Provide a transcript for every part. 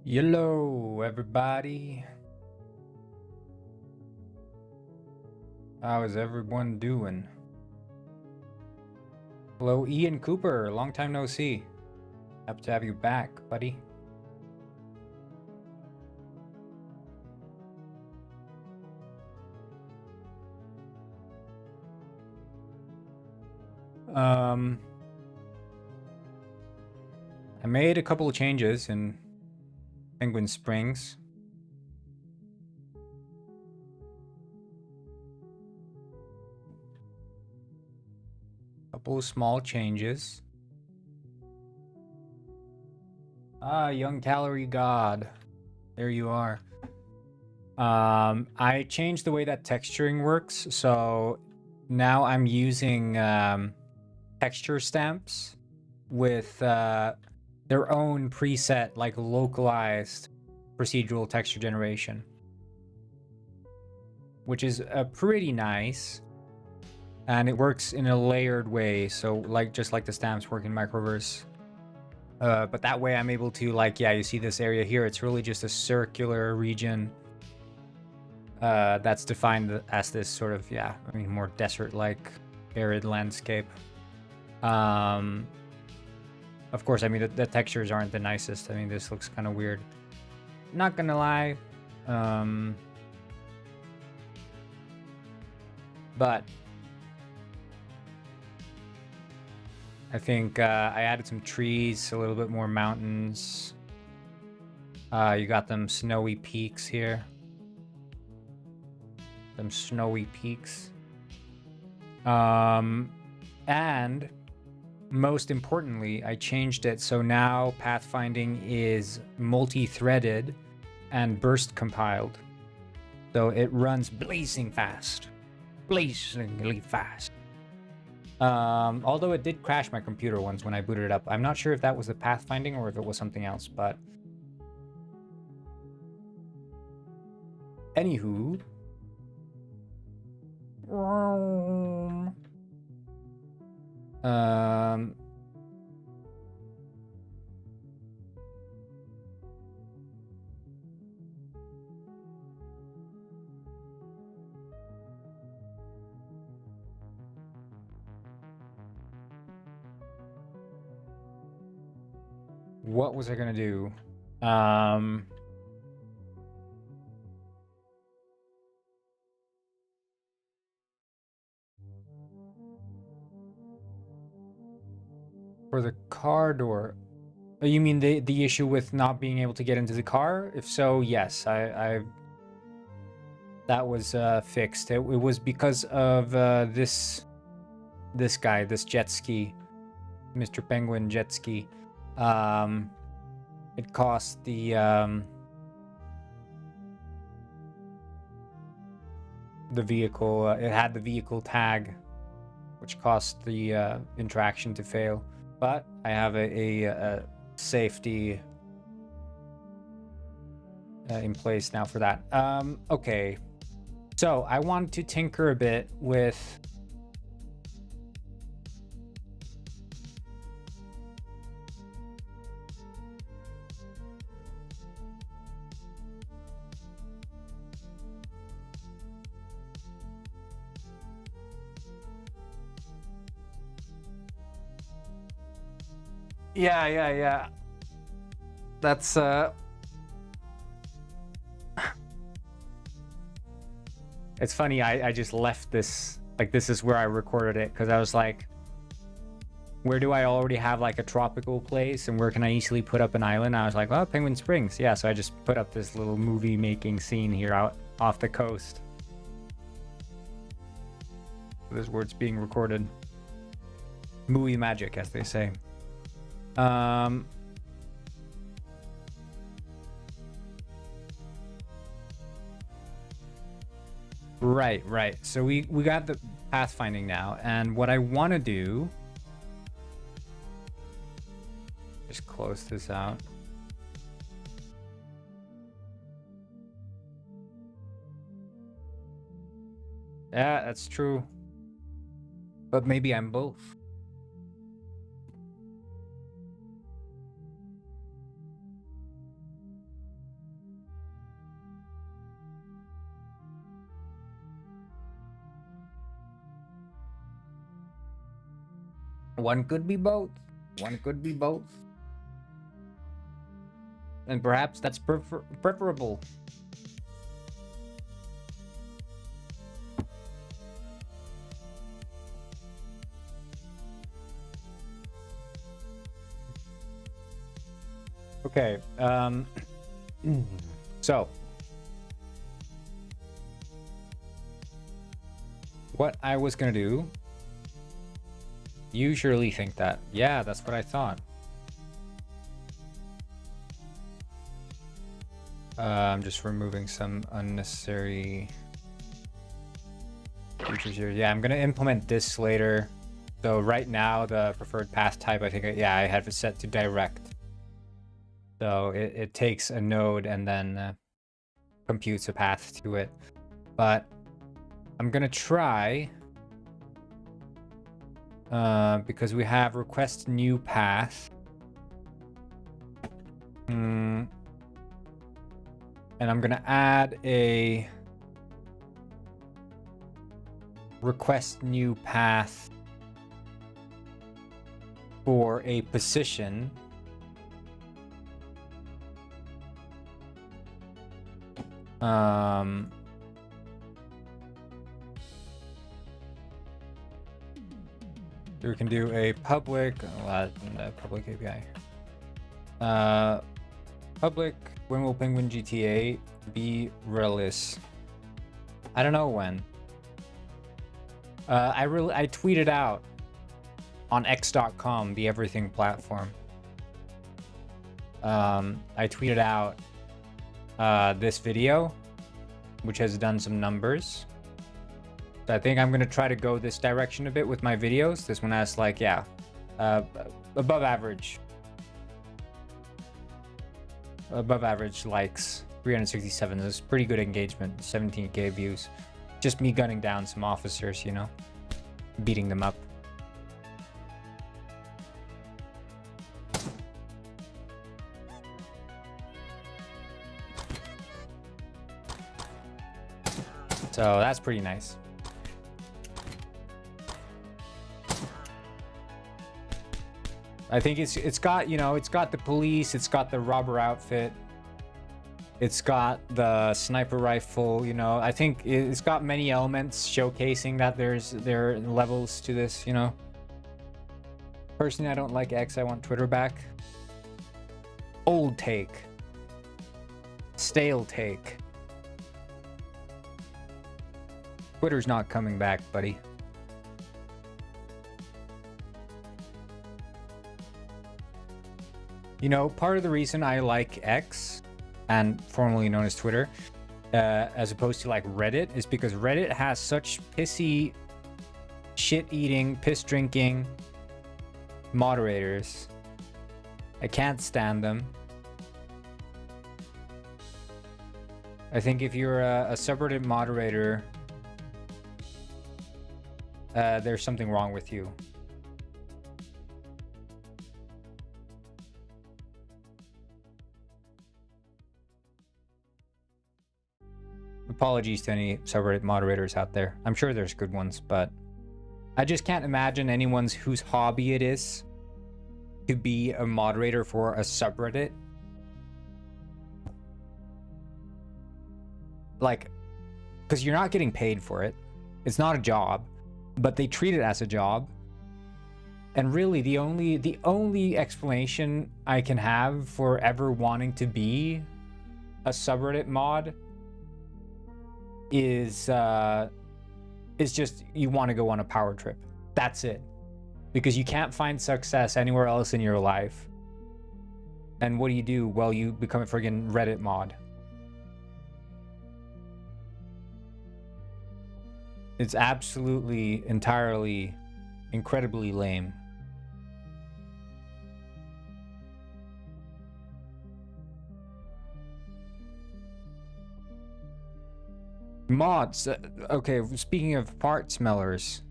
Hello, everybody. How is everyone doing? Hello, Ian Cooper. Long time no see. Happy to have you back, buddy. I made a couple of changes in Penguin Springs. Couple of small changes. Young Calorie God. There you are. I changed the way that texturing works, so now I'm using texture stamps with their own preset, like localized procedural texture generation, which is pretty nice, and it works in a layered way, so just like the stamps work in Microverse. But that way I'm able to, like, yeah, you see this area here, it's really just a circular region that's defined as this sort of, yeah, I mean, more desert-like arid landscape. Of course, I mean, the textures aren't the nicest. I mean, this looks kind of weird. Not gonna lie. But I think I added some trees, a little bit more mountains. You got them snowy peaks here. Them snowy peaks. And most importantly, I changed it so now pathfinding is multi-threaded and burst compiled. So it runs blazingly fast. Although it did crash my computer once when I booted it up. I'm not sure if that was the pathfinding or if it was something else, but anywho. What was I gonna do? For the car door. Oh, you mean the issue with not being able to get into the car? If so, yes, I that was fixed. It was because of this guy, this jet ski, Mr. Penguin jet ski. It cost the vehicle. It had the vehicle tag, which caused the interaction to fail. But I have a safety in place now for that. Okay, so I want to tinker a bit with yeah. That's it's funny, I just left this, like, this is where I recorded it, because I was like, where do I already have like a tropical place and where can I easily put up an island? I was like, well, Penguin Springs. Yeah, so I just put up this little movie making scene here out off the coast. This word's being recorded. Movie magic, as they say. Right. So we got the pathfinding now, and what I want to do, just close this out. Yeah, that's true. But maybe I'm both. One could be both. One could be both. And perhaps that's preferable. Okay, so what I was gonna do, you surely think that. Yeah, that's what I thought. I'm just removing some unnecessary features here. Yeah, I'm gonna implement this later. So right now, the preferred path type, I think, yeah, I have it set to direct. So it takes a node and then computes a path to it. But I'm gonna try, because we have request new path. And I'm gonna add a request new path for a position. We can do a public, public API. Public when will Penguin GTA be released? I don't know when. I tweeted out on x.com, the everything platform. I tweeted out this video, which has done some numbers. So I think I'm gonna try to go this direction a bit with my videos. This one has like, yeah, above average likes, 367. This is pretty good engagement, 17k views. Just me gunning down some officers, you know, beating them up. So that's pretty nice. I think it's got, you know, it's got the police, it's got the robber outfit, it's got the sniper rifle, you know. I think it's got many elements showcasing that there are levels to this, you know. Personally, I don't like X, I want Twitter back. Old take. Stale take. Twitter's not coming back, buddy. You know, part of the reason I like X, and formerly known as Twitter, as opposed to like Reddit, is because Reddit has such pissy, shit-eating, piss-drinking moderators. I can't stand them. I think if you're a subreddit moderator, there's something wrong with you. Apologies to any subreddit moderators out there. I'm sure there's good ones, but I just can't imagine anyone whose hobby it is to be a moderator for a subreddit. Like, because you're not getting paid for it. It's not a job, but they treat it as a job. And really, the only explanation I can have for ever wanting to be a subreddit mod is just you want to go on a power trip. That's it. Because you can't find success anywhere else in your life. And what do? Well, you become a friggin' Reddit mod. It's absolutely, entirely, incredibly lame. Mods. Okay, speaking of fart smellers,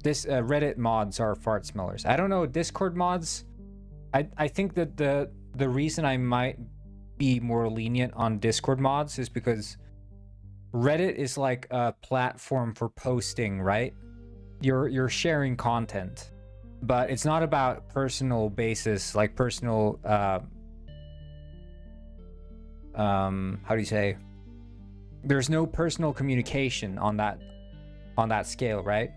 this Reddit mods are fart smellers. I don't know, Discord mods. I think that the reason I might be more lenient on Discord mods is because Reddit is like a platform for posting, right? You're sharing content. but it's not about personal basis, like personal how do you say, there's no personal communication on that scale, right?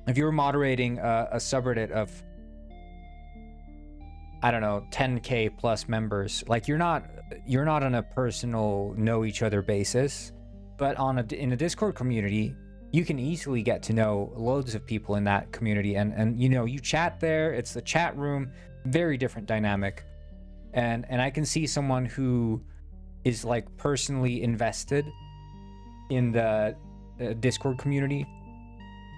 If you're moderating a subreddit of, I don't know, 10k plus members, like you're not on a personal know each other basis, but in a Discord community, you can easily get to know loads of people in that community, and you know, you chat there, it's the chat room, very different dynamic. And I can see someone who is like personally invested in the Discord community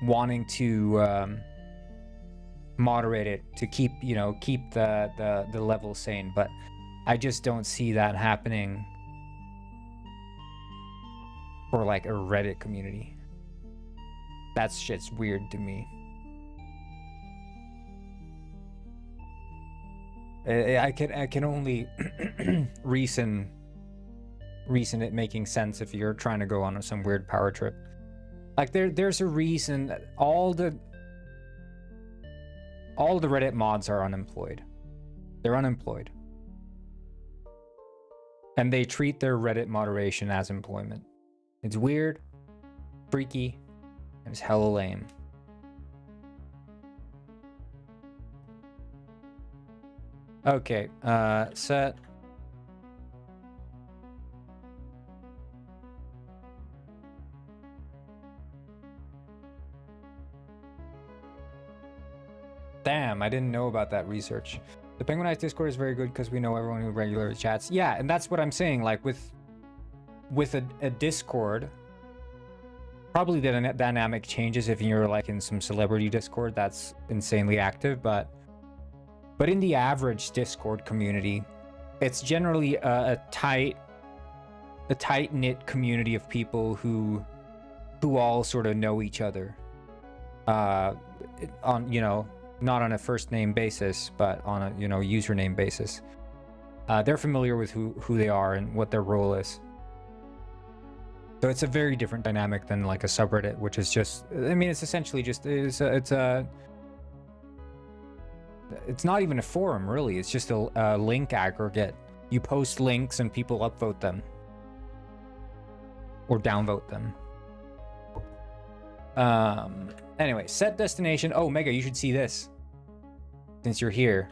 wanting to moderate it to keep the level sane, but I just don't see that happening for like a Reddit community. That shit's weird to me. I can only reason it making sense if you're trying to go on some weird power trip. Like there's a reason that all the Reddit mods are unemployed. They're unemployed. And they treat their Reddit moderation as employment. It's weird, freaky, and it's hella lame. Okay, set. Damn, I didn't know about that research. The Penguinized Discord is very good because we know everyone who regularly chats. Yeah, and that's what I'm saying. Like with a Discord, probably the dynamic changes if you're like in some celebrity Discord that's insanely active, but in the average Discord community, it's generally a tight-knit community of people who all sort of know each other, on, you know, not on a first name basis, but on a, you know, username basis. They're familiar with who they are and what their role is. So it's a very different dynamic than like a subreddit, which is just, I mean, it's essentially just, it's not even a forum, really. It's just a link aggregate. You post links and people upvote them. Or downvote them. Anyway, set destination. Oh, Mega, you should see this. Since you're here.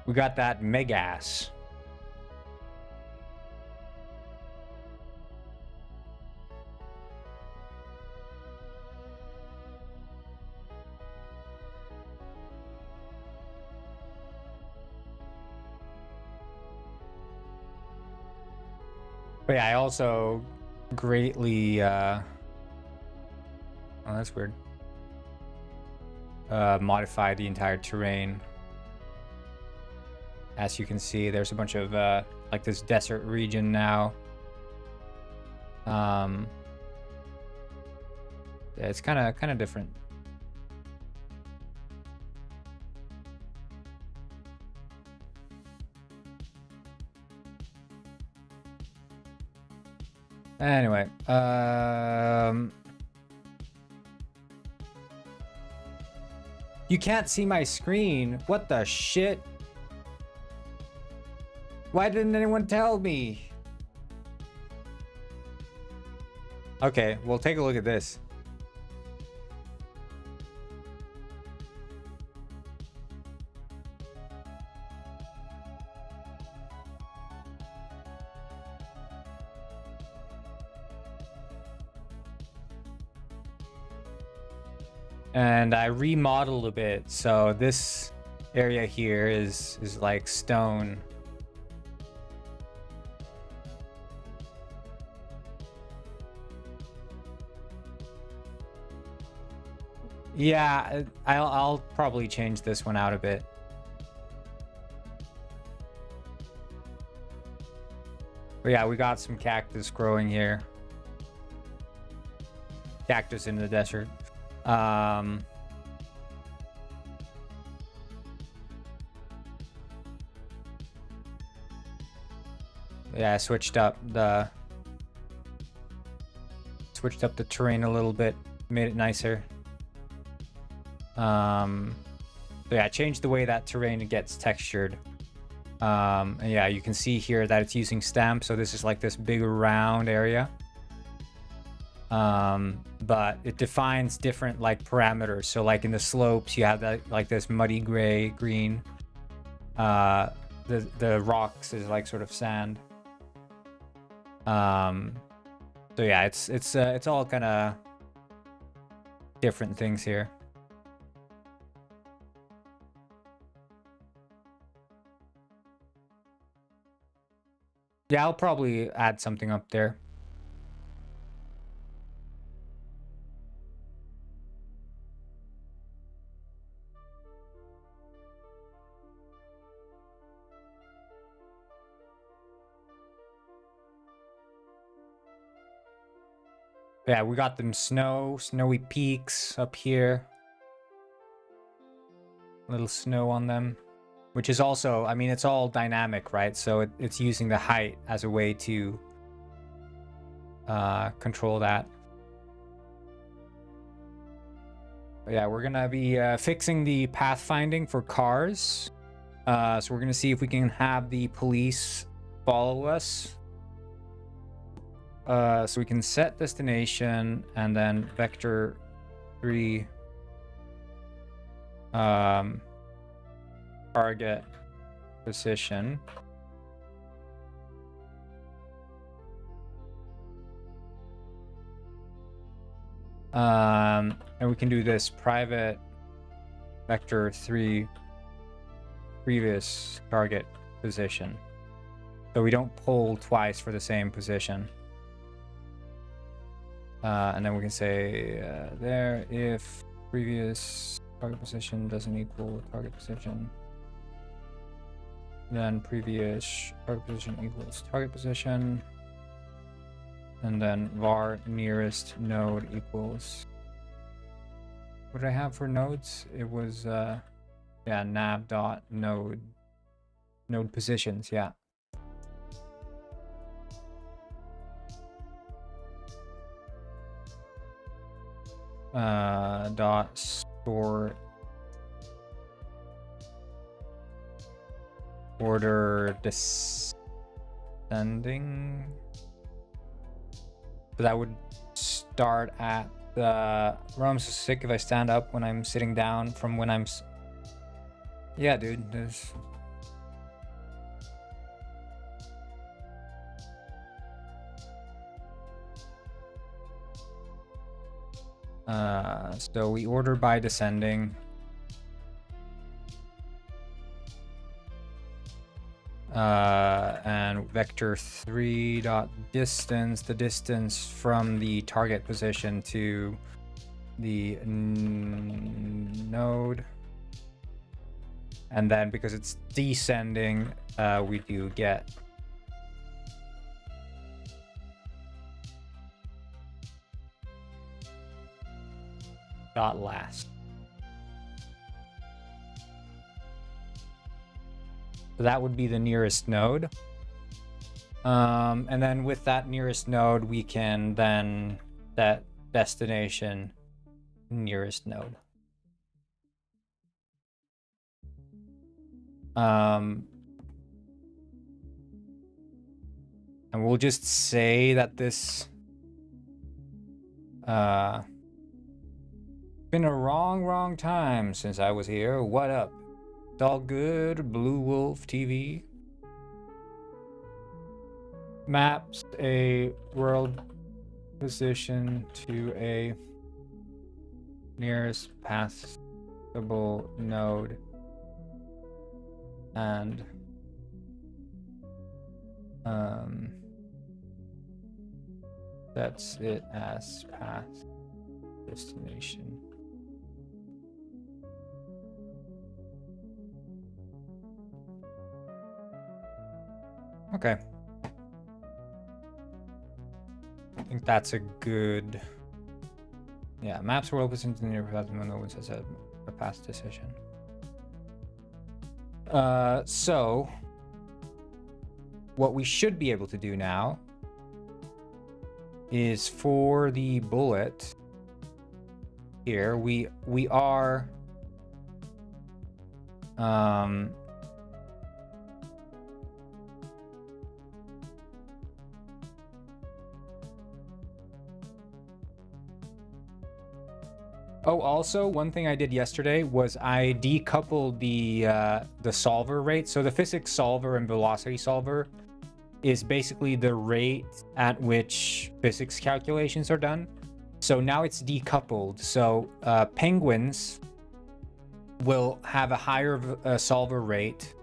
We got that Megas. But yeah, I also greatly oh, that's weird. Modify the entire terrain. As you can see, there's a bunch of like this desert region now. Yeah, it's kind of different. Anyway, you can't see my screen. What the shit? Why didn't anyone tell me? Okay, well, take a look at this. And I remodeled a bit, so this area here is like stone. Yeah, I'll probably change this one out a bit. But yeah, we got some cactus growing here. Cactus in the desert. Yeah, I switched up the terrain a little bit, made it nicer. So yeah, I changed the way that terrain gets textured. And yeah, you can see here that it's using stamps, so this is like this big round area. But it defines different like parameters. So like in the slopes, you have that like this muddy gray, green. The rocks is like sort of sand. So yeah, it's all kind of different things here. Yeah, I'll probably add something up there. Yeah, we got them snowy peaks up here. Little snow on them, which is also, I mean, it's all dynamic, right? So it's using the height as a way to control that. But yeah, we're gonna be fixing the pathfinding for cars. So we're gonna see if we can have the police follow us. So we can set destination and then vector 3 target position. And we can do this private vector 3 previous target position. So we don't pull twice for the same position. And then we can say there if previous target position doesn't equal target position, then previous target position equals target position, and then var nearest node equals, what did I have for nodes? It was yeah, nav dot node positions. Yeah. Dot store order descending. So that would start at the, bro, I'm so sick if I stand up when I'm sitting down from when I'm yeah, dude, there's so we order by descending. And vector 3 dot distance, the distance from the target position to the node. And then because it's descending, we do get dot last. So that would be the nearest node. And then with that nearest node, we can then set destination nearest node. And we'll just say that this been a wrong time since I was here. What up? It's all good. Blue Wolf TV. Maps a world position to a nearest passable node and sets it as path destination. Okay. think that's a good... Yeah, maps were open into the near when no one says a past decision. So what we should be able to do now is for the bullet here, we are oh, also one thing I did yesterday was I decoupled the solver rate. So the physics solver and velocity solver is basically the rate at which physics calculations are done. So now it's decoupled. So penguins will have a higher solver rate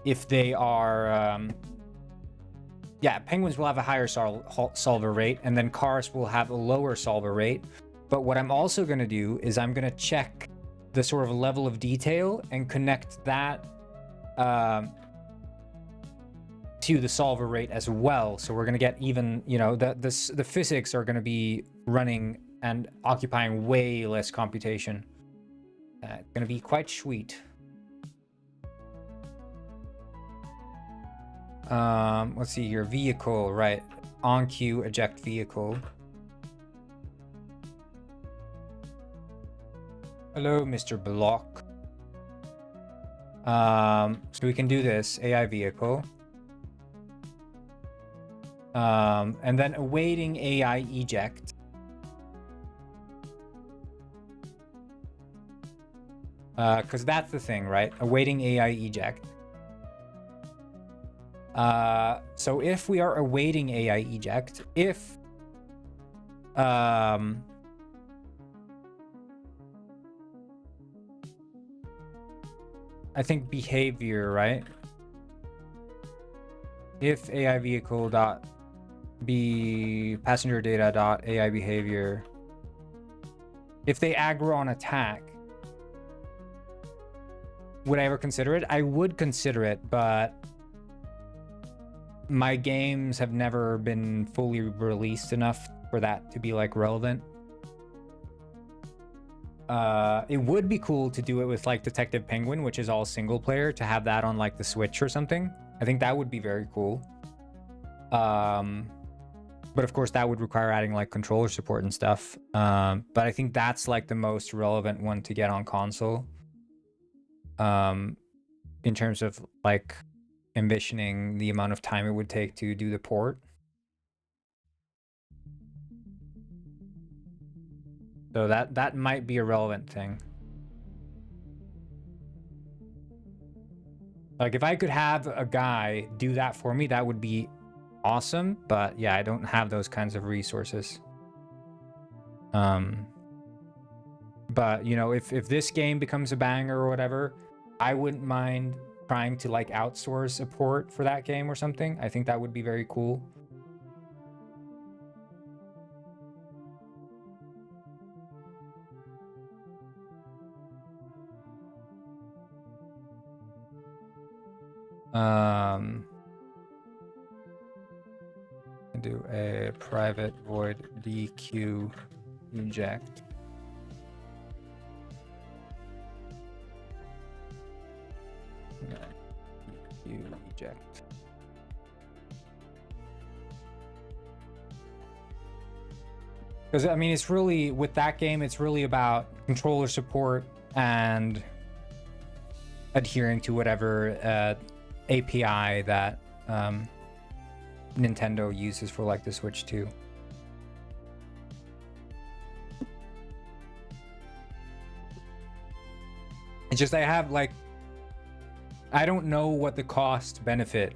if they are yeah, penguins will have a higher solver rate, and then cars will have a lower solver rate. But what I'm also going to do is I'm going to check the sort of level of detail and connect that to the solver rate as well. So we're going to get even, you know, the physics are going to be running and occupying way less computation. It's going to be quite sweet. Let's see here. Vehicle, right? On cue, eject vehicle. Hello, Mr. Block. So we can do this. AI vehicle. And then awaiting AI eject. Because that's the thing, right? Awaiting AI eject. So if we are awaiting AI eject, if I think behavior, right? If AI vehicle dot be passenger data dot AI behavior, if they aggro on attack, would I ever consider it? I would consider it, but my games have never been fully released enough for that to be like relevant. It would be cool to do it with like Detective Penguin, which is all single player, to have that on like the Switch or something. I think that would be very cool. But of course that would require adding like controller support and stuff. But I think that's like the most relevant one to get on console. In terms of like envisioning the amount of time it would take to do the port. So that might be a relevant thing. Like if I could have a guy do that for me, that would be awesome. But yeah, I don't have those kinds of resources. But you know, if this game becomes a banger or whatever, I wouldn't mind trying to like outsource support for that game or something. I think that would be very cool. Do a private void DQ inject. DQ eject. Because I mean, it's really, with that game, it's really about controller support and adhering to whatever API that Nintendo uses for like the Switch 2. It's just I have like, I don't know what the cost benefit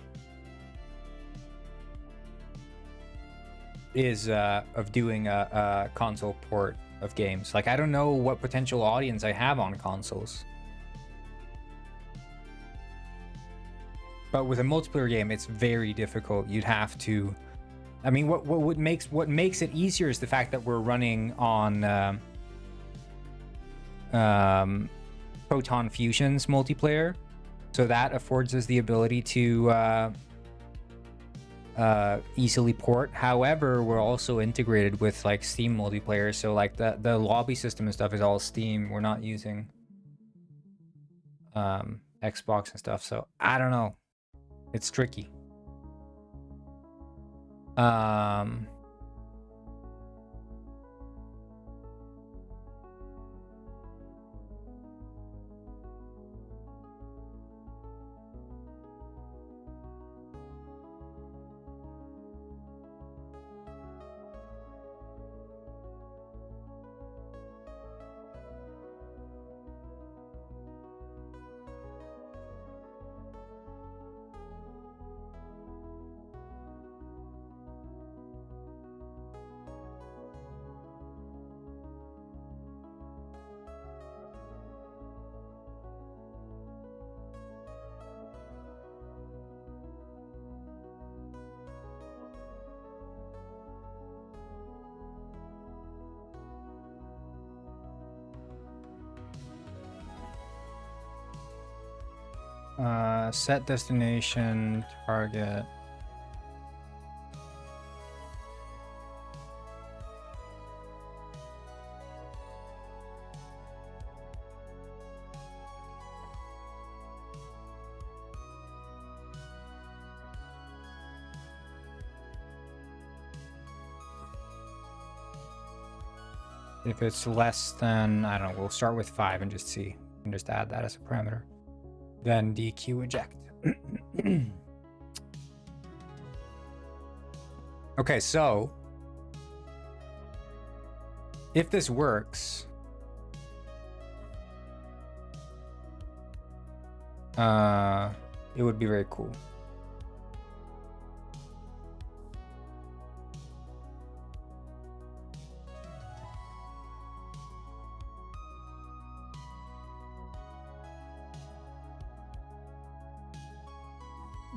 is of doing a console port of games. Like I don't know what potential audience I have on consoles. But with a multiplayer game, it's very difficult. You'd have to, I mean, what makes it easier is the fact that we're running on Proton Fusion's multiplayer, so that affords us the ability to easily port. However, we're also integrated with like Steam multiplayer, so like the lobby system and stuff is all Steam. We're not using Xbox and stuff, so I don't know. It's tricky. Set destination, target. If it's less than, I don't know, we'll start with 5 and just see. And just add that as a parameter. Then DQ eject. Okay, so if this works, it would be very cool.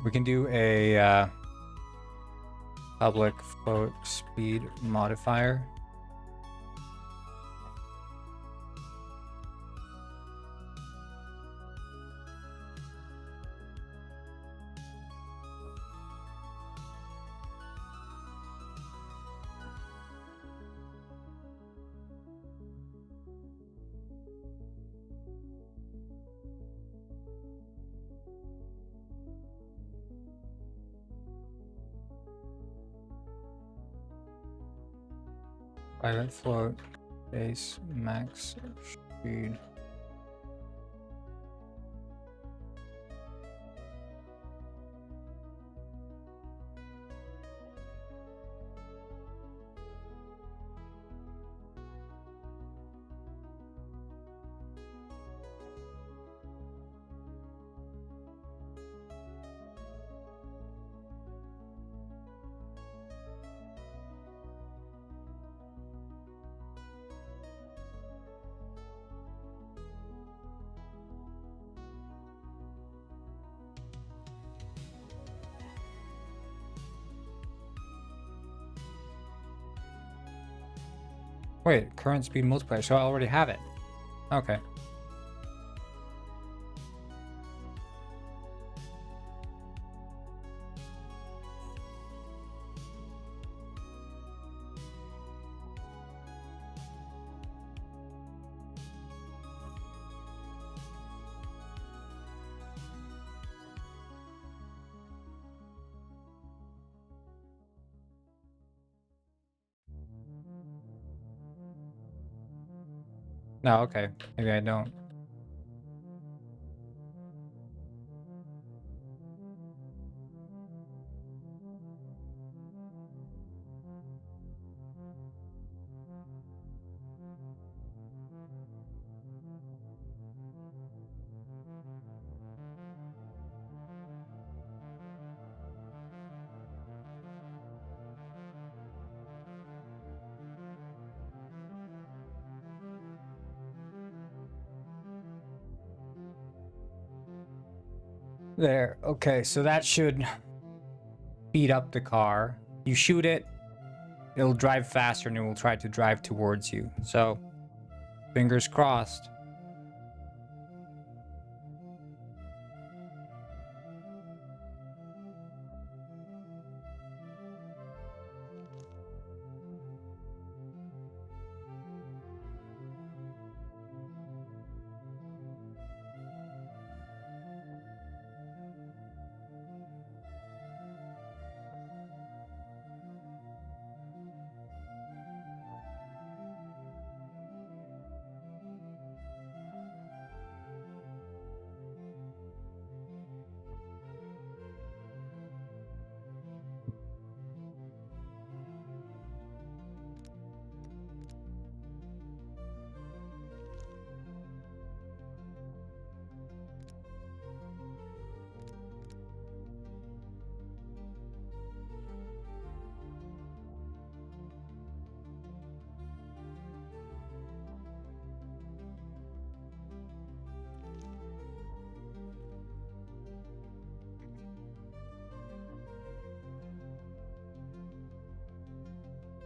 We can do a public float speed modifier. Private float base max speed. Wait, current speed multiplier, so I already have it. Okay. No, okay. Maybe I don't. There. Okay, so that should speed up the car. You shoot it, it'll drive faster and it will try to drive towards you. So, fingers crossed.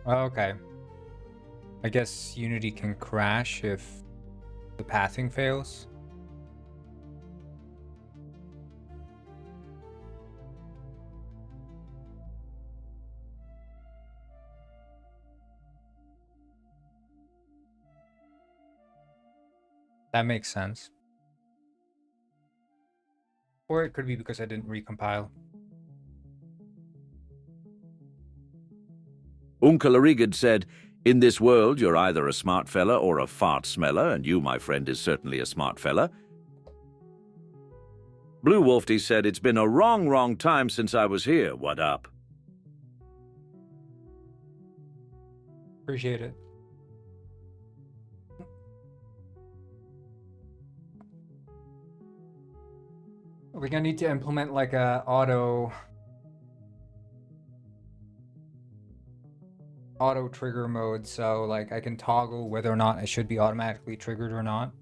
Okay. I guess Unity can crash if the pathing fails. That makes sense. Or it could be because I didn't recompile. Unkalarigid said, "In this world, you're either a smart fella or a fart smeller, and you, my friend, is certainly a smart fella." Blue Wolfty said, "It's been a wrong time since I was here. What up?" Appreciate it. We're gonna need to implement like a auto trigger mode, so like I can toggle whether or not it should be automatically triggered or not.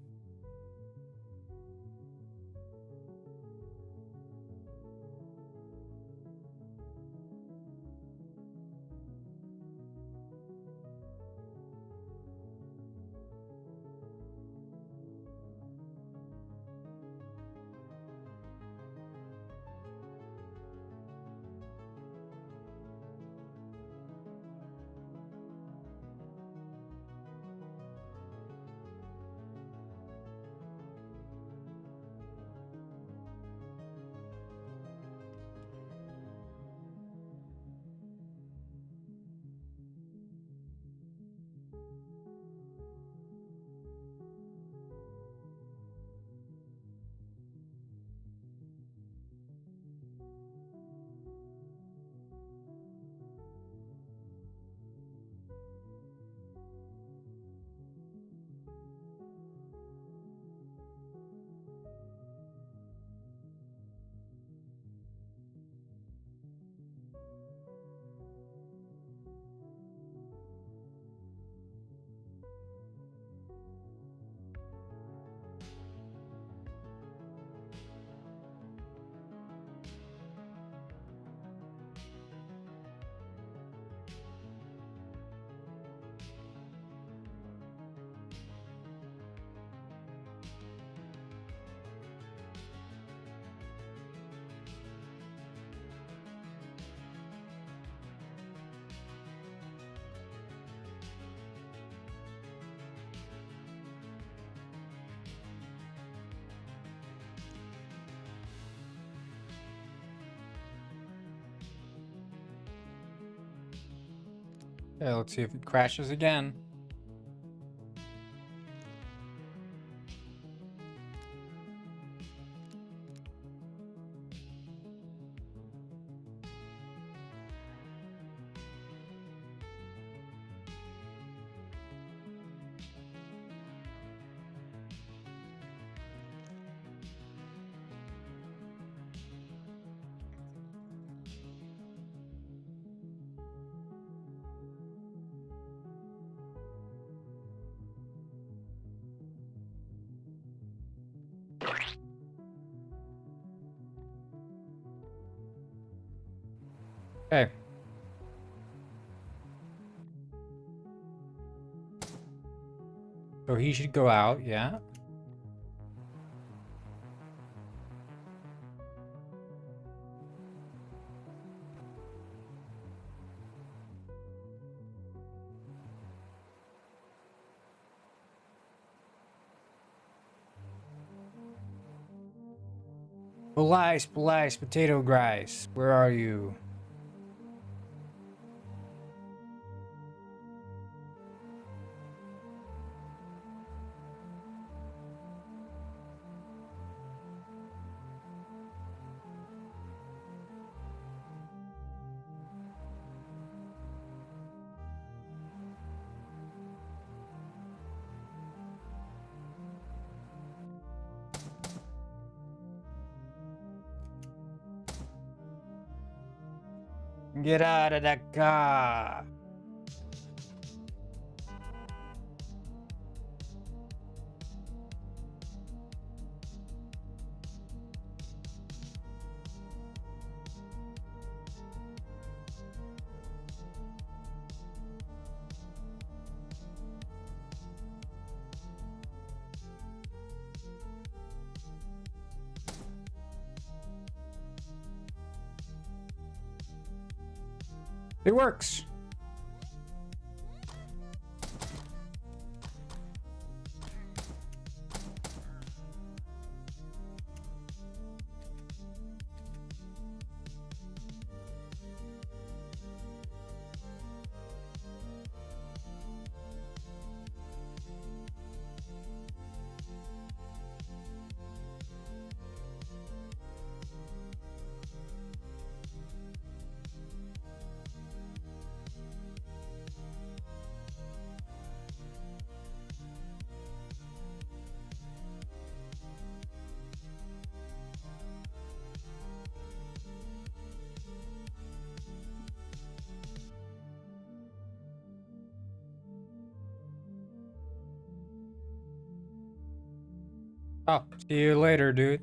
Okay, let's see if it crashes again. Okay. So he should go out, yeah. Police, potato grice. Where are you? Get out of that car. It works. Oh, see you later, dude.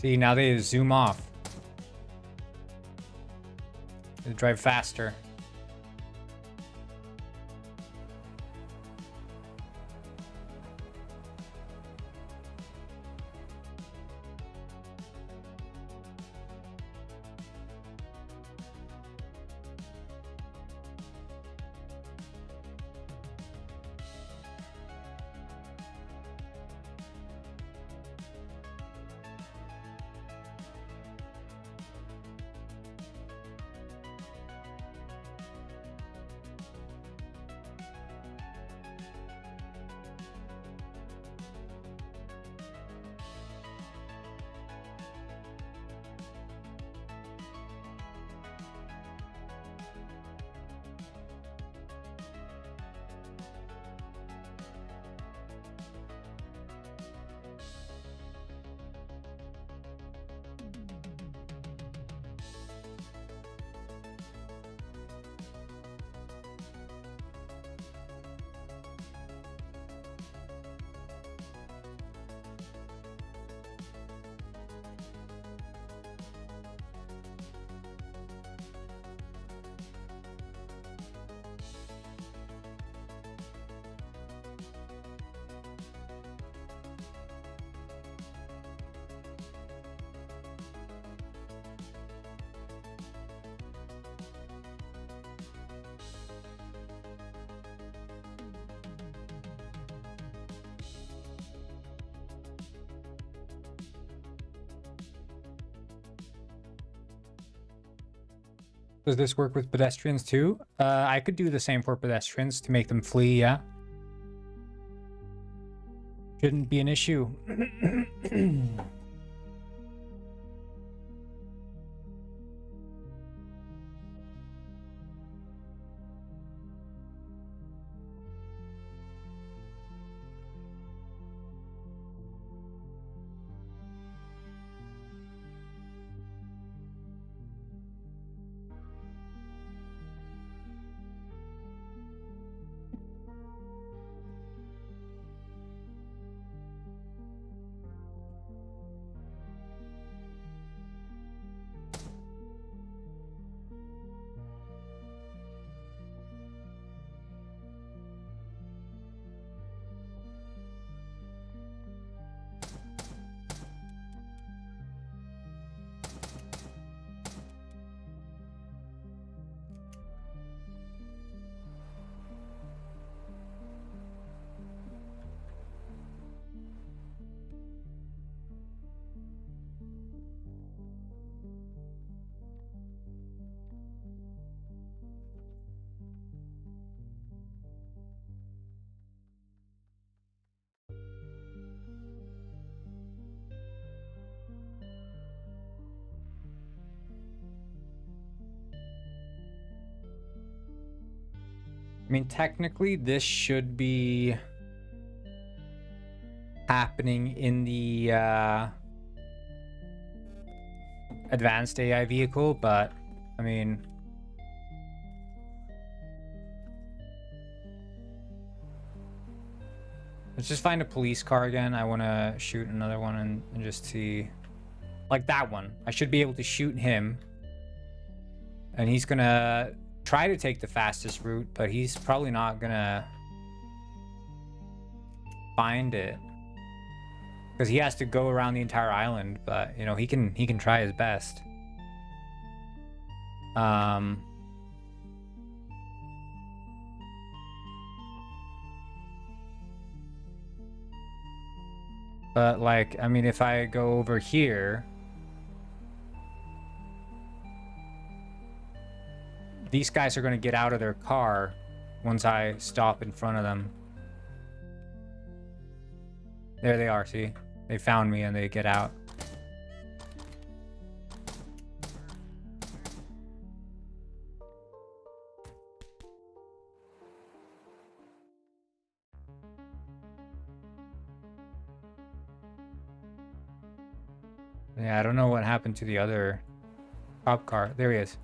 See, now they zoom off. They drive faster. Does this work with pedestrians too? I could do the same for pedestrians to make them flee, yeah. Shouldn't be an issue. mean, technically, this should be happening in the advanced AI vehicle, but I mean, let's just find a police car again. I want to shoot another one and just see, like that one. I should be able to shoot him, and he's gonna try to take the fastest route, but he's probably not gonna find it because he has to go around the entire island. But you know, he can try his best. But like, I mean, if I go over here, these guys are going to get out of their car once I stop in front of them. There they are, see? They found me and they get out. Yeah, I don't know what happened to the other cop car. There he is.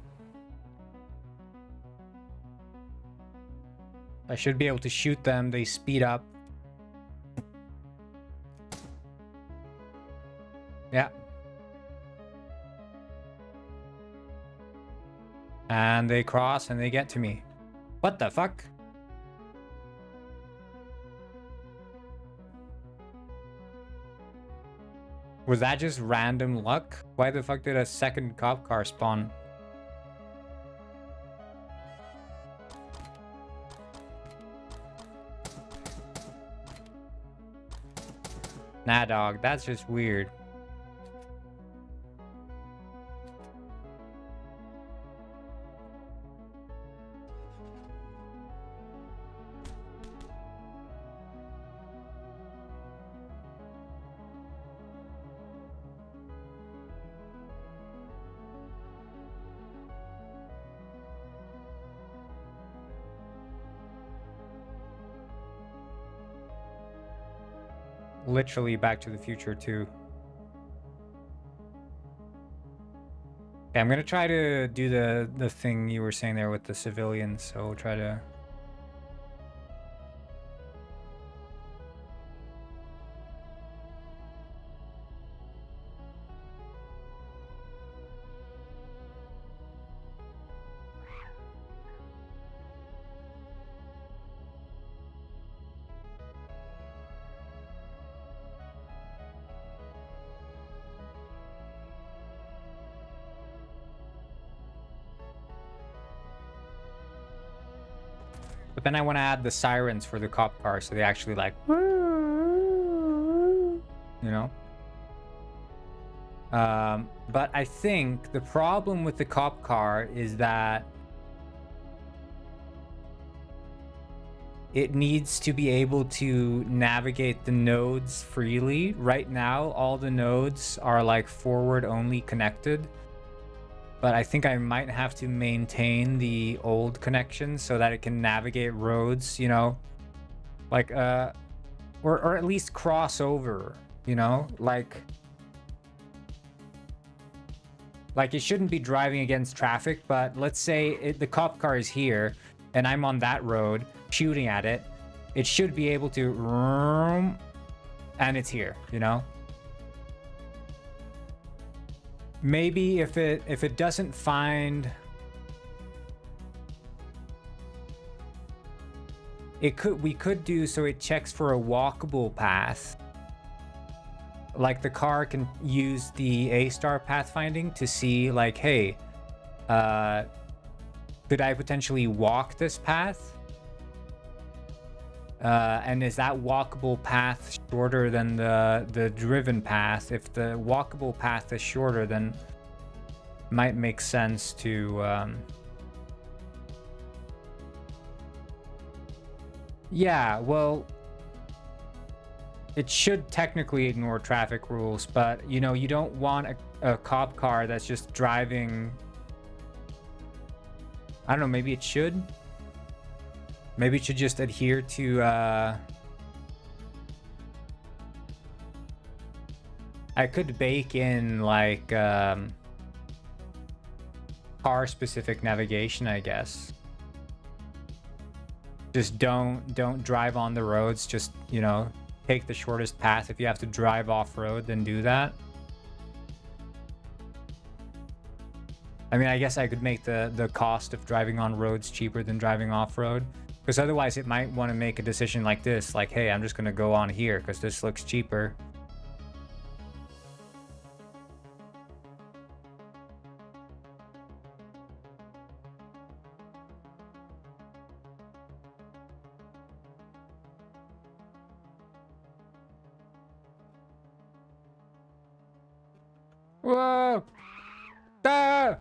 I should be able to shoot them. They speed up. Yeah. And they cross and they get to me. What the fuck? Was that just random luck? Why the fuck did a second cop car spawn? Nah, dog, that's just weird. Literally Back to the Future 2. Okay, I'm gonna try to do the thing you were saying there with the civilians, so we'll try to... But then I want to add the sirens for the cop car, so they actually like, you know. But I think the problem with the cop car is that it needs to be able to navigate the nodes freely. Right now, all the nodes are like forward only connected. But I think I might have to maintain the old connection so that it can navigate roads, you know, like, or at least cross over, you know, like it shouldn't be driving against traffic, but let's say the cop car is here and I'm on that road shooting at it. It should be able to, and it's here, you know. Maybe if it doesn't find, we could do so it checks for a walkable path. Like the car can use the A-star pathfinding to see like, hey, could I potentially walk this path? And is that walkable path shorter than the driven path? If the walkable path is shorter, then it might make sense to yeah, well, it should technically ignore traffic rules, but you know, you don't want a cop car that's just driving. I don't know, maybe it should. Maybe it should just adhere to I could bake in like car specific navigation, I guess. Just don't drive on the roads, just, you know, take the shortest path. If you have to drive off road, then do that. I mean, I guess I could make the cost of driving on roads cheaper than driving off road, because otherwise it might want to make a decision like this, like, hey, I'm just gonna go on here because this looks cheaper. Whoa! Ah!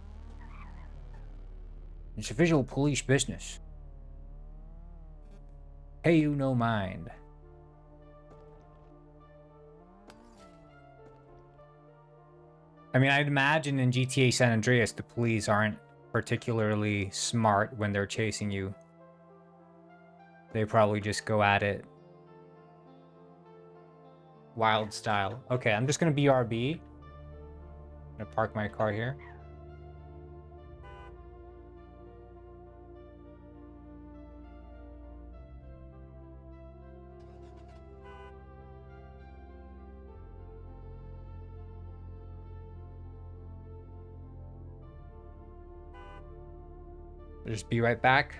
It's a visual police business. Pay you no mind. I mean, I'd imagine in GTA San Andreas, the police aren't particularly smart when they're chasing you. They probably just go at it wild style. Okay, I'm just gonna BRB. I'm gonna park my car here. I'll just be right back.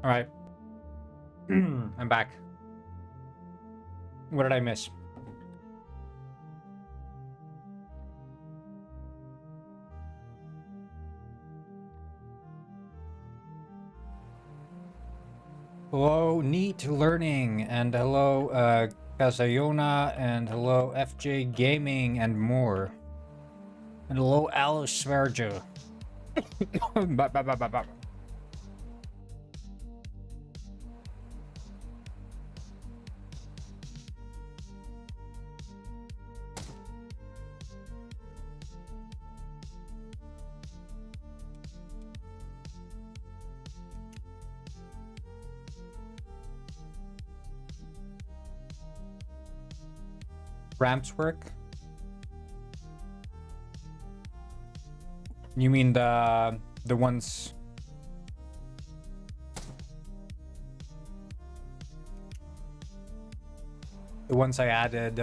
All right. I'm back. What did I miss? Hello, Neat Learning, and hello, Kazayona, and hello, FJ Gaming, and more. And hello, Alice Sverger. Ramps work? You mean the ones? The ones I added.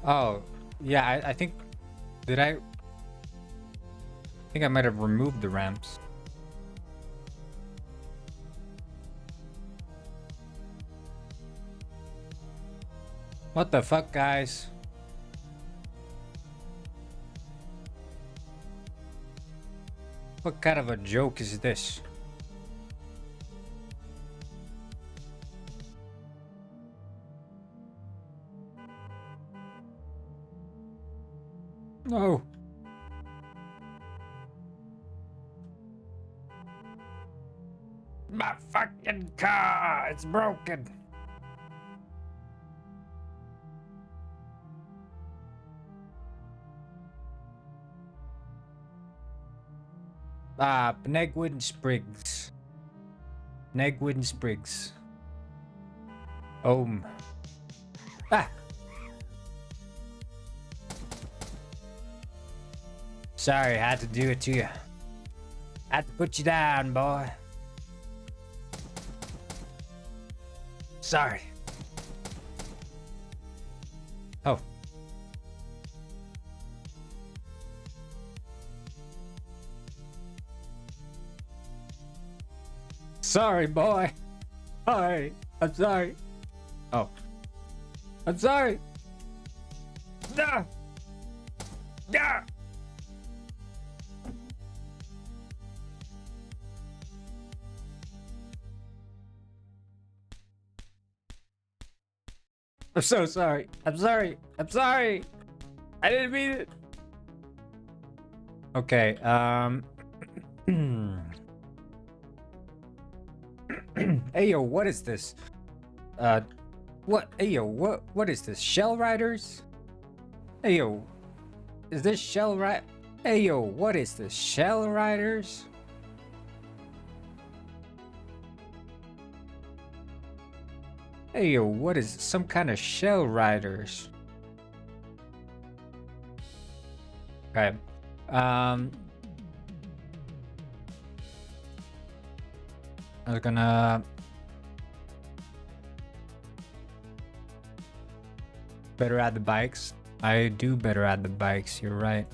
Oh, yeah. I think. Did I? I think I might have removed the ramps. What the fuck, guys? What kind of a joke is this? No. My fucking car, it's broken. Pnegwood and Sprigs. Pnegwood and Sprigs. Ah! Sorry, had to do it to you. Had to put you down, boy. Sorry. Oh. Sorry, boy. Sorry. I'm sorry. Oh. I'm sorry. No. No. I'm so sorry. I'm sorry. I'm sorry. I didn't mean it. Okay, Hey yo, what is this? Hey yo, what is this? Shell Riders? Hey yo, is this Shell Ride? Hey yo, what is this? Shell Riders? Hey yo, what is some kind of Shell Riders? Okay. I was gonna better add the bikes. I do better add the bikes, you're right.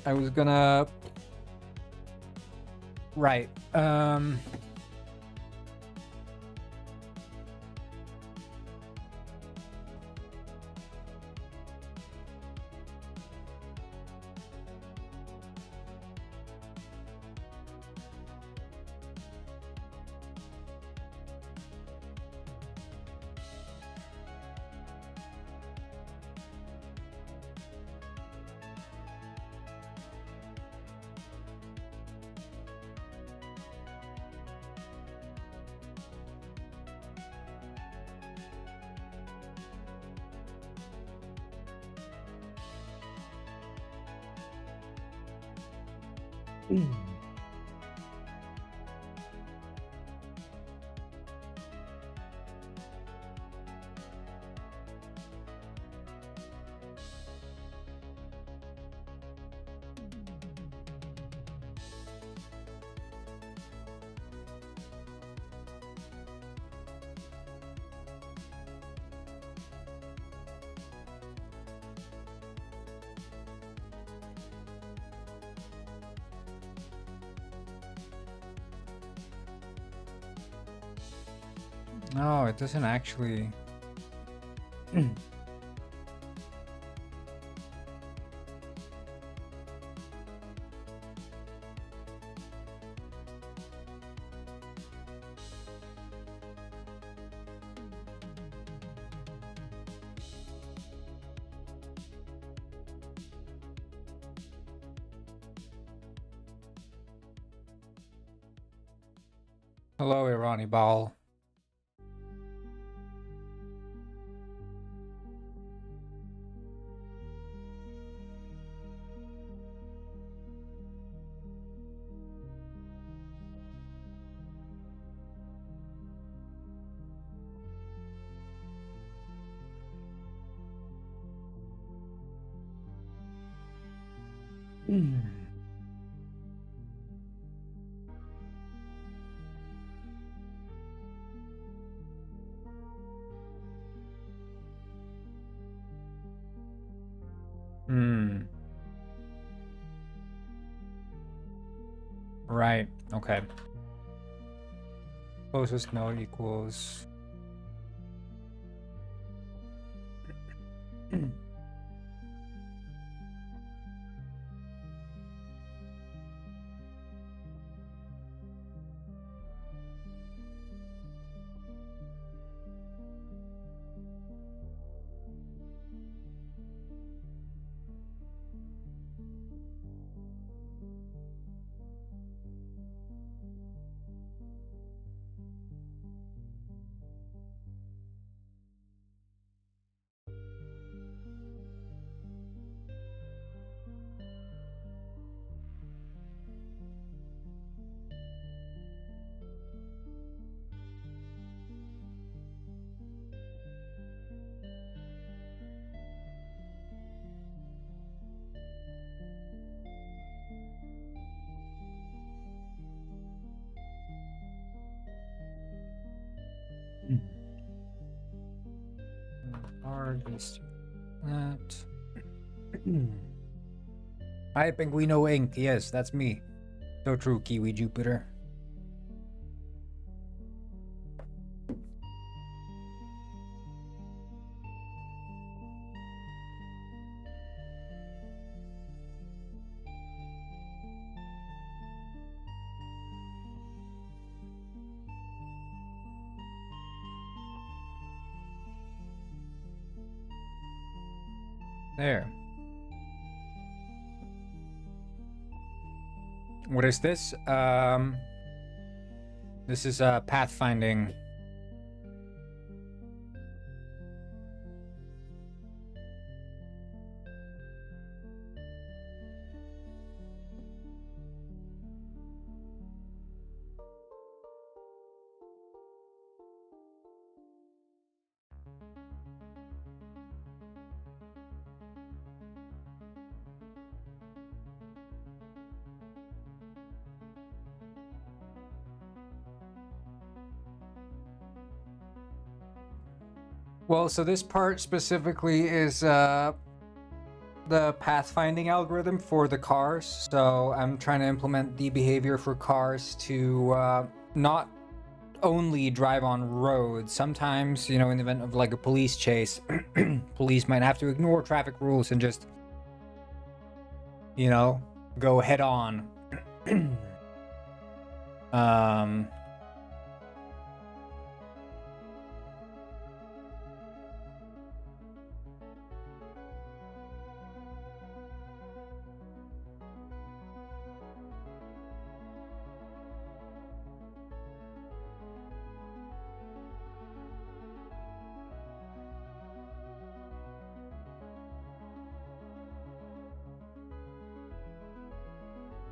I was gonna right. No, it doesn't actually. Hello, Irani Ball. Hmm. Right. Okay. Closest node equals. Hardest that. Hi, Penguino Inc. Yes, that's me. So true, Kiwi Jupiter. There. What is this? This is pathfinding. Well, so this part specifically is the pathfinding algorithm for the cars. So I'm trying to implement the behavior for cars to not only drive on roads. Sometimes, you know, in the event of like a police chase, police might have to ignore traffic rules and just, you know, go head on. um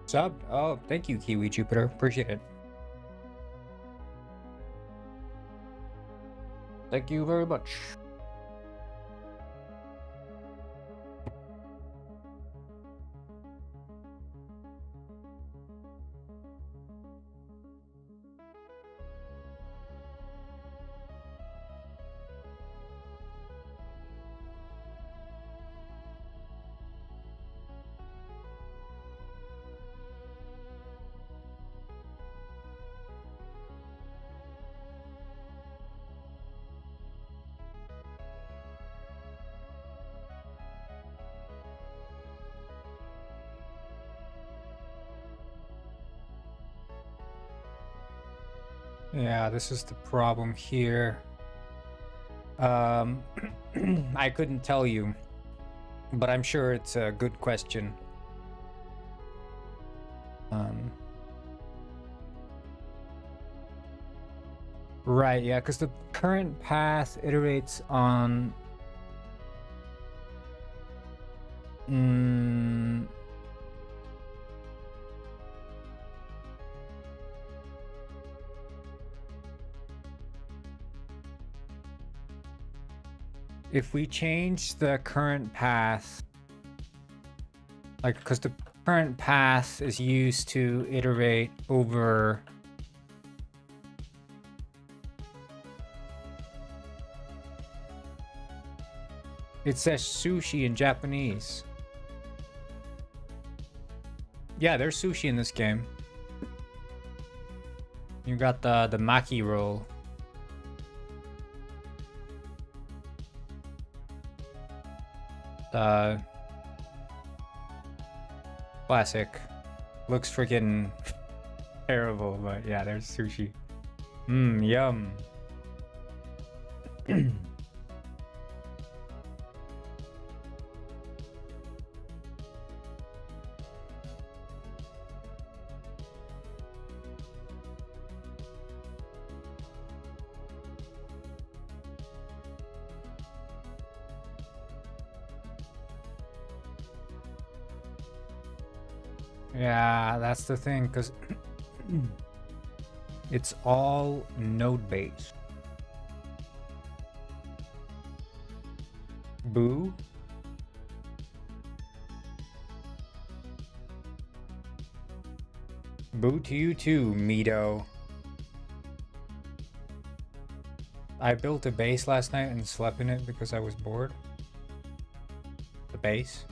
Sub? Oh, thank you, Kiwi Jupiter. Appreciate it. Thank you very much. Yeah, this is the problem here. I couldn't tell you, but I'm sure it's a good question. Right, yeah, because the current path iterates on... If we change the current path, like, because the current path is used to iterate over... It says sushi in Japanese. Yeah, there's sushi in this game. You got the maki roll. Classic. Looks freaking terrible, but yeah, there's sushi. Yum. Yeah, that's the thing, because it's all node-based. Boo? Boo to you too, Mito. I built a base last night and slept in it because I was bored. The base.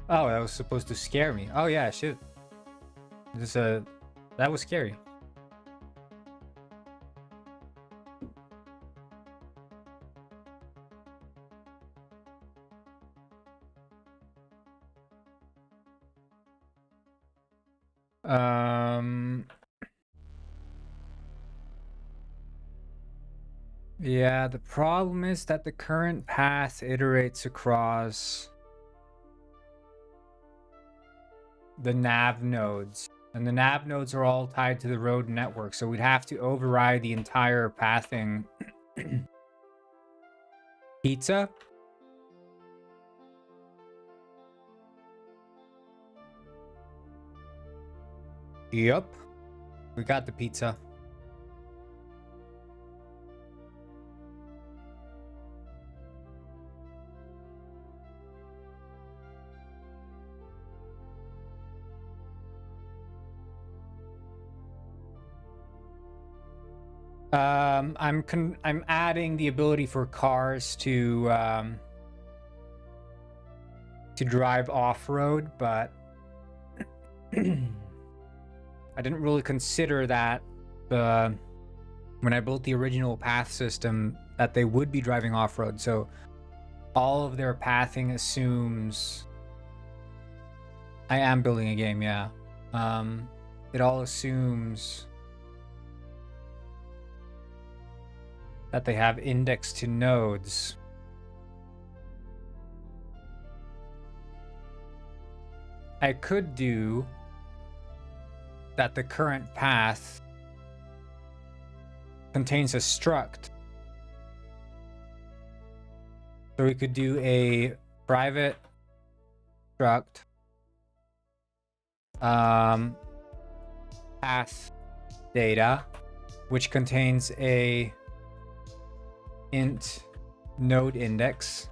Oh, that was supposed to scare me. Oh yeah, shit. That was scary. Yeah, the problem is that the current path iterates across the nav nodes, and the nav nodes are all tied to the road network, so we'd have to override the entire pathing. Pizza? Yep. We got the pizza. I'm adding the ability for cars to drive off-road, but I didn't really consider that when I built the original path system that they would be driving off-road. So all of their pathing assumes... I am building a game, yeah. It all assumes that they have index to nodes. I could do that the current path contains a struct. So we could do a private struct path data, which contains a int node index.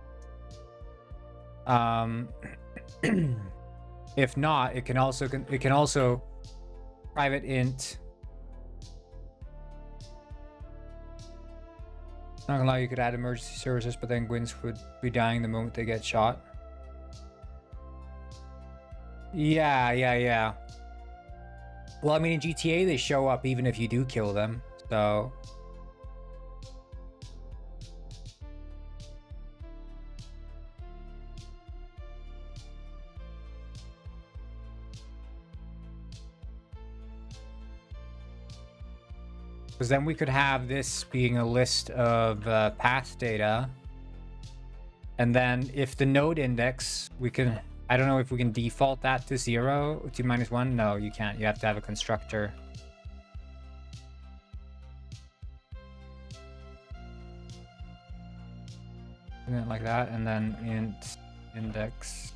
If not, it can also private int. Not gonna lie, you could add emergency services, but then Gwyn's would be dying the moment they get shot. Yeah. Well, I mean, in GTA, they show up even if you do kill them, so... Because then we could have this being a list of path data. And then if the node index, we can, I don't know if we can default that to 0, to -1. No, you can't. You have to have a constructor. And then like that, and then int index.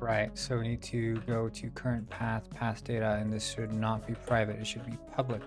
Right, so we need to go to current path data, and this should not be private, it should be public.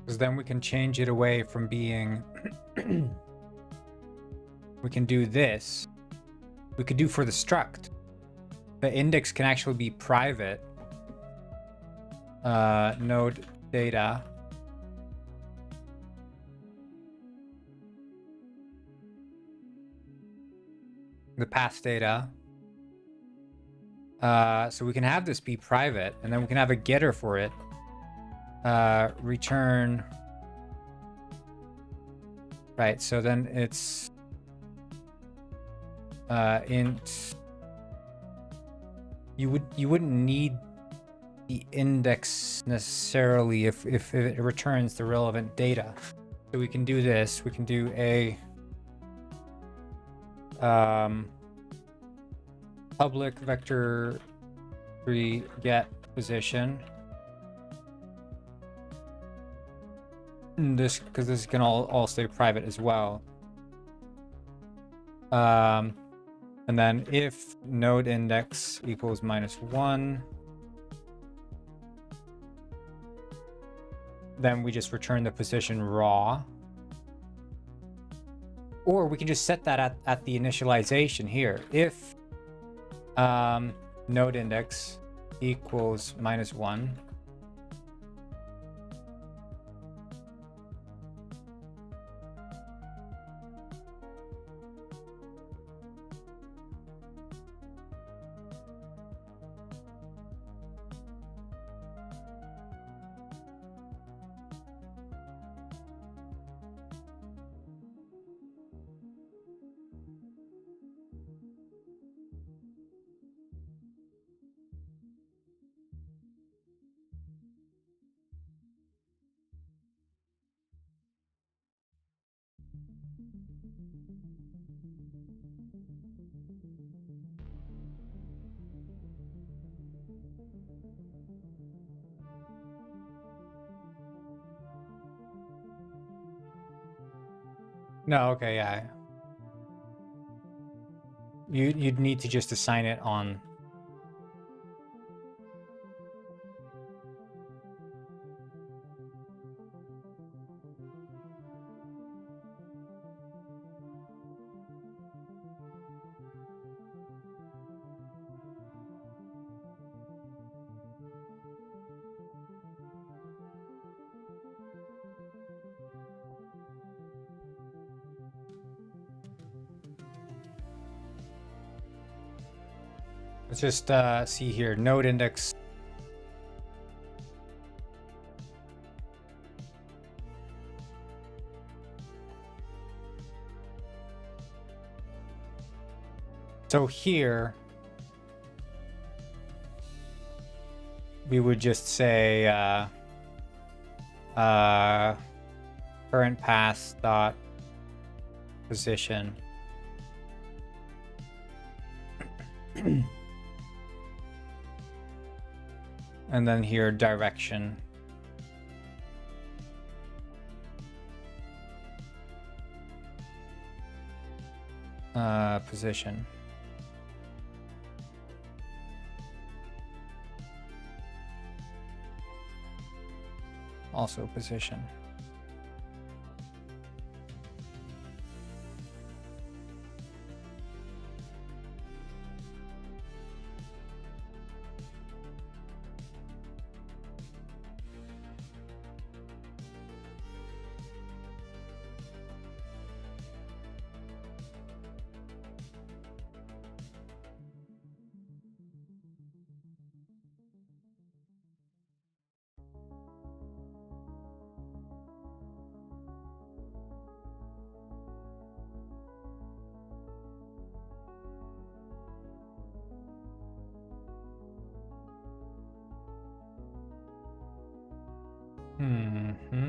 Because then we can change it away from being we can do this. We could do for the struct. The index can actually be private. Node data. The path data. So we can have this be private, and then we can have a getter for it. Return. Right, so then it's int. You wouldn't need the index necessarily if it returns the relevant data. So we can do this. We can do a public vector 3 get position. This, because this can all stay private as well. And then if node index equals -1, then we just return the position raw. Or we can just set that at the initialization here. If node index equals -1, no, okay, yeah. You'd need to just assign it on. Let's just see here. Node index. So here, we would just say current path dot position. And then here direction. Position. Also position. Mm-hmm.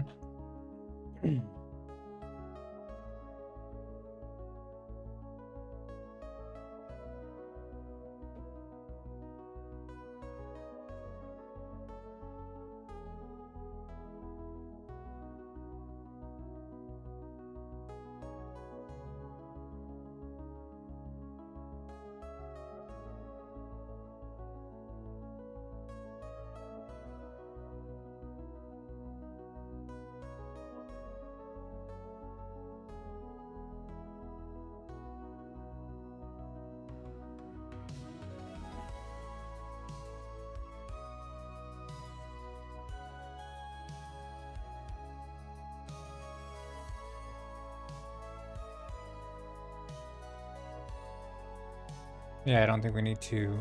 Yeah, I don't think we need to.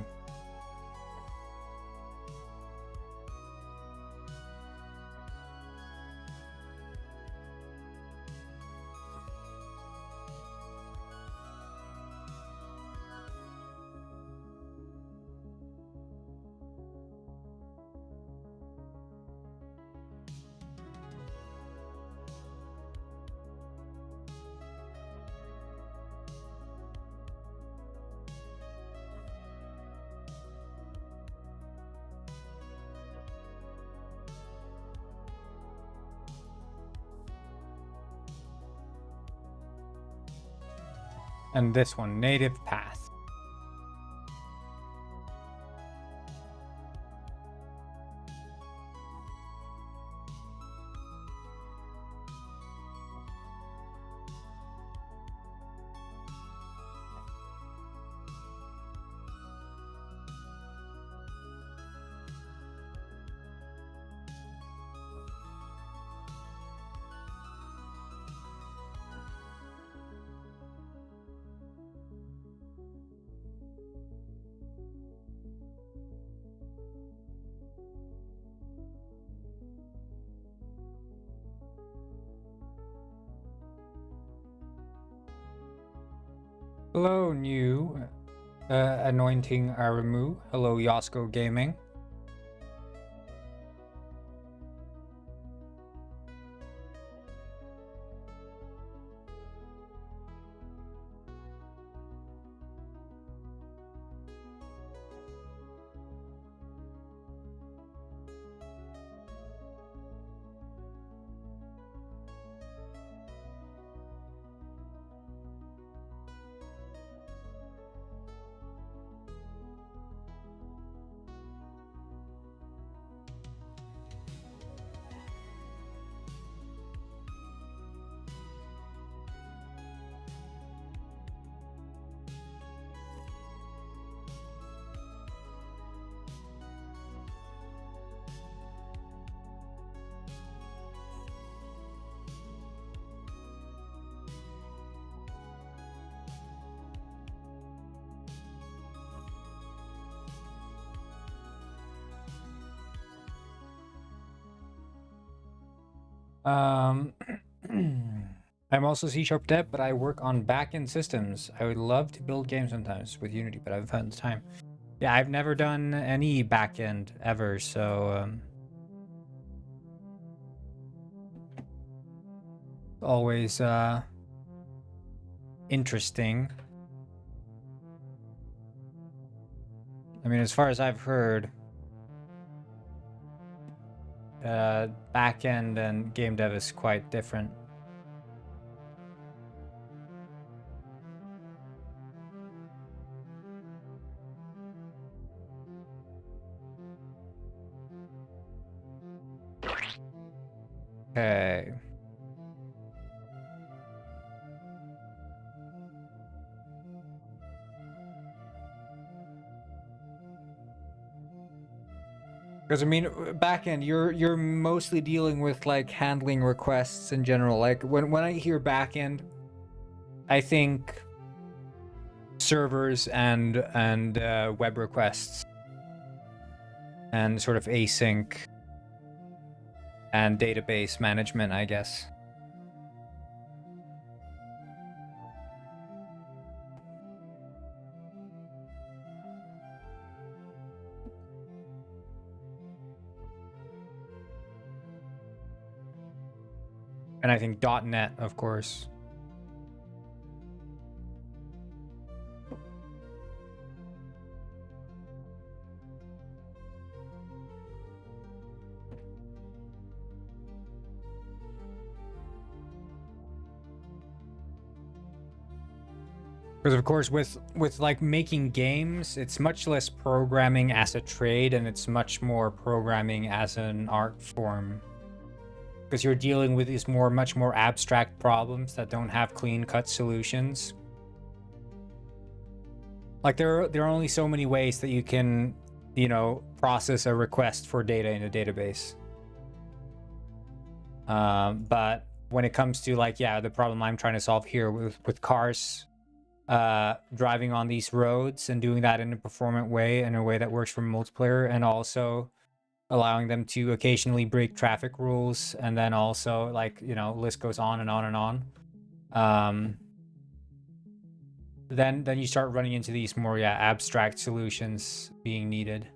And this one, native path. Hello, new anointing Aramu. Hello, Yosko Gaming. I'm also C# dev, but I work on backend systems. I would love to build games sometimes with Unity, but I haven't found the time. Yeah, I've never done any backend ever, so always interesting. I mean, as far as I've heard, backend and game dev is quite different. Okay. Because I mean, backend, you're mostly dealing with like handling requests in general. Like when I hear backend, I think servers and web requests and sort of async and database management, I guess. And I think .NET, of course. Because of course, with like making games, it's much less programming as a trade, and it's much more programming as an art form. Because you're dealing with these much more abstract problems that don't have clean-cut solutions. Like there are only so many ways that you can, you know, process a request for data in a database. But when it comes to like, yeah, the problem I'm trying to solve here with cars driving on these roads and doing that in a performant way, in a way that works for multiplayer, and also allowing them to occasionally break traffic rules, and then also like, you know, list goes on and on and on. Then you start running into these more abstract solutions being needed.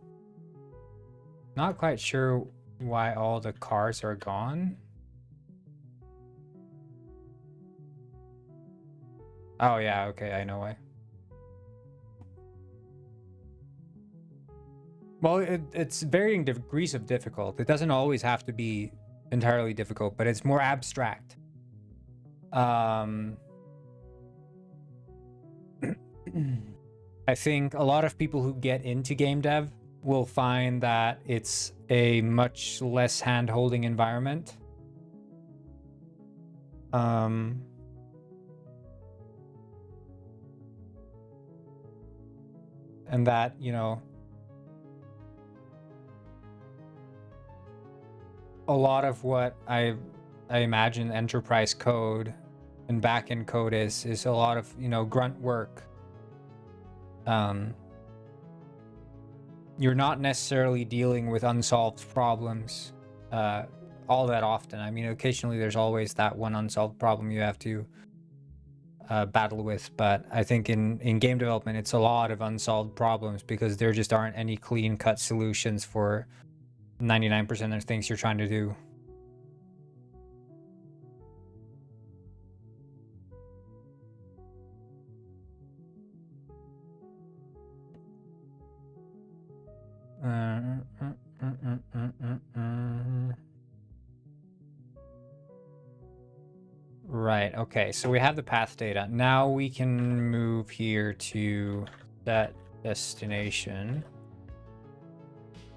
Not quite sure why all the cars are gone. Oh yeah, okay, I know why. Well, it's varying degrees of difficult. It doesn't always have to be entirely difficult, but it's more abstract. I think a lot of people who get into game dev will find that it's a much less hand-holding environment. And that, you know, a lot of what I imagine enterprise code and backend code is a lot of, you know, grunt work. You're not necessarily dealing with unsolved problems all that often. I mean, occasionally there's always that one unsolved problem you have to battle with, but I think in game development it's a lot of unsolved problems because there just aren't any clean-cut solutions for 99% of things you're trying to do. Right, okay, so we have the path data. Now we can move here to that destination,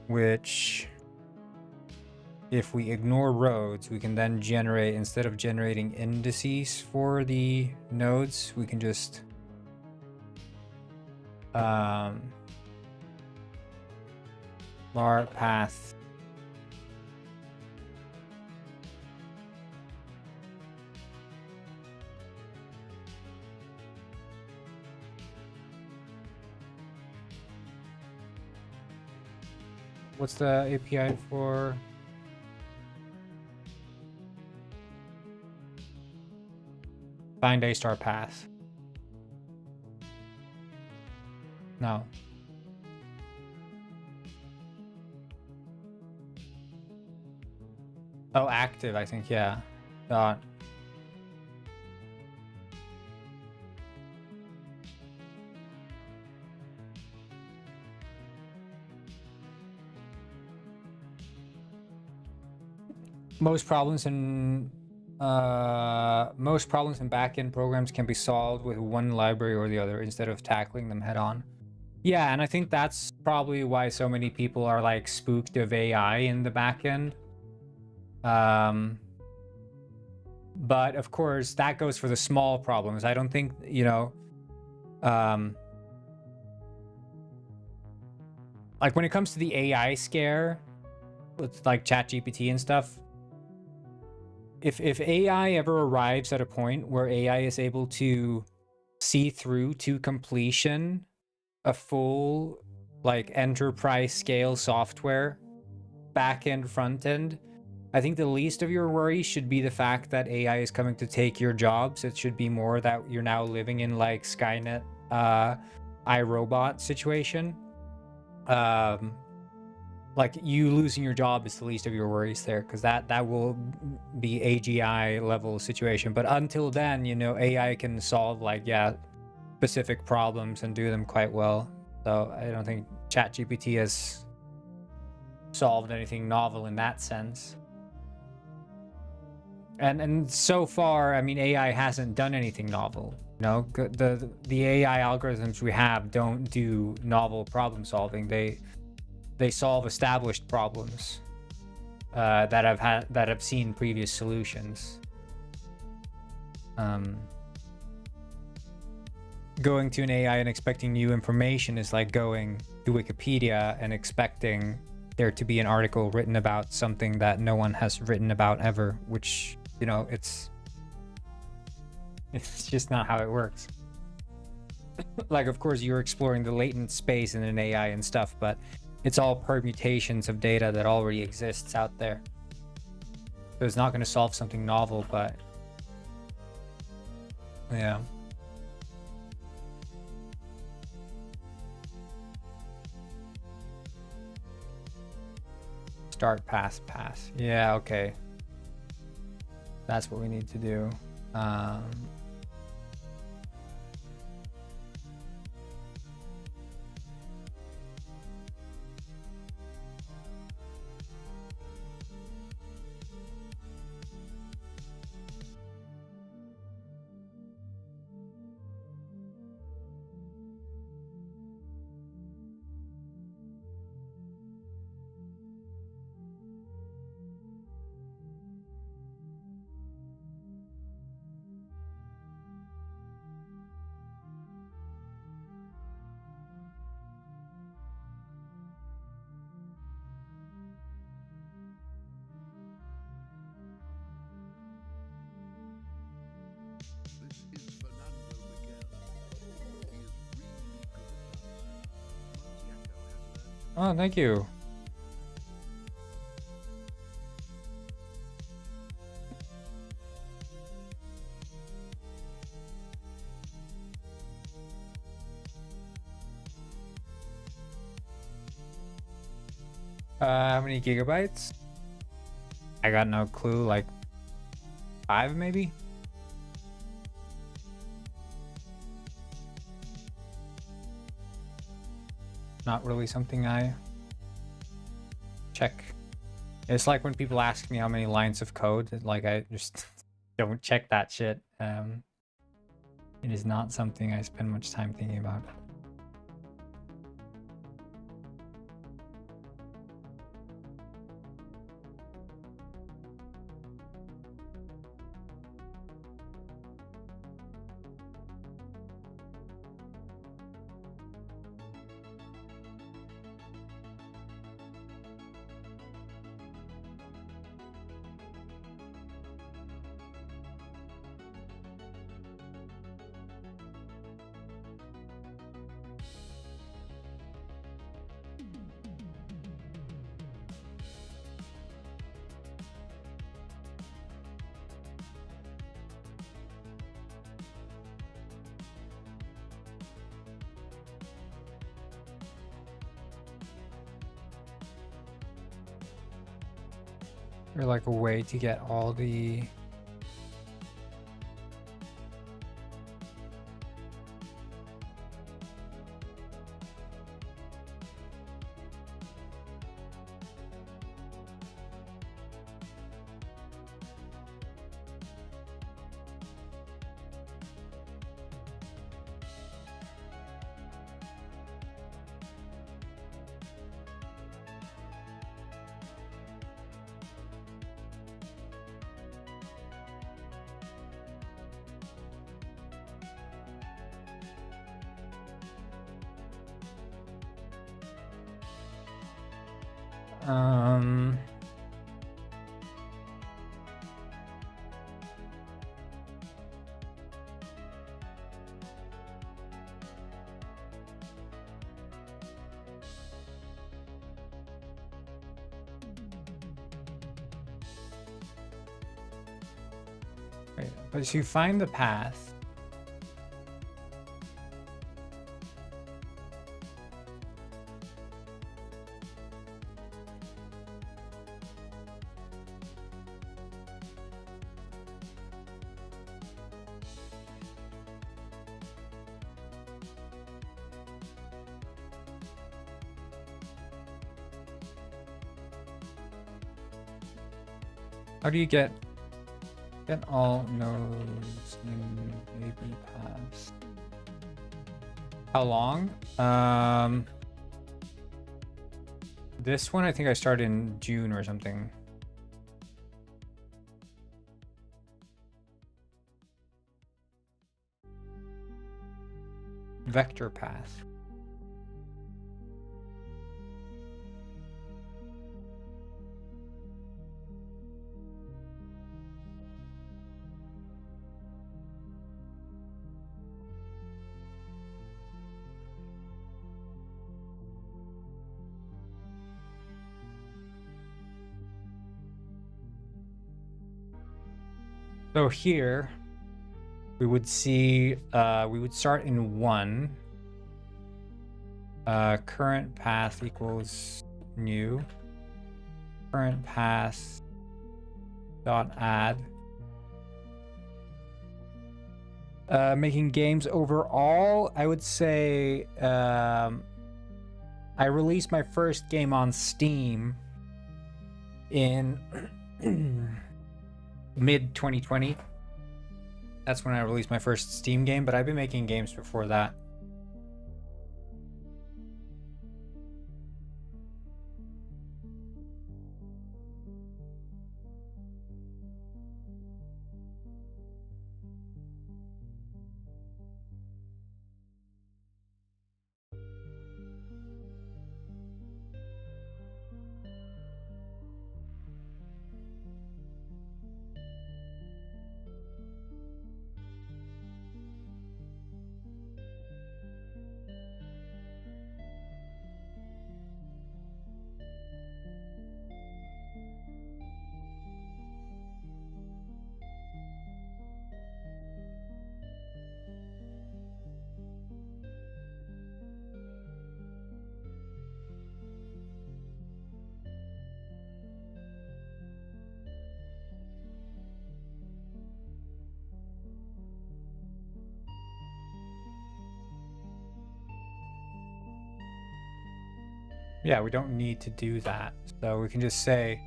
which, if we ignore roads, we can then generate, instead of generating indices for the nodes, we can just var path what's the API for Find a star path. No. Oh, active, I think, yeah. Most problems in backend programs can be solved with one library or the other instead of tackling them head on. Yeah, and I think that's probably why so many people are like spooked of AI in the backend. But of course, that goes for the small problems. I don't think, you know, like when it comes to the AI scare with like ChatGPT and stuff, if AI ever arrives at a point where AI is able to see through to completion a full like enterprise scale software, back end, front end, I think the least of your worries should be the fact that AI is coming to take your jobs. It should be more that you're now living in like Skynet, iRobot situation. Like you losing your job is the least of your worries there, because that will be AGI level situation. But until then, you know, AI can solve like, yeah, specific problems and do them quite well. So I don't think ChatGPT has solved anything novel in that sense. And so far, I mean, AI hasn't done anything novel. You know, the AI algorithms we have don't do novel problem solving. They solve established problems that have seen previous solutions. Going to an AI and expecting new information is like going to Wikipedia and expecting there to be an article written about something that no one has written about ever, which, you know, it's just not how it works. Like, of course, you're exploring the latent space in an AI and stuff, but it's all permutations of data that already exists out there. So it's not going to solve something novel, but yeah. Start pass. Yeah, okay. That's what we need to do. Oh, thank you. How many gigabytes? I got no clue, like 5 maybe? Not really something I check. It's like when people ask me how many lines of code, like I just don't check that shit. It is not something I spend much time thinking about. there like a way to get all the... Right, but so you find the path. How do you get all nodes in AB paths? How long? This one I think I started in June or something. Vector path. So here we would see, we would start in 1. Current path equals new. Current path dot add. Making games overall, I would say I released my first game on Steam in mid 2020. That's when I released my first Steam game, but I've been making games before that. Yeah, we don't need to do that. So we can just say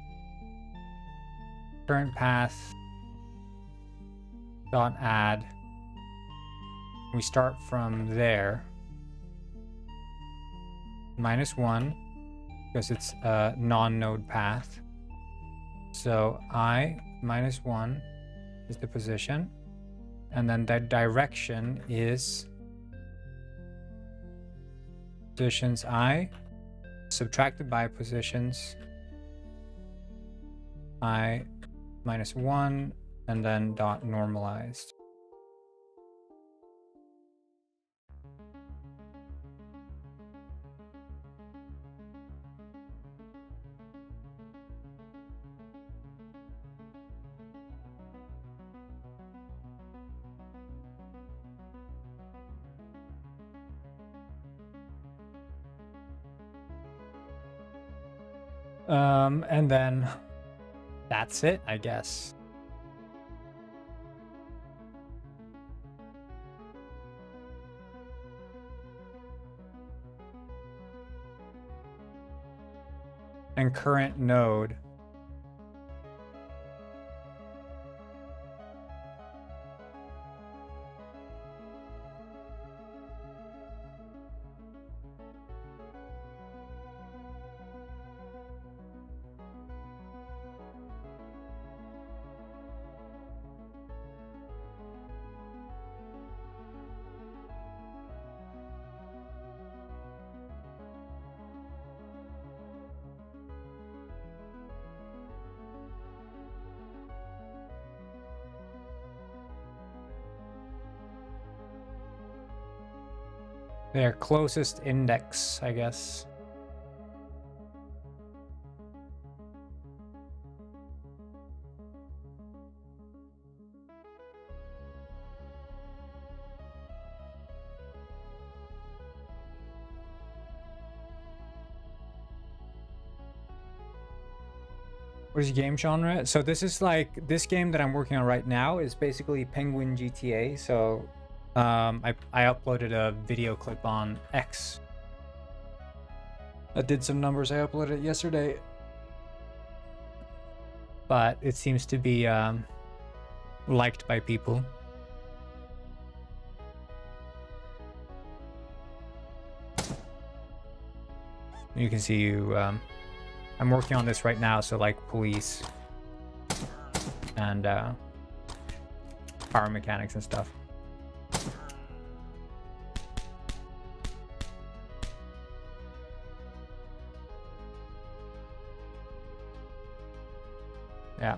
current path dot add. We start from there. -1 because it's a non-node path. So I -1 is the position, and then the direction is positions I subtracted by positions I -1 and then dot normalized. And then that's it, I guess. And current node. Their closest index, I guess. What is your game genre? So this is like, this game that I'm working on right now is basically Penguin GTA. So I uploaded a video clip on X. I did some numbers. I uploaded it yesterday. But it seems to be liked by people. You can see I'm working on this right now, so like police and car mechanics and stuff. Yeah.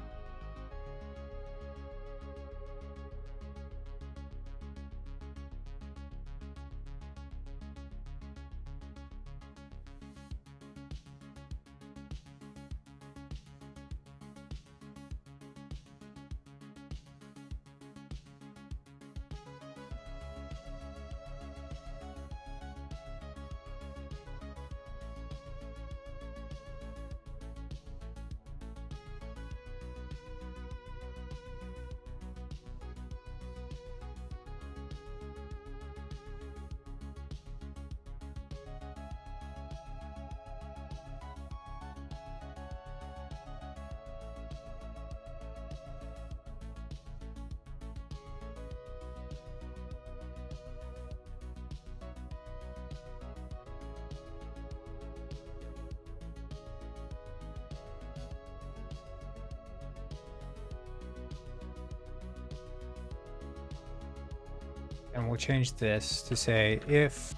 And we'll change this to say if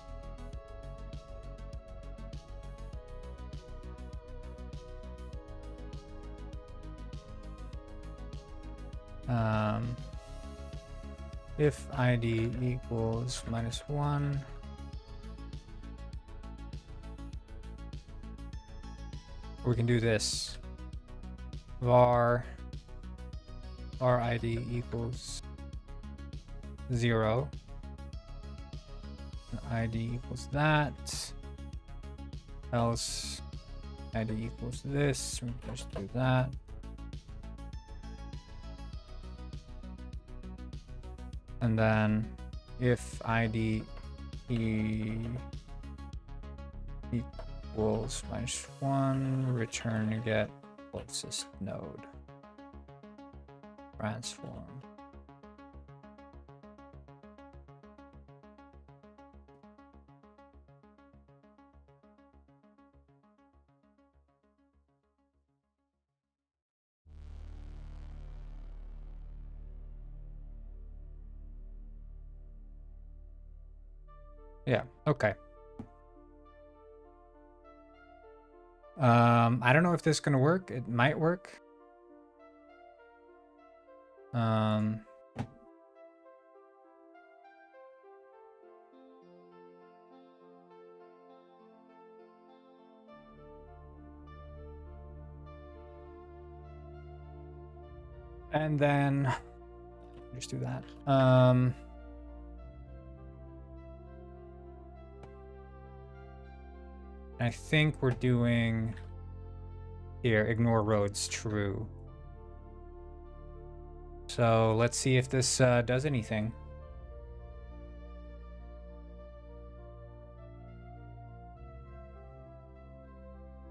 if ID equals -1, we can do this. var ID equals 0. ID equals that. Else ID equals this. We can just do that. And then if ID equals -1, return get closest node. Transform. Yeah, okay. I don't know if this is gonna work. It might work. And then just do that. I think we're doing here, ignore roads, true. So let's see if this does anything.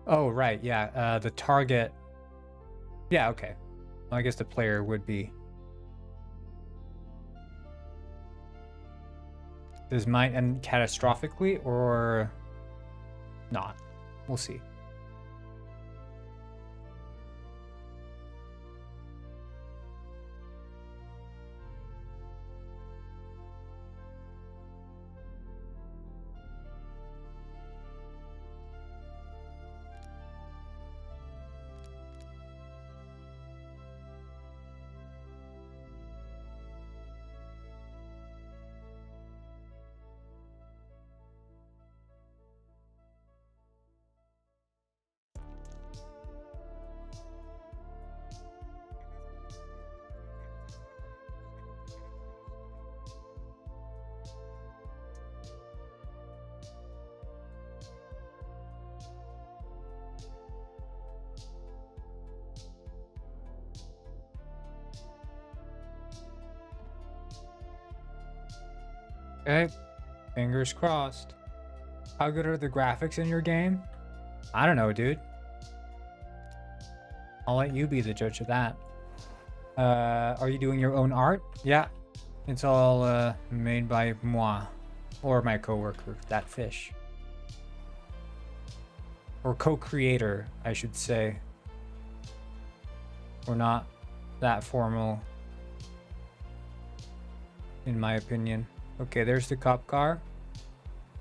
Oh, right, yeah, the target... Yeah, okay. Well, I guess the player would be... This might end catastrophically or not. We'll see. Okay, fingers crossed. How good are the graphics in your game? I don't know, dude. I'll let you be the judge of that. Are you doing your own art? Yeah, it's all made by moi, or my coworker, that fish. Or co-creator, I should say. We're not that formal, in my opinion. Okay, there's the cop car.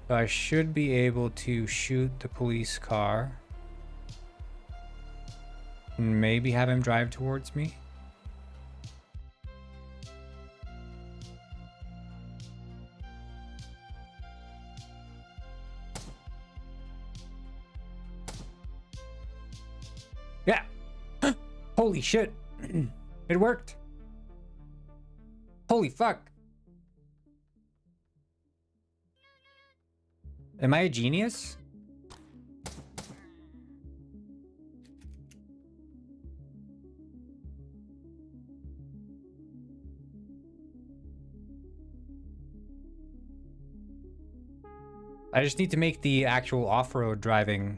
So I should be able to shoot the police car. And maybe have him drive towards me. Yeah. Holy shit. It worked. Holy fuck. Am I a genius? I just need to make the actual off-road driving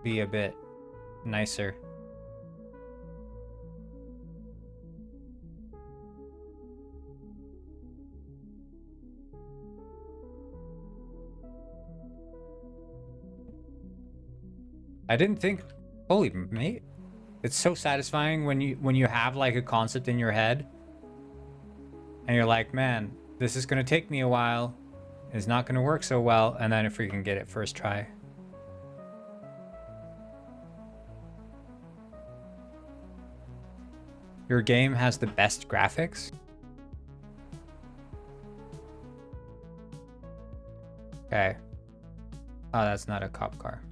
be a bit nicer. I didn't think, holy mate, it's so satisfying when you have like a concept in your head and you're like, man, this is gonna take me a while, it's not gonna work so well, and then if we can get it first try. Your game has the best graphics? Okay. Oh, that's not a cop car.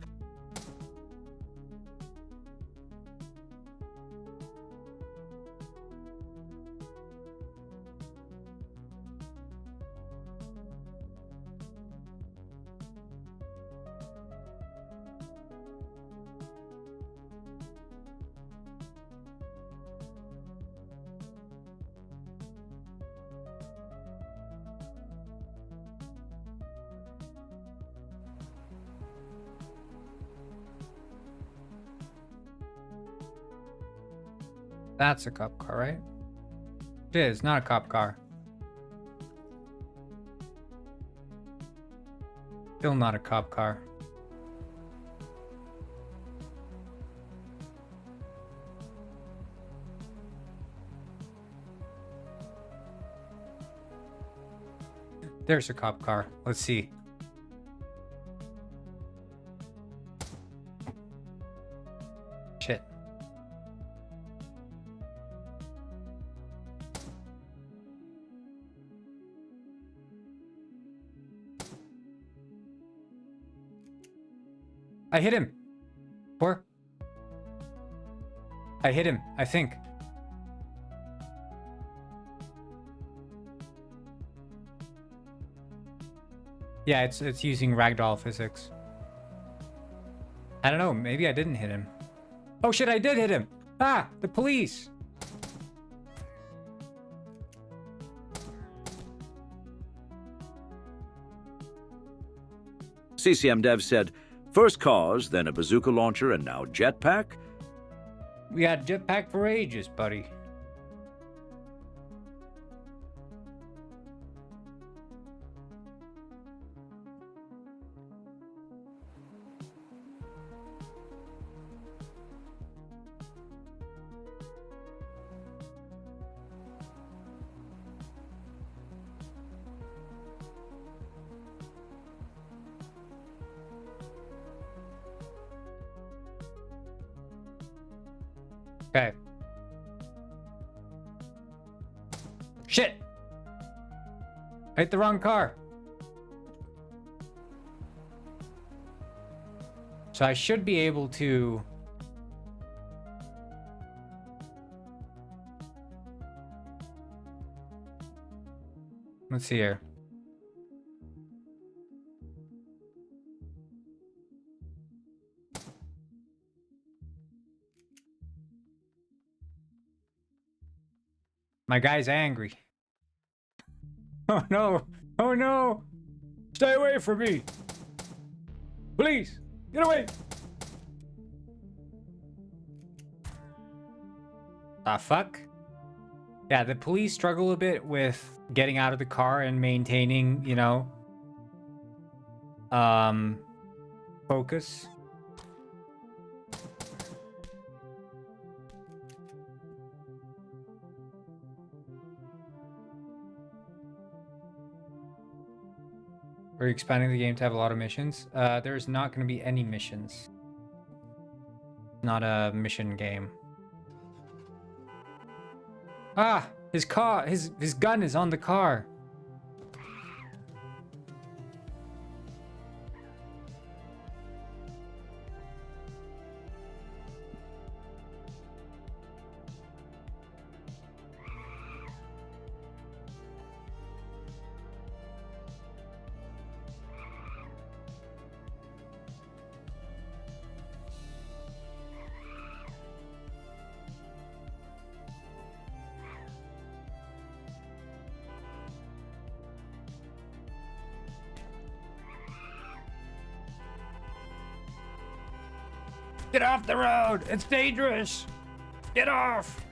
That's a cop car, right? It is, not a cop car. Still not a cop car. There's a cop car. Let's see. Shit. I hit him. Or I hit him, I think. Yeah, it's using ragdoll physics. I don't know, maybe I didn't hit him. Oh shit, I did hit him. Ah, the police. CCM Dev said, first cars, then a bazooka launcher, and now jetpack? We had jetpack for ages, buddy. Okay. Shit! I hit the wrong car. So I should be able to... Let's see here. My guy's angry. Oh no! Oh no! Stay away from me! Please! Get away! The fuck? Yeah, the police struggle a bit with getting out of the car and maintaining, you know, focus. Are you expanding the game to have a lot of missions? There's not going to be any missions. Not a mission game. Ah! His car! His gun is on the car! Get off the road! It's dangerous! Get off!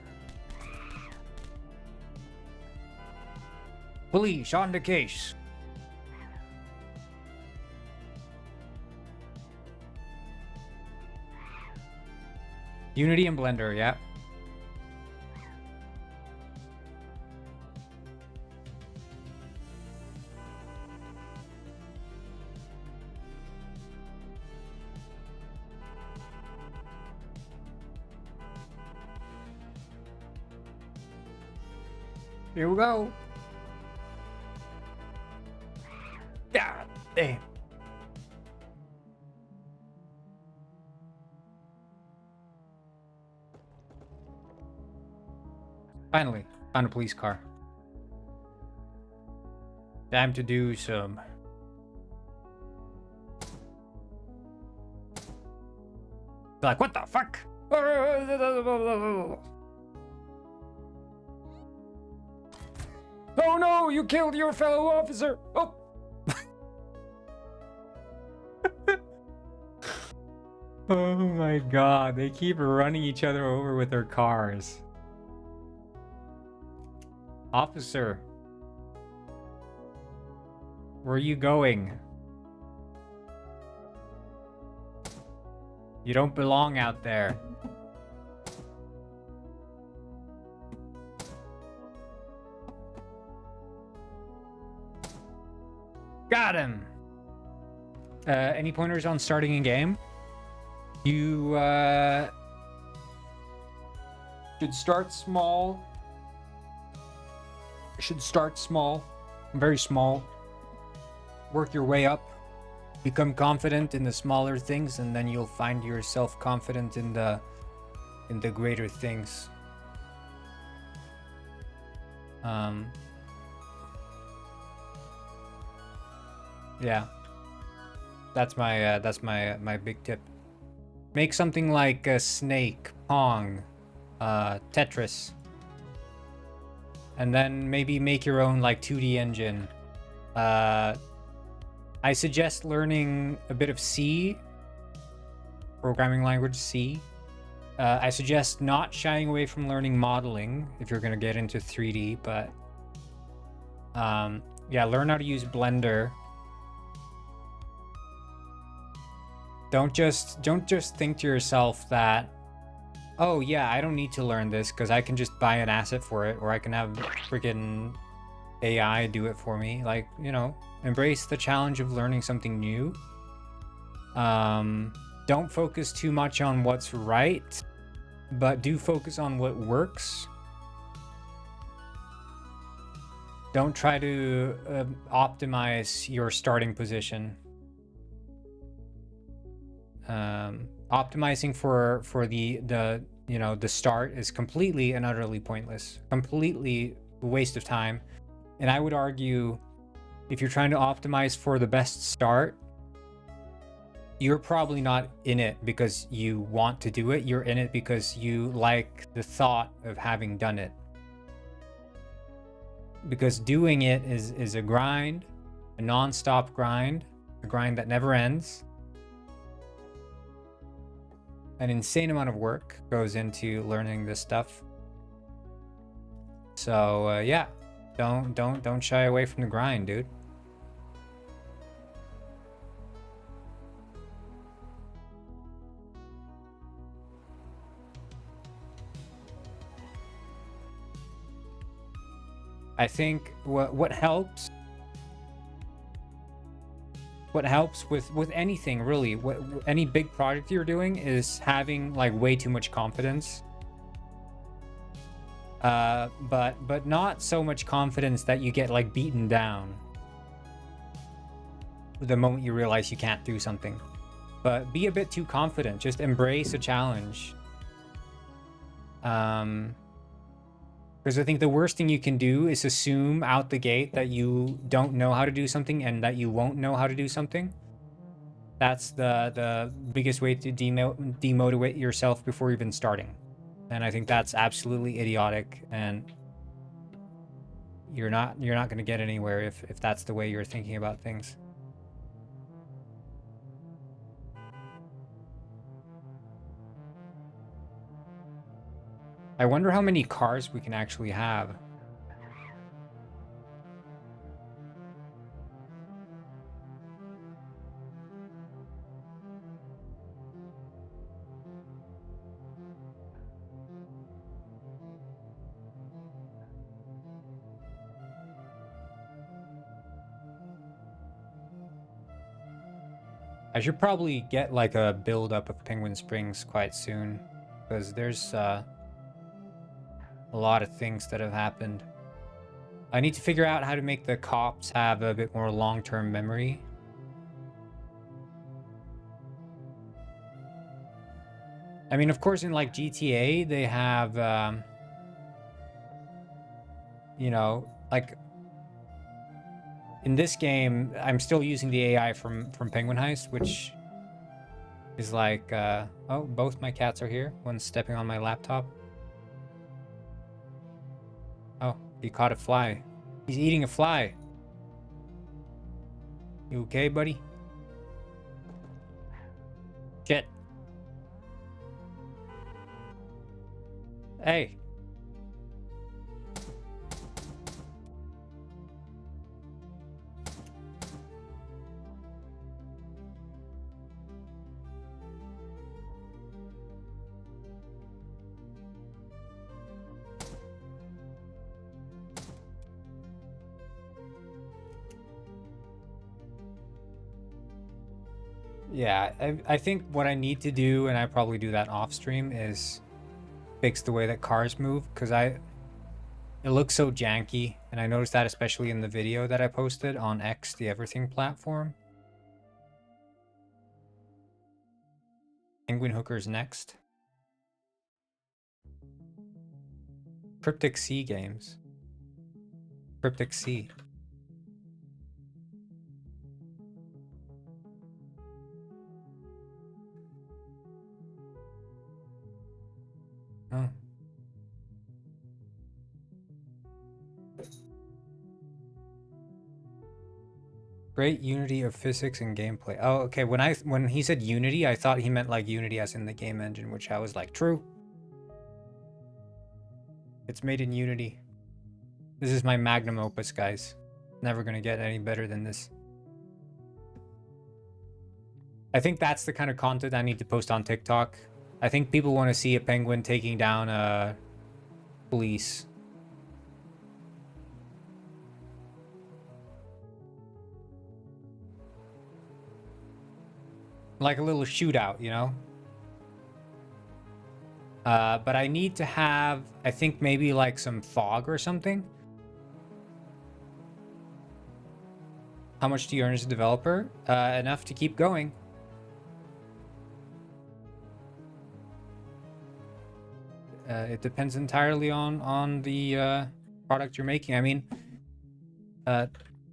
Police on the case. Unity and Blender, yeah. Here we go. God damn. Finally, found a police car. Time to do some... Like, what the fuck? Oh no, you killed your fellow officer! Oh! Oh my god, they keep running each other over with their cars. Officer. Where are you going? You don't belong out there. Got him! Any pointers on starting a game? You should start small. Very small. Work your way up. Become confident in the smaller things, and then you'll find yourself confident in the greater things. Yeah. That's my big tip. Make something like a Snake, Pong, Tetris. And then maybe make your own like 2D engine. I suggest learning a bit of C, programming language C. I suggest not shying away from learning modeling if you're going to get into 3D, but yeah, learn how to use Blender. Don't just think to yourself that, oh yeah, I don't need to learn this because I can just buy an asset for it, or I can have freaking AI do it for me. Like, you know, embrace the challenge of learning something new. Don't focus too much on what's right, but do focus on what works. Don't try to optimize your starting position. Optimizing for the you know, the start is completely and utterly pointless, completely a waste of time. And I would argue, if you're trying to optimize for the best start, you're probably not in it because you want to do it. You're in it because you like the thought of having done it. Because doing it is a grind, a non-stop grind, a grind that never ends. An insane amount of work goes into learning this stuff. So yeah, don't shy away from the grind, dude. I think what helps with anything really, any big project you're doing, is having like way too much confidence. But not so much confidence that you get like beaten down the moment you realize you can't do something. But be a bit too confident. Just embrace a challenge. Because I think the worst thing you can do is assume out the gate that you don't know how to do something and that you won't know how to do something. That's the biggest way to demotivate yourself before even starting. And I think that's absolutely idiotic, and you're not going to get anywhere if that's the way you're thinking about things. I wonder how many cars we can actually have. I should probably get like a build up of Penguin Springs quite soon, because there's a lot of things that have happened. I need to figure out how to make the cops have a bit more long-term memory. I mean, of course, in like GTA, they have, you know, like in this game, I'm still using the AI from Penguin Heist, which is like, oh, both my cats are here. One's stepping on my laptop. Oh, he caught a fly. He's eating a fly. You okay, buddy? Shit. Hey. Yeah, I think what I need to do, and I probably do that off stream, is fix the way that cars move, because it looks so janky, and I noticed that especially in the video that I posted on X, the Everything platform. Penguin Hooker's next. Cryptic Sea games. Cryptic Sea. Oh. Great unity of physics and gameplay. Oh, okay. When he said Unity, I thought he meant like Unity as in the game engine, which I was like, true. It's made in Unity. This is my magnum opus, guys. Never gonna get any better than this. I think that's the kind of content I need to post on TikTok. I think people want to see a penguin taking down a police. Like a little shootout, you know? But I need to have, I think maybe like some fog or something. How much do you earn as a developer? Enough to keep going. It depends entirely on the product you're making. I mean,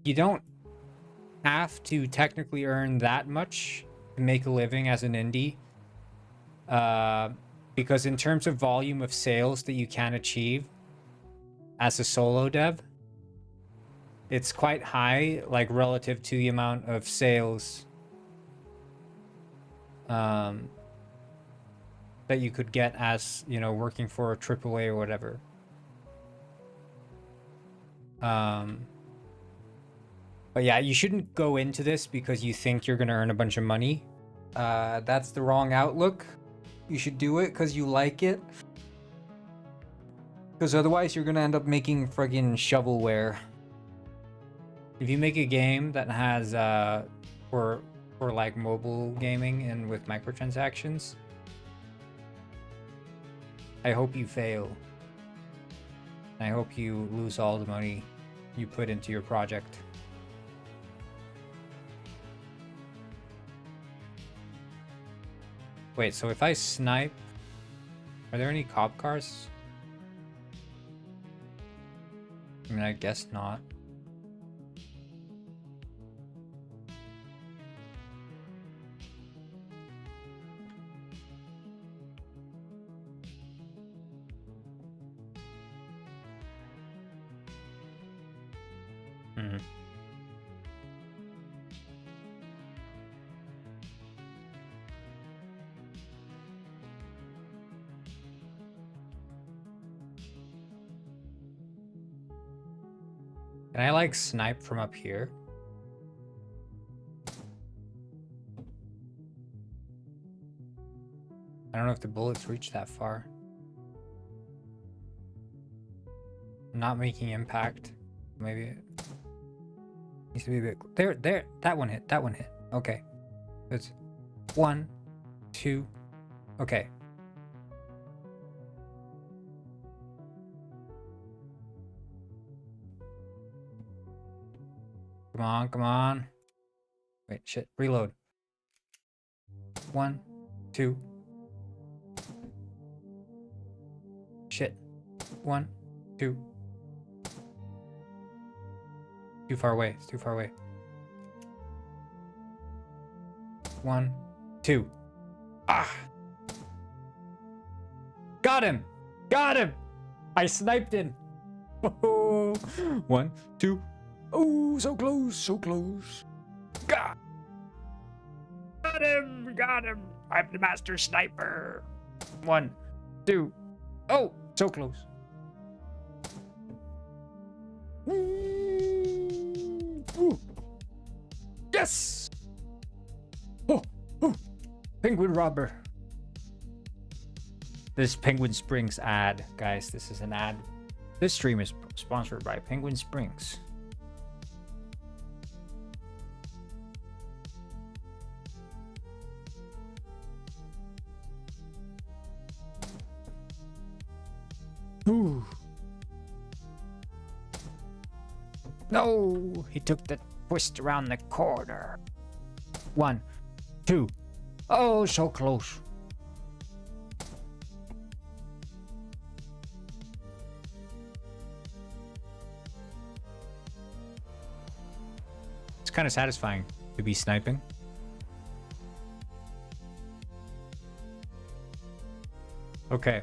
you don't have to technically earn that much to make a living as an indie. Because in terms of volume of sales that you can achieve as a solo dev, it's quite high, like relative to the amount of sales that you could get as, you know, working for a AAA or whatever. But yeah, you shouldn't go into this because you think you're gonna earn a bunch of money. That's the wrong outlook. You should do it because you like it. Because otherwise you're gonna end up making friggin' shovelware. If you make a game that has for like mobile gaming and with microtransactions, I hope you fail. I hope you lose all the money you put into your project. Wait, so if I snipe, are there any cop cars? I mean, I guess not. Can I like snipe from up here? I don't know if the bullets reach that far. I'm not making impact. Maybe it needs to be a bit. There. That one hit. That one hit. Okay. It's 1, 2. Okay. Come on, come on. Wait, shit. Reload. 1, 2. Shit. 1, 2. Too far away. It's too far away. 1, 2. Ah! Got him! Got him! I sniped him! 1, 2. Oh, so close, so close. Got him! Got him! I'm the master sniper. 1, 2. Oh, so close. Ooh. Yes! Oh, Penguin robber. This Penguin Springs ad, guys. This is an ad. This stream is sponsored by Penguin Springs. Ooh. No, he took the twist around the corner. 1, 2. Oh, so close. It's kind of satisfying to be sniping. Okay.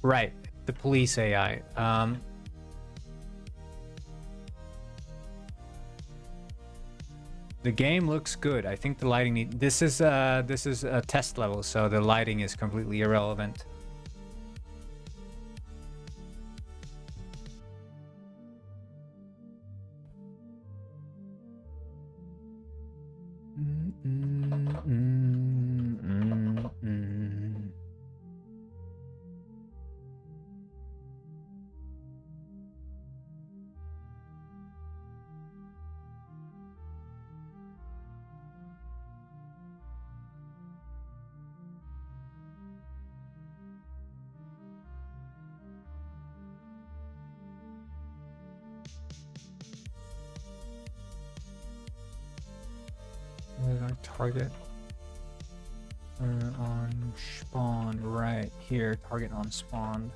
Right. The police AI. The game looks good. I think the lighting this is a test level, so the lighting is completely irrelevant. Target on spawn right here. Target on spawn.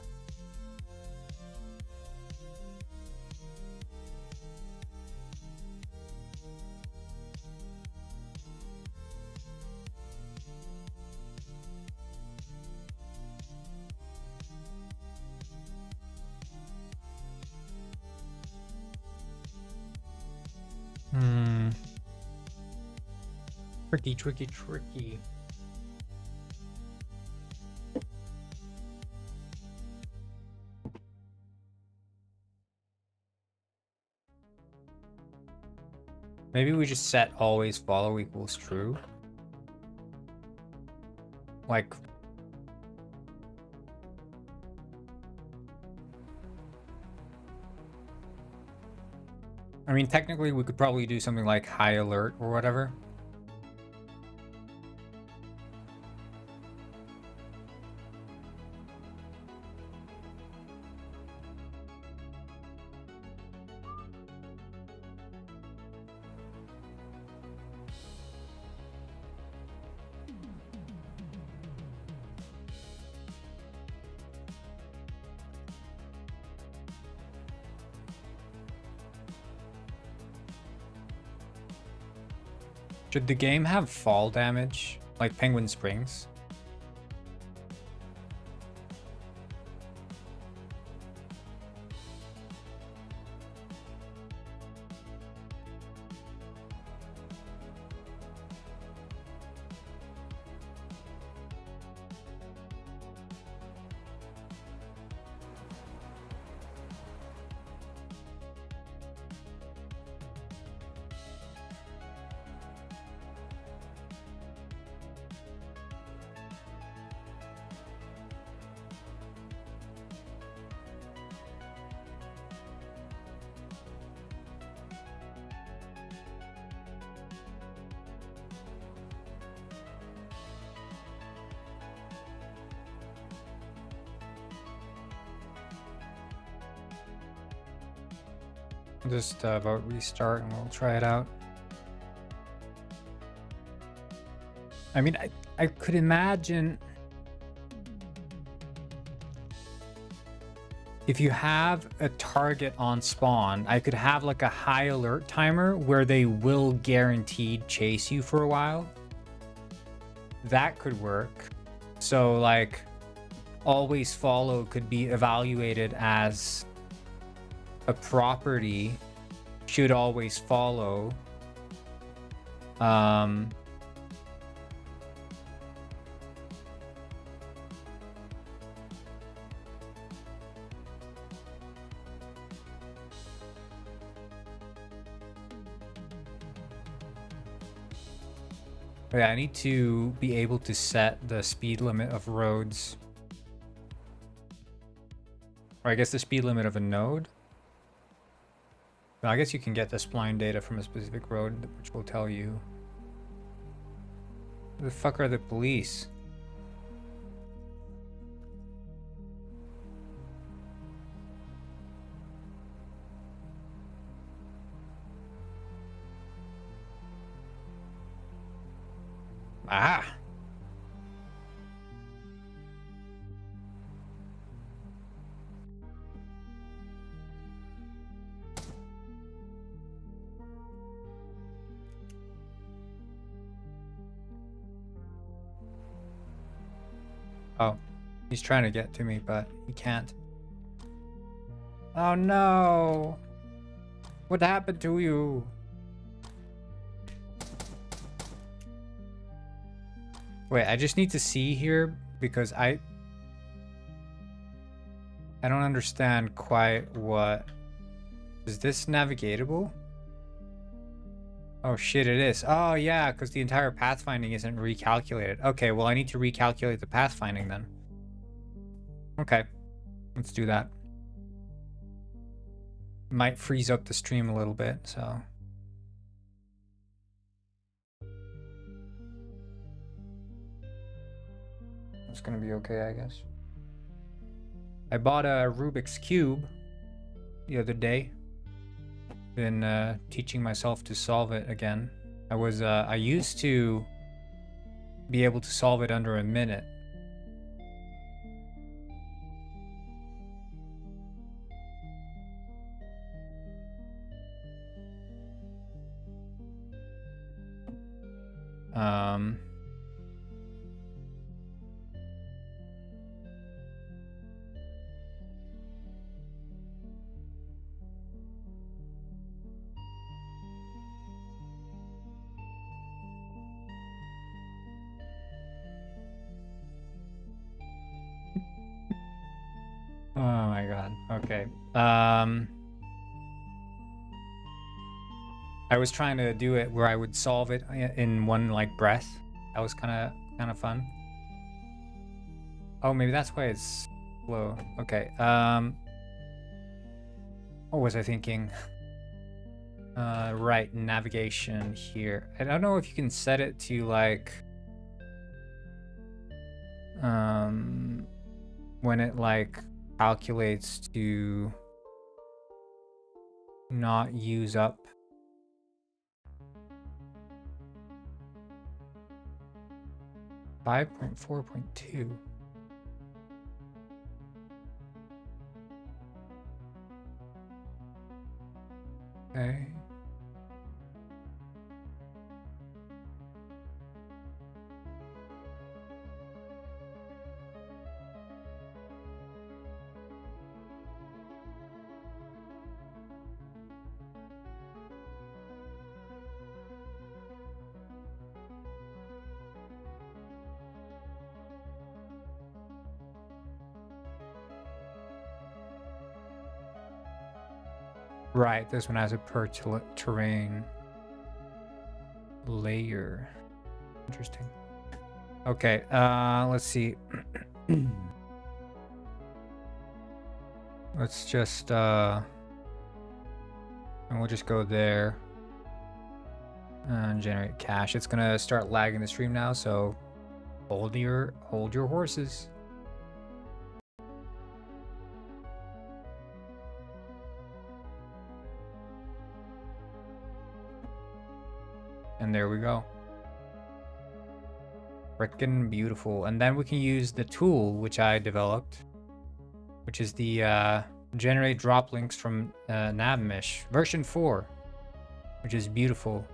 Tricky. Maybe we just set always follow equals true. Like, I mean, technically we could probably do something like high alert or whatever. Should the game have fall damage, like Penguin Springs? Just vote restart and we'll try it out. I mean, I could imagine if you have a target on spawn, I could have like a high alert timer where they will guaranteed chase you for a while. That could work. So like always follow could be evaluated as a property should always follow. Yeah, I need to be able to set the speed limit of roads. Or I guess the speed limit of a node. Well, I guess you can get the spline data from a specific road, which will tell you. Who the fuck are the police? Ah! Oh, he's trying to get to me, but he can't. Oh no! What happened to you? Wait, I just need to see here because I don't understand quite what... Is this navigatable? Oh shit, it is. Oh yeah, because the entire pathfinding isn't recalculated. Okay, well I need to recalculate the pathfinding then. Okay, let's do that. Might freeze up the stream a little bit, so... It's gonna be okay, I guess. I bought a Rubik's Cube the other day. Been teaching myself to solve it again. I used to be able to solve it under a minute. Oh my god. Okay. I was trying to do it where I would solve it in one like breath. That was kind of fun. Oh, maybe that's why it's slow. Okay. What was I thinking? Right, navigation here. I don't know if you can set it to like when it like calculates to not use up 5.4.2. Okay. Right, this one has a per terrain layer. Interesting. Okay, let's see. Let's just and we'll just go there and generate cache. It's gonna start lagging the stream now, so hold your horses. And there we go. Frickin' beautiful. And then we can use the tool which I developed, which is the generate drop links from NavMesh version 4, which is beautiful.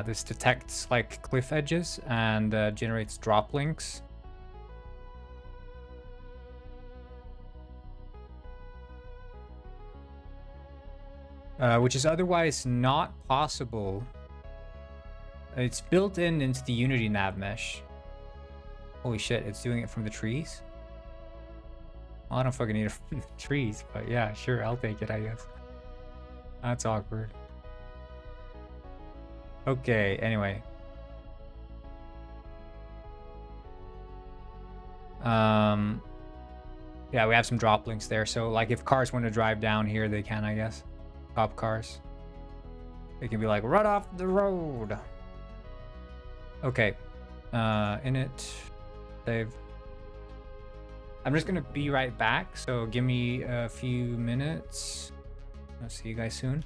This detects like cliff edges and generates drop links. Which is otherwise not possible. It's built into the Unity nav mesh. Holy shit, it's doing it from the trees? Well, I don't fucking need it from the trees, but yeah, sure, I'll take it, I guess. That's awkward. Okay, anyway. Yeah, we have some drop links there. So like if cars want to drive down here, they can, I guess. Cop cars. They can be like, right off the road. Okay, init, save. I'm just gonna be right back, so give me a few minutes. I'll see you guys soon.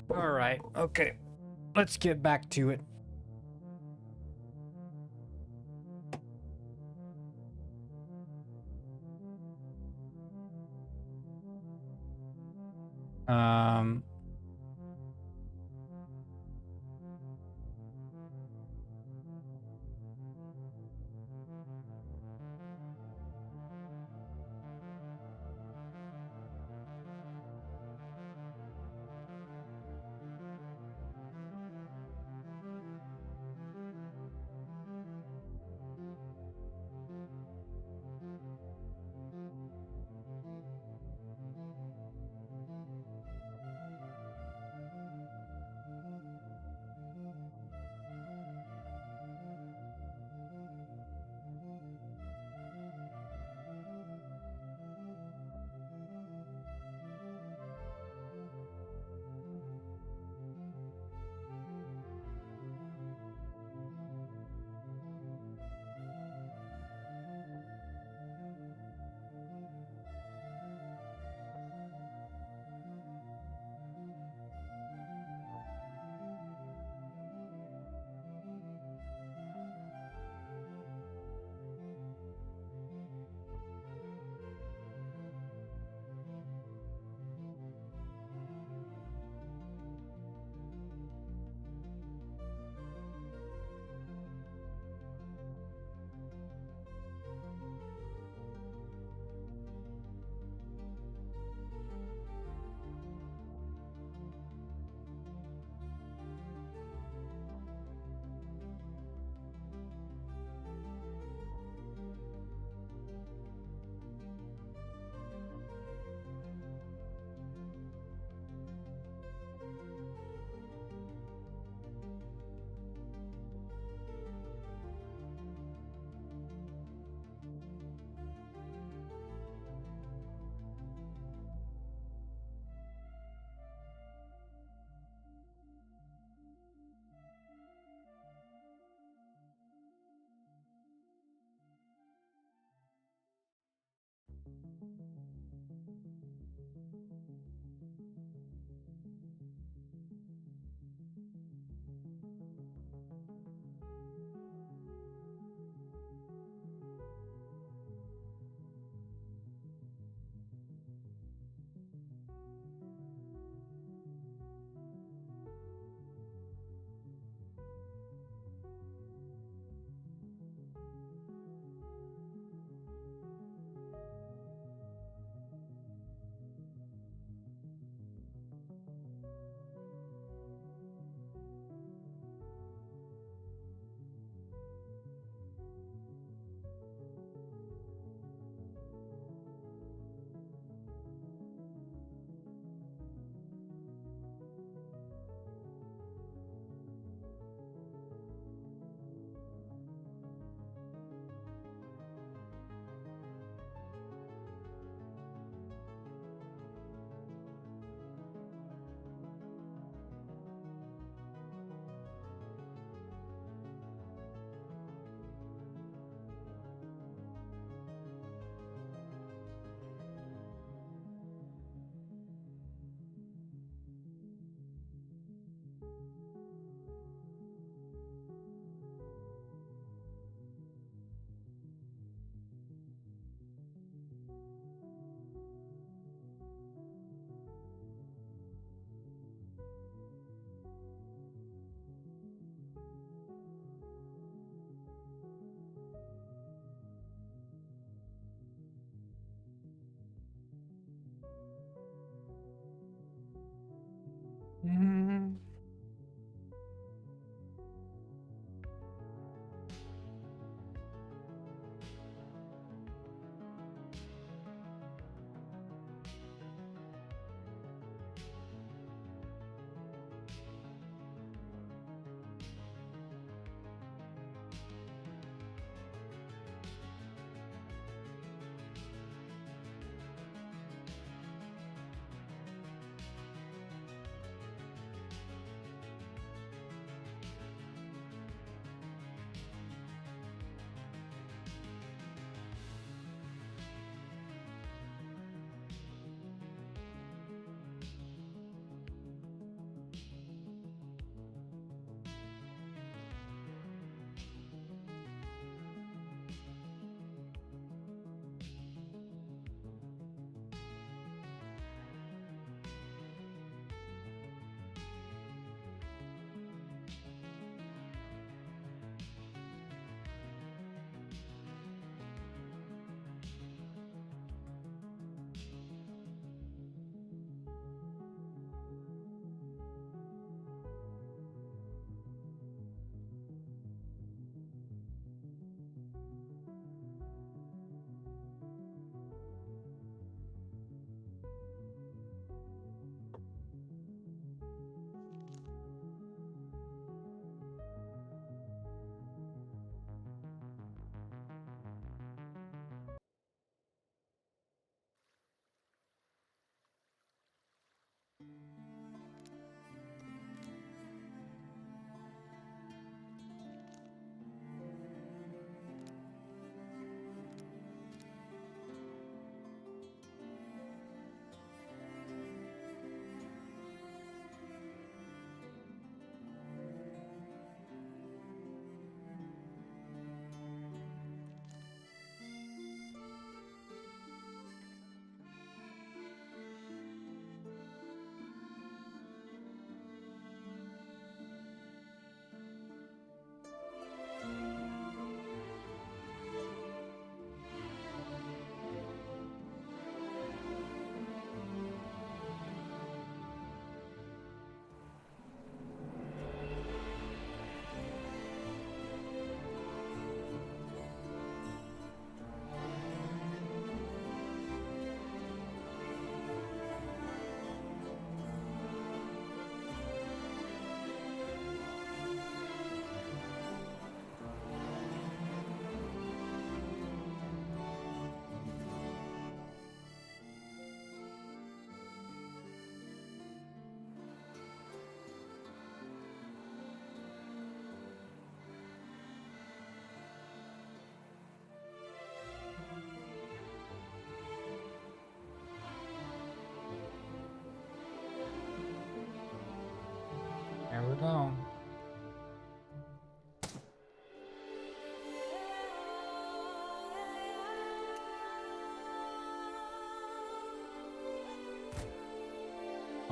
All right. Okay. Let's get back to it. Um.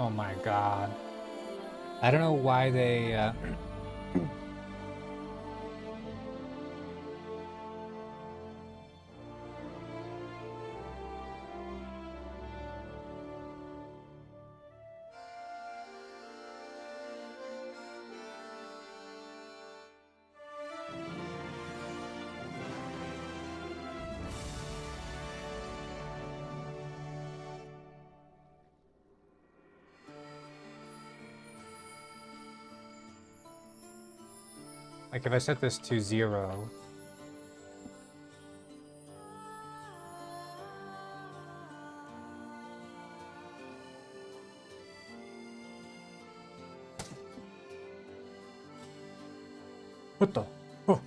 Oh my god. I don't know why they like if I set this to 0. What the? Oh.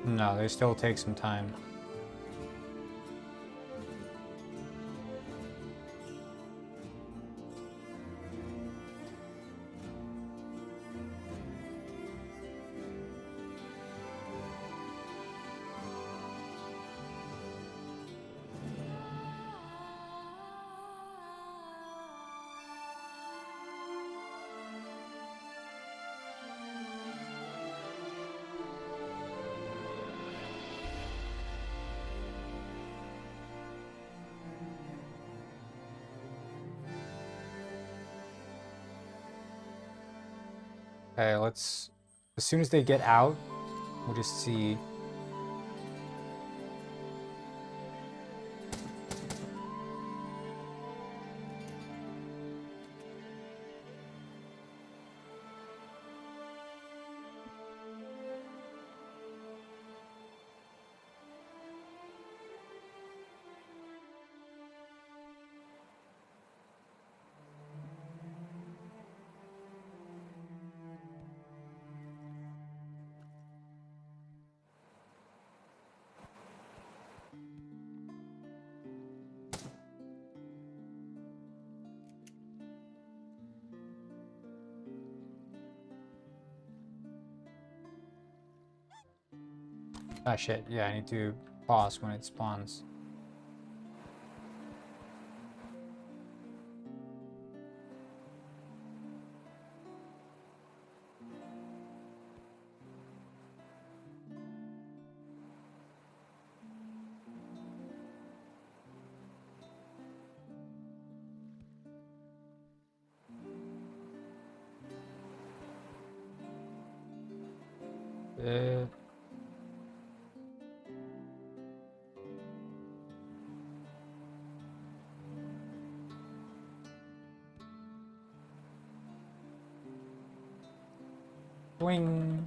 No, they still take some time. Okay, let's... As soon as they get out, we'll just see. Ah shit, yeah, I need to pause when it spawns. Uh, Boing.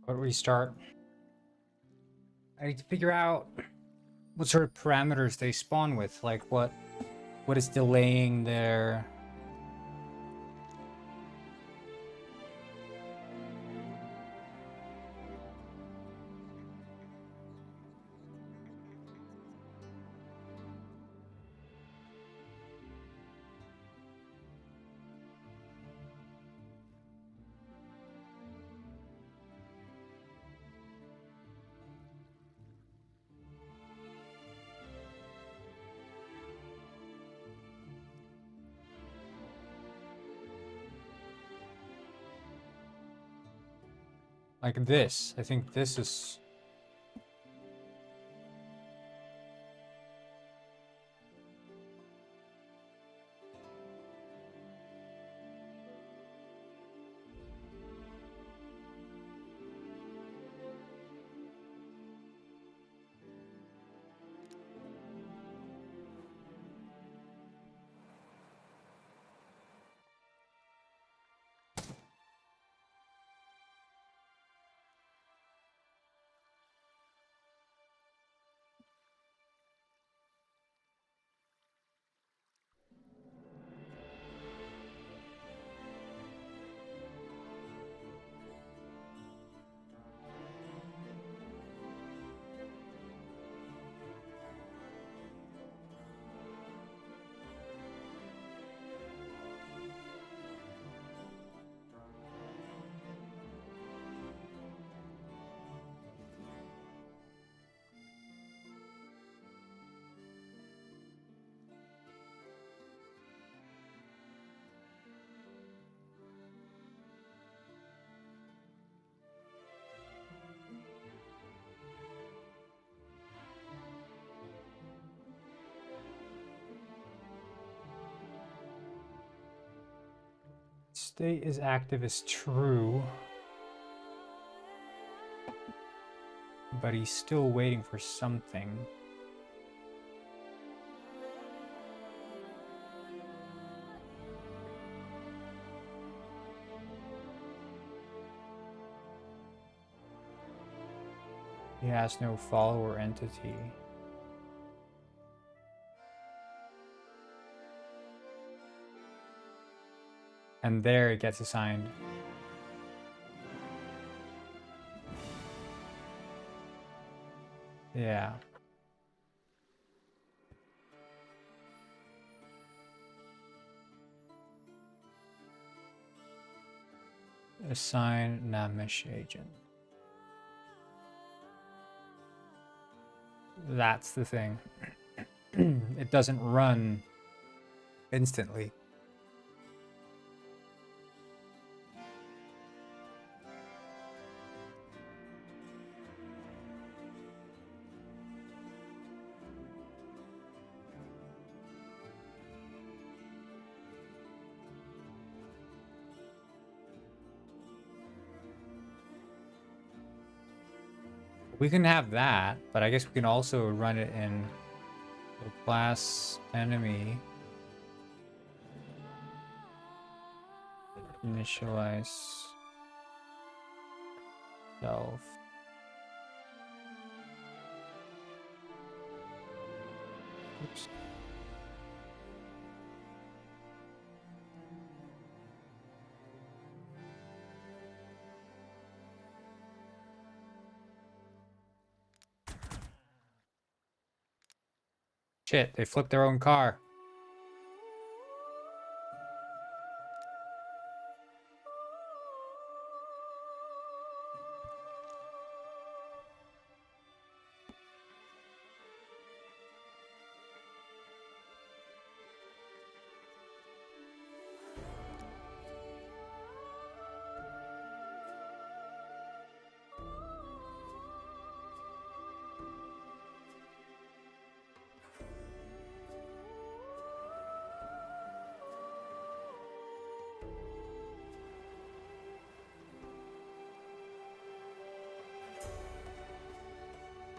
But restart. I need to figure out what sort of parameters they spawn with, like what is delaying their... Like this. I think this is... State is active is true. But he's still waiting for something. He has no follower entity. And there it gets assigned. Yeah. Assign Namish agent. That's the thing. It doesn't run instantly. We can have that, but I guess we can also run it in the class enemy. Initialize self. Oops. Shit, they flipped their own car.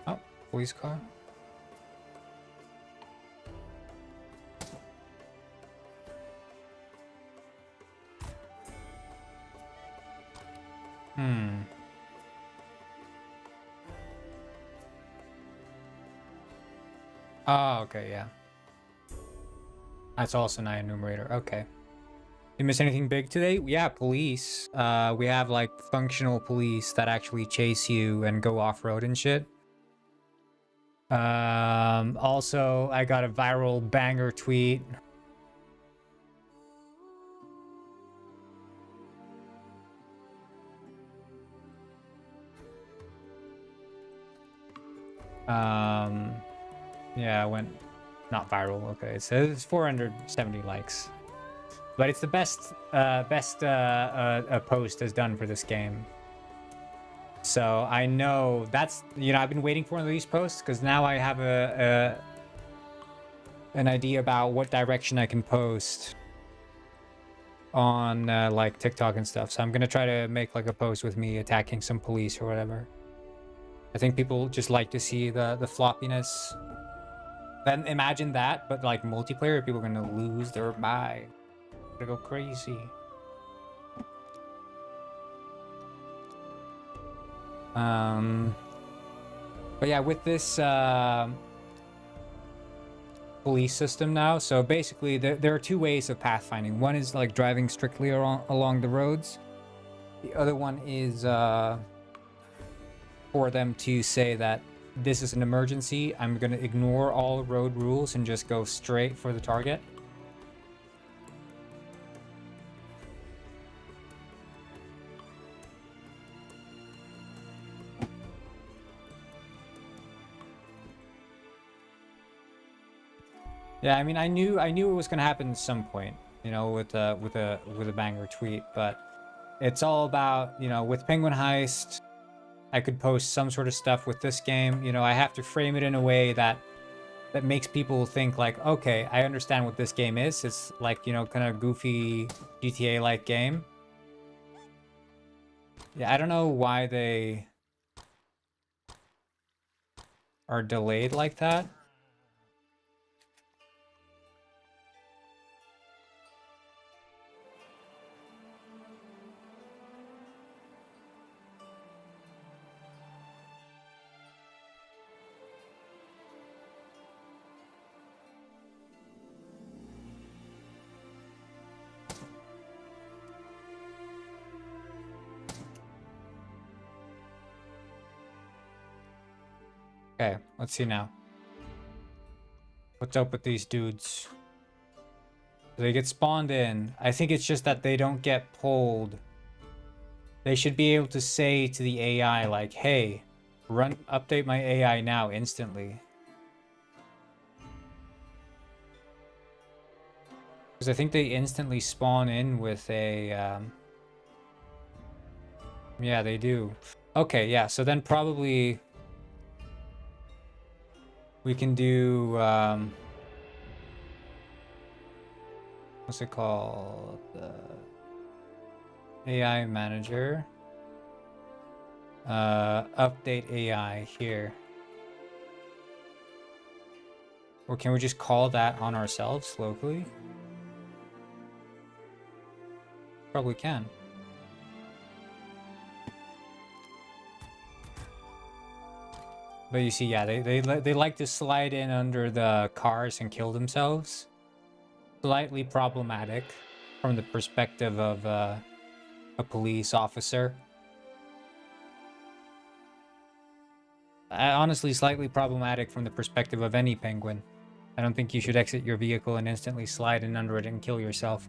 Oh, police car. Oh, okay, yeah. That's also not a numerator. Okay. You miss anything big today? Yeah, police. We have like functional police that actually chase you and go off-road and shit. Also, I got a viral banger tweet. Yeah, it went not viral. Okay, it says 470 likes, but it's the best a post has done for this game. So I know that's, you know, I've been waiting for one of these posts because now I have an idea about what direction I can post on like TikTok and stuff. So I'm gonna try to make like a post with me attacking some police or whatever. I think people just like to see the floppiness. Then imagine that, but like multiplayer, people are gonna lose their mind. Gonna go crazy. But yeah, with this police system now, so basically there are two ways of pathfinding. One is like driving strictly along the roads. The other one is for them to say that this is an emergency. I'm gonna ignore all road rules and just go straight for the target. Yeah, I mean, I knew it was gonna happen at some point, you know, with a banger tweet, but it's all about, you know, with Penguin Heist, I could post some sort of stuff with this game. You know, I have to frame it in a way that makes people think like, okay, I understand what this game is. It's like, you know, kind of goofy GTA-like game. Yeah, I don't know why they are delayed like that. Okay, let's see now. What's up with these dudes? They get spawned in. I think it's just that they don't get pulled. They should be able to say to the AI like, hey, update my AI now instantly. Because I think they instantly spawn in with a... Yeah, they do. Okay, yeah, so then probably... we can do... what's it called? AI manager. Update AI here. Or can we just call that on ourselves locally? Probably can. But you see, yeah, they like to slide in under the cars and kill themselves. Slightly problematic from the perspective of a police officer. Honestly, slightly problematic from the perspective of any penguin. I don't think you should exit your vehicle and instantly slide in under it and kill yourself.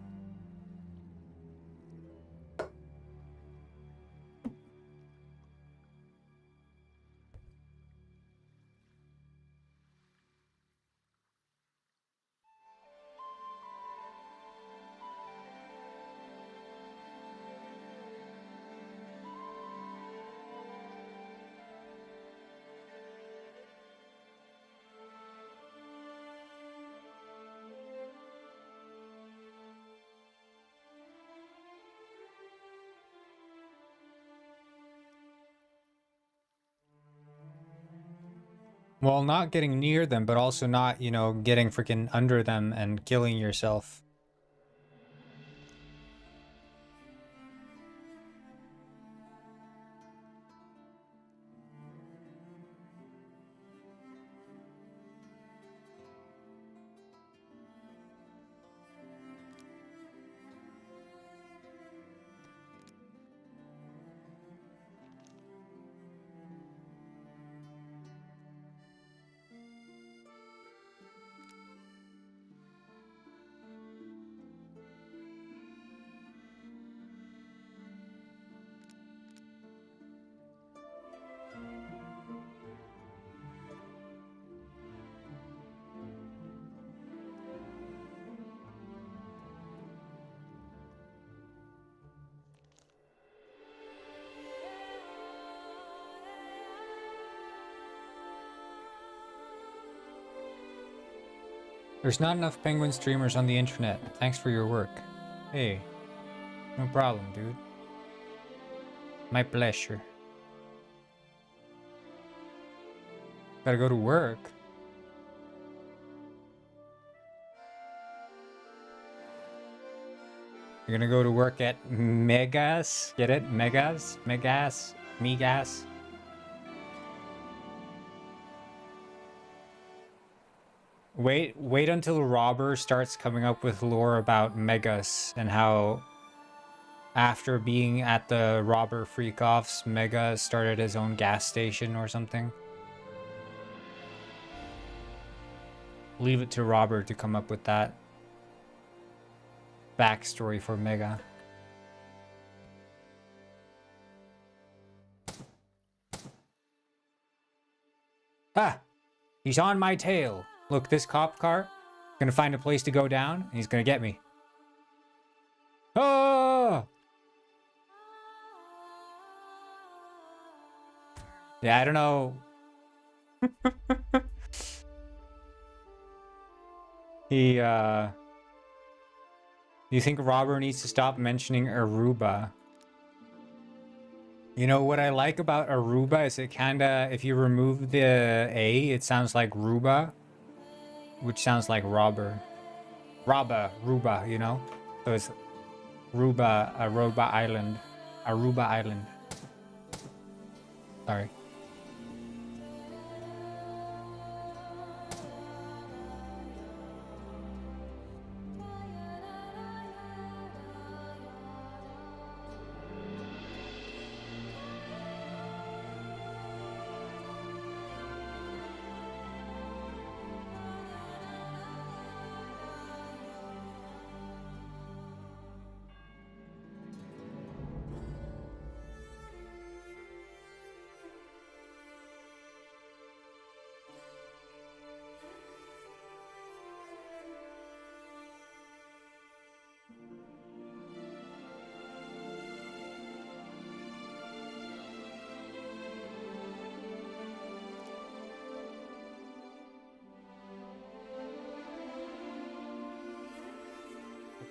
Well, not getting near them, but also not, you know, getting freaking under them and killing yourself. There's not enough penguin streamers on the internet. Thanks for your work. Hey, no problem, dude. My pleasure. Gotta go to work. You're gonna go to work at Megas? Get it? Megas? Megas? Megas? Wait until Robber starts coming up with lore about Megas and how after being at the Robber Freak-Offs, Mega started his own gas station or something. Leave it to Robert to come up with that backstory for Mega. Ah! He's on my tail! Look, this cop car, gonna find a place to go down, and he's gonna get me. Oh! Yeah, I don't know. Do you think Robert needs to stop mentioning Aruba? You know, what I like about Aruba is it kinda, if you remove the A, it sounds like Ruba, which sounds like robber. Ruba, you know? So it's Aruba Island. Aruba Island. Sorry.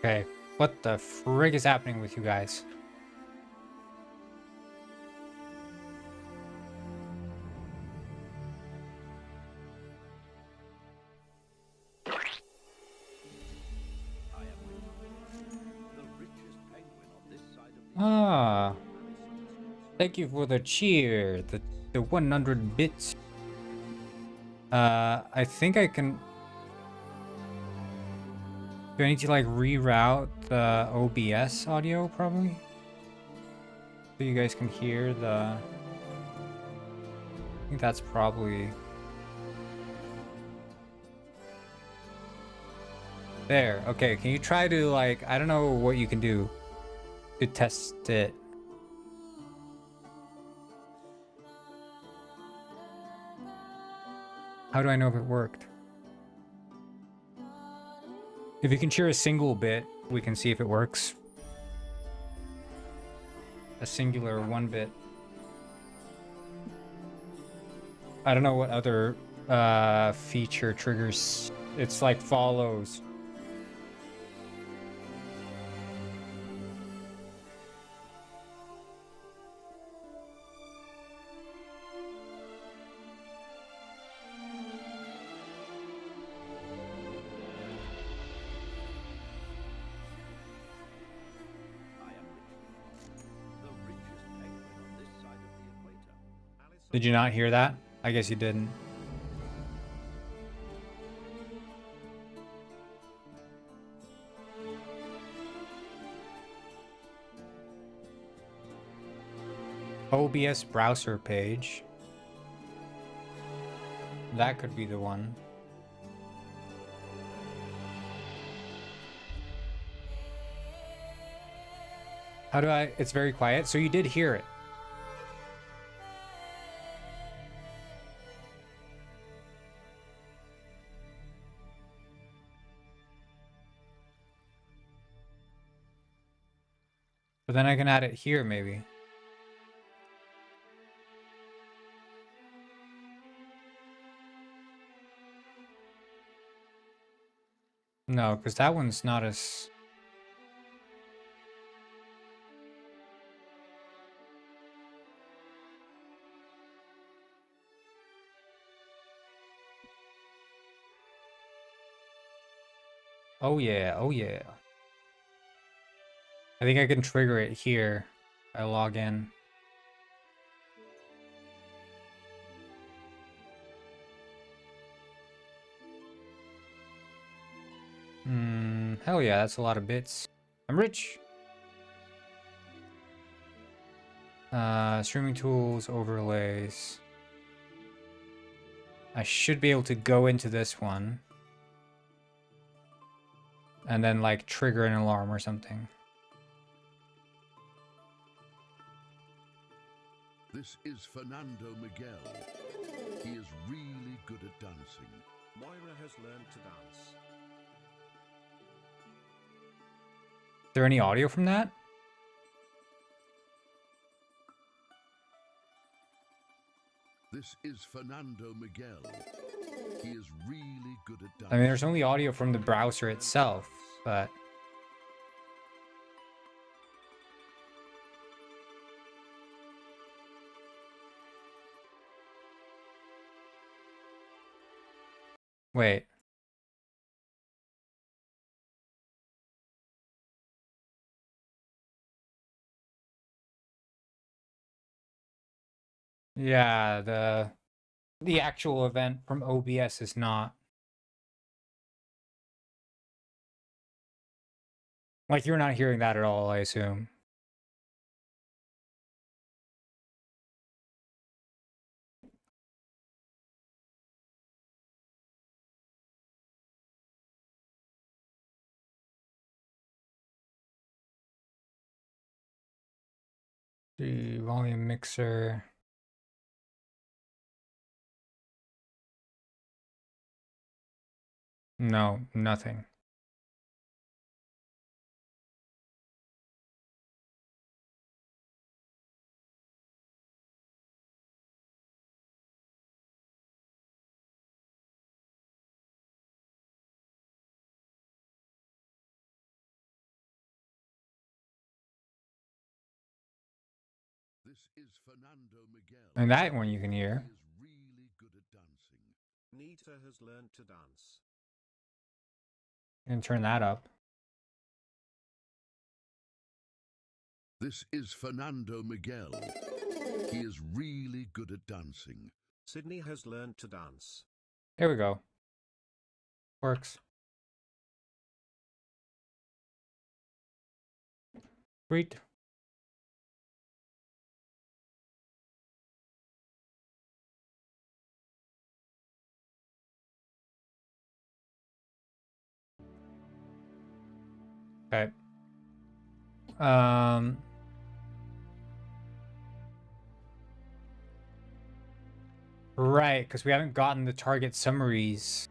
Okay, what the frig is happening with you guys? Ah, thank you for the cheer, the 100 bits. I think I can... Do I need to like reroute the OBS audio probably? So you guys can hear the... I think that's probably... There, okay, can you try to like, I don't know what you can do to test it. How do I know if it worked? If you can share a single bit, we can see if it works. A singular 1 bit. I don't know what other feature triggers. It's like follows. Did you not hear that? I guess you didn't. OBS browser page. That could be the one. How do I... It's very quiet. So you did hear it. But then I can add it here, maybe. No, because that one's not as... Oh yeah, oh yeah. I think I can trigger it here. I log in. Hell yeah, that's a lot of bits. I'm rich. Streaming tools, overlays. I should be able to go into this one. And then like trigger an alarm or something. This is Fernando Miguel. He is really good at dancing. Moira has learned to dance. Is there any audio from that? This is Fernando Miguel. He is really good at dancing. I mean, there's only audio from the browser itself, but... Wait. Yeah, the actual event from OBS is not. Like, you're not hearing that at all, I assume. The volume mixer. No, nothing. This is Fernando Miguel. And that one you can hear. He is really good at dancing. Nita has learned to dance. You can turn that up. This is Fernando Miguel. He is really good at dancing. Sydney has learned to dance. There we go. Works. Sweet. Okay. Right, because we haven't gotten the target summaries.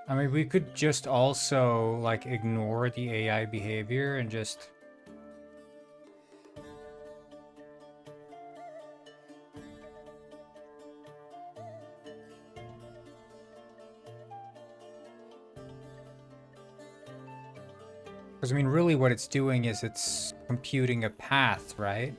I mean, we could just also, like, ignore the AI behavior and just... Because, I mean, really what it's doing is it's computing a path, right?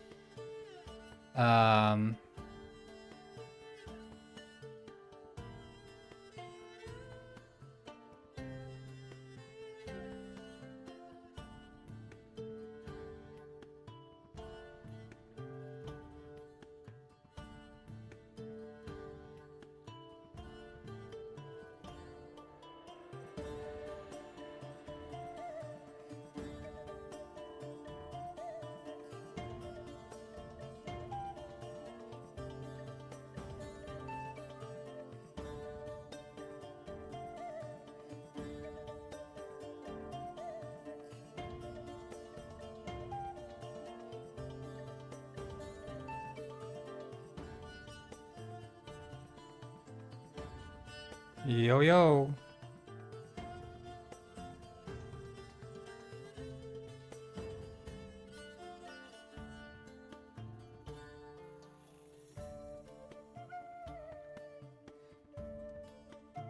Yo, yo.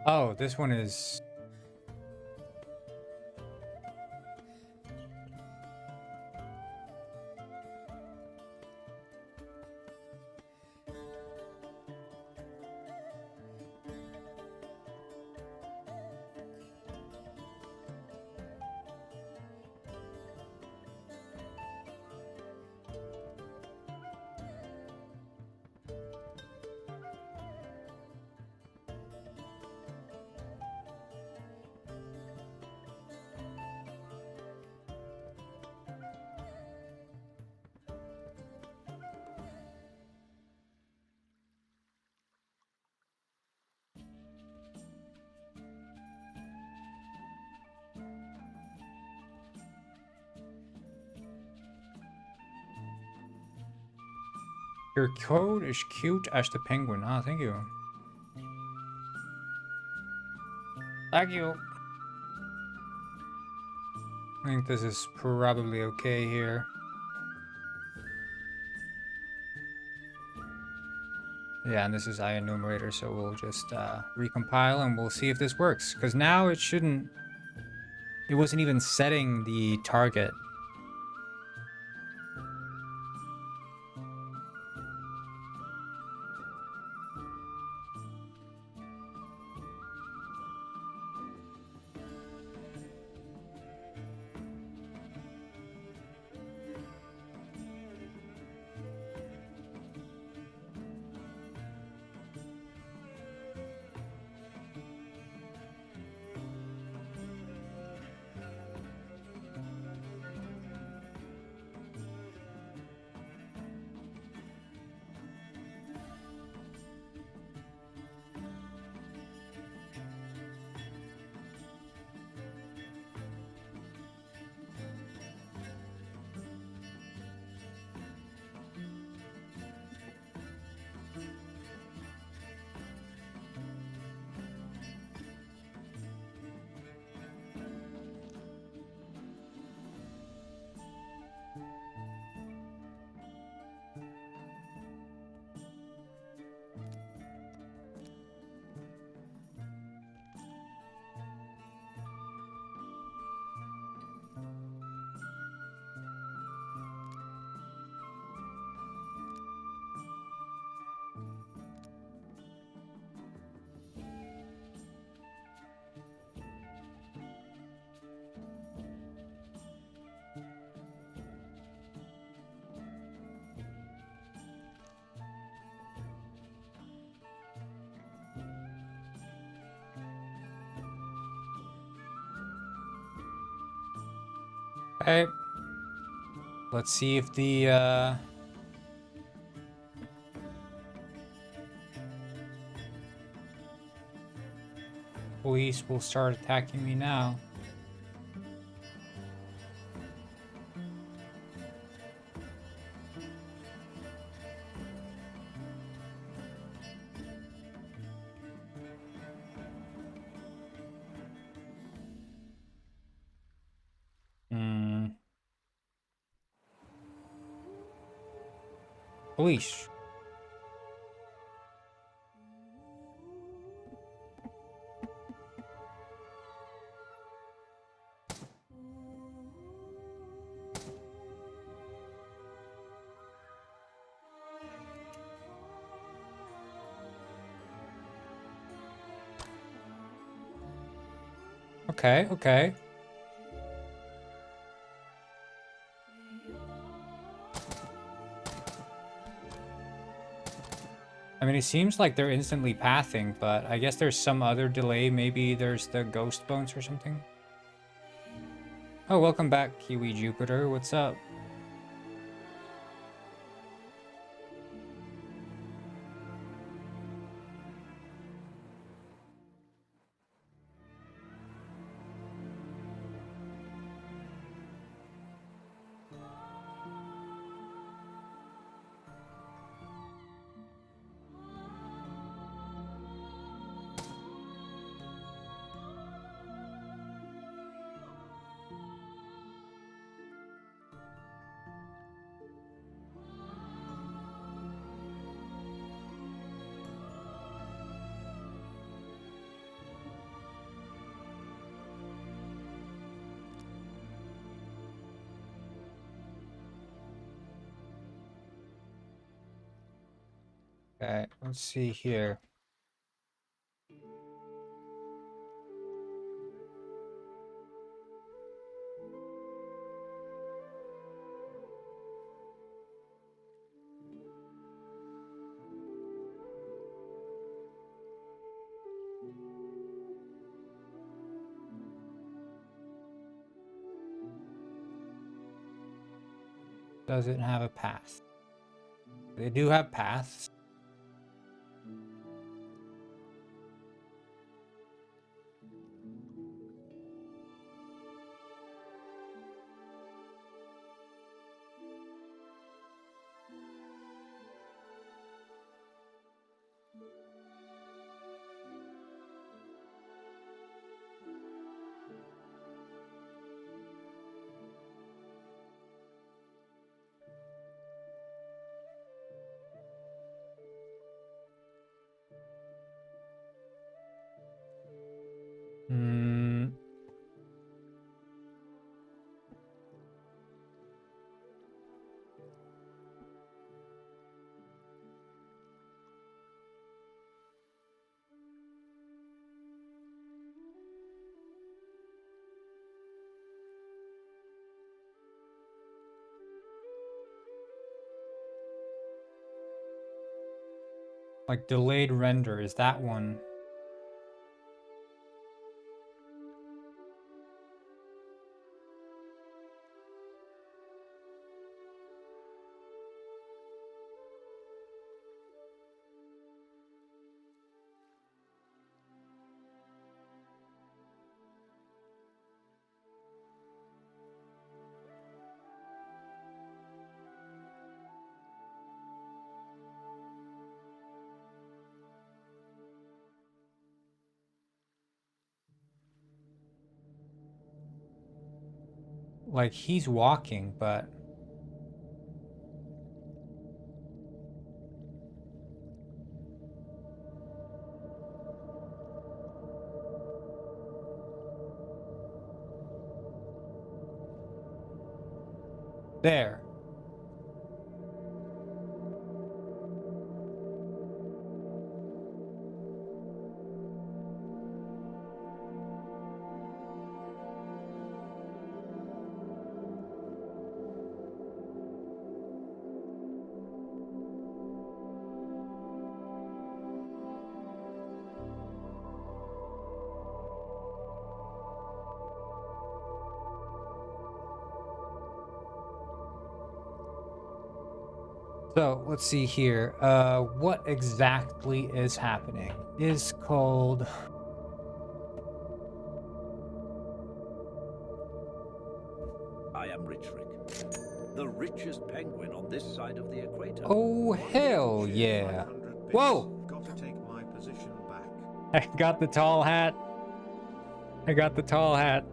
Oh, this one is... Your code is cute as the penguin. Ah, thank you. Thank you. I think this is probably okay here. Yeah, and this is IEnumerator, so we'll just recompile and we'll see if this works. Because now it shouldn't... It wasn't even setting the target. Okay. Let's see if the police will start attacking me now. Police. Okay, okay. I mean, it seems like they're instantly pathing, but I guess there's some other delay. Maybe there's the ghost bones or something. Oh, welcome back, Kiwi Jupiter. What's up? Okay, let's see here. Does it have a path? They do have paths. Hmm. Like delayed render, is that one? Like he's walking, but there. So let's see here. What exactly is happening? Is called. I am Richrick, the richest penguin on this side of the equator. Oh hell Share yeah! 500 bits. Whoa! Gotta take my position back. I got the tall hat. I got the tall hat.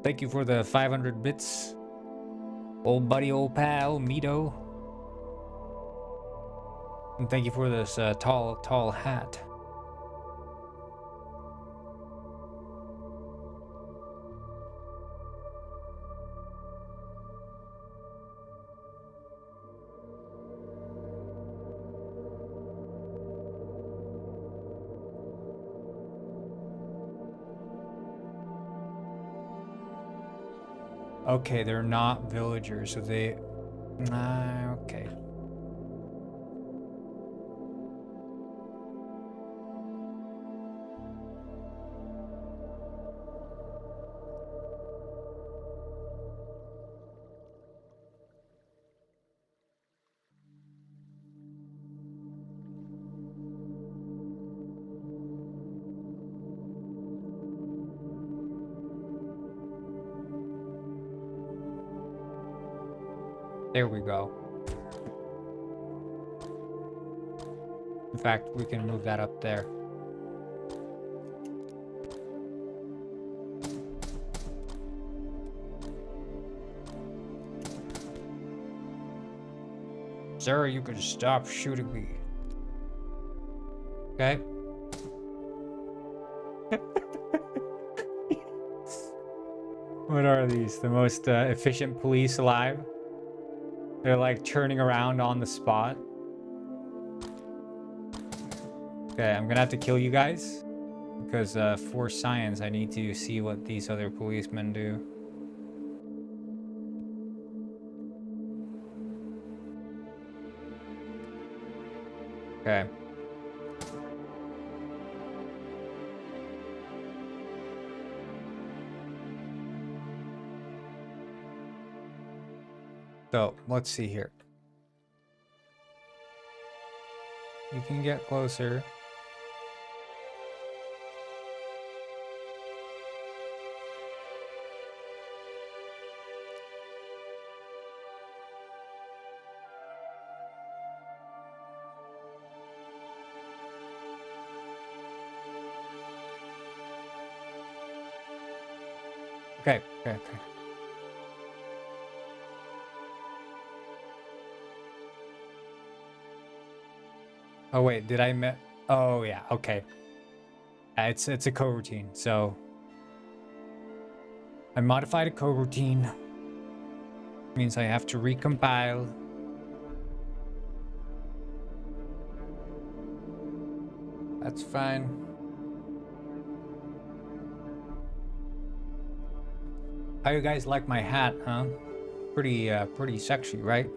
Thank you for the 500 bits. Old buddy, old pal, Mito. And thank you for this tall hat. Okay, they're not villagers, so they... okay. There we go. In fact, we can move that up there. Sir, you could stop shooting me. Okay. What are these? The most efficient police alive? They're like turning around on the spot. Okay, I'm gonna have to kill you guys. Because for science, I need to see what these other policemen do. Okay. So, let's see here. You can get closer. Okay, okay. Oh wait, did I met? Oh yeah, okay. It's a coroutine, so I modified a coroutine. Means I have to recompile. That's fine. How you guys like my hat, huh? Pretty sexy, right?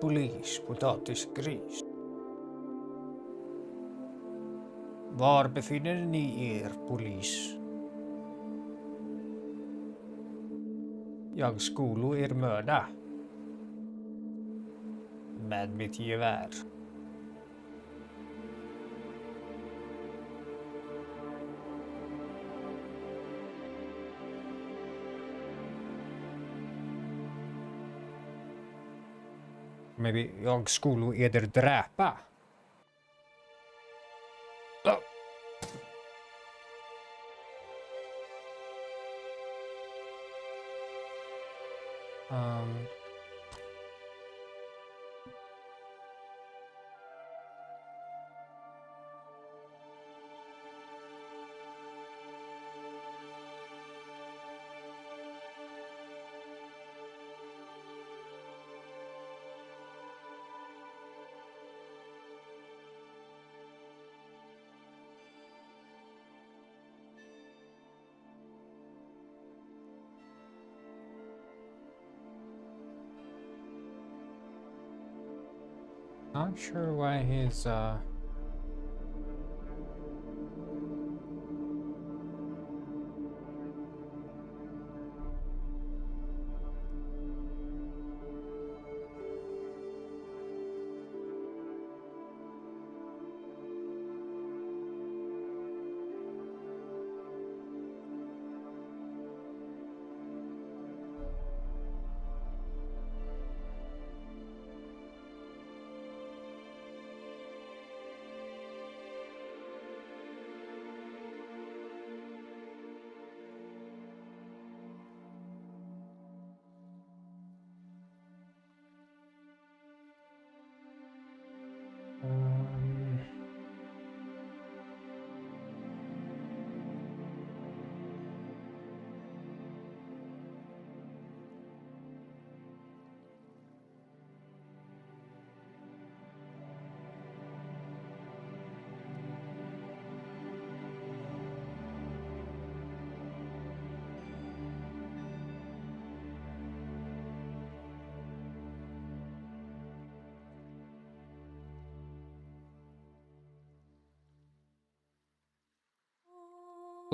Polis, potatisgris. Var befinner ni er, polis? Jag skulle er mörda. Med mitt gevär. Maybe jag skulle eder dräpa. Oh. Um... Not sure why his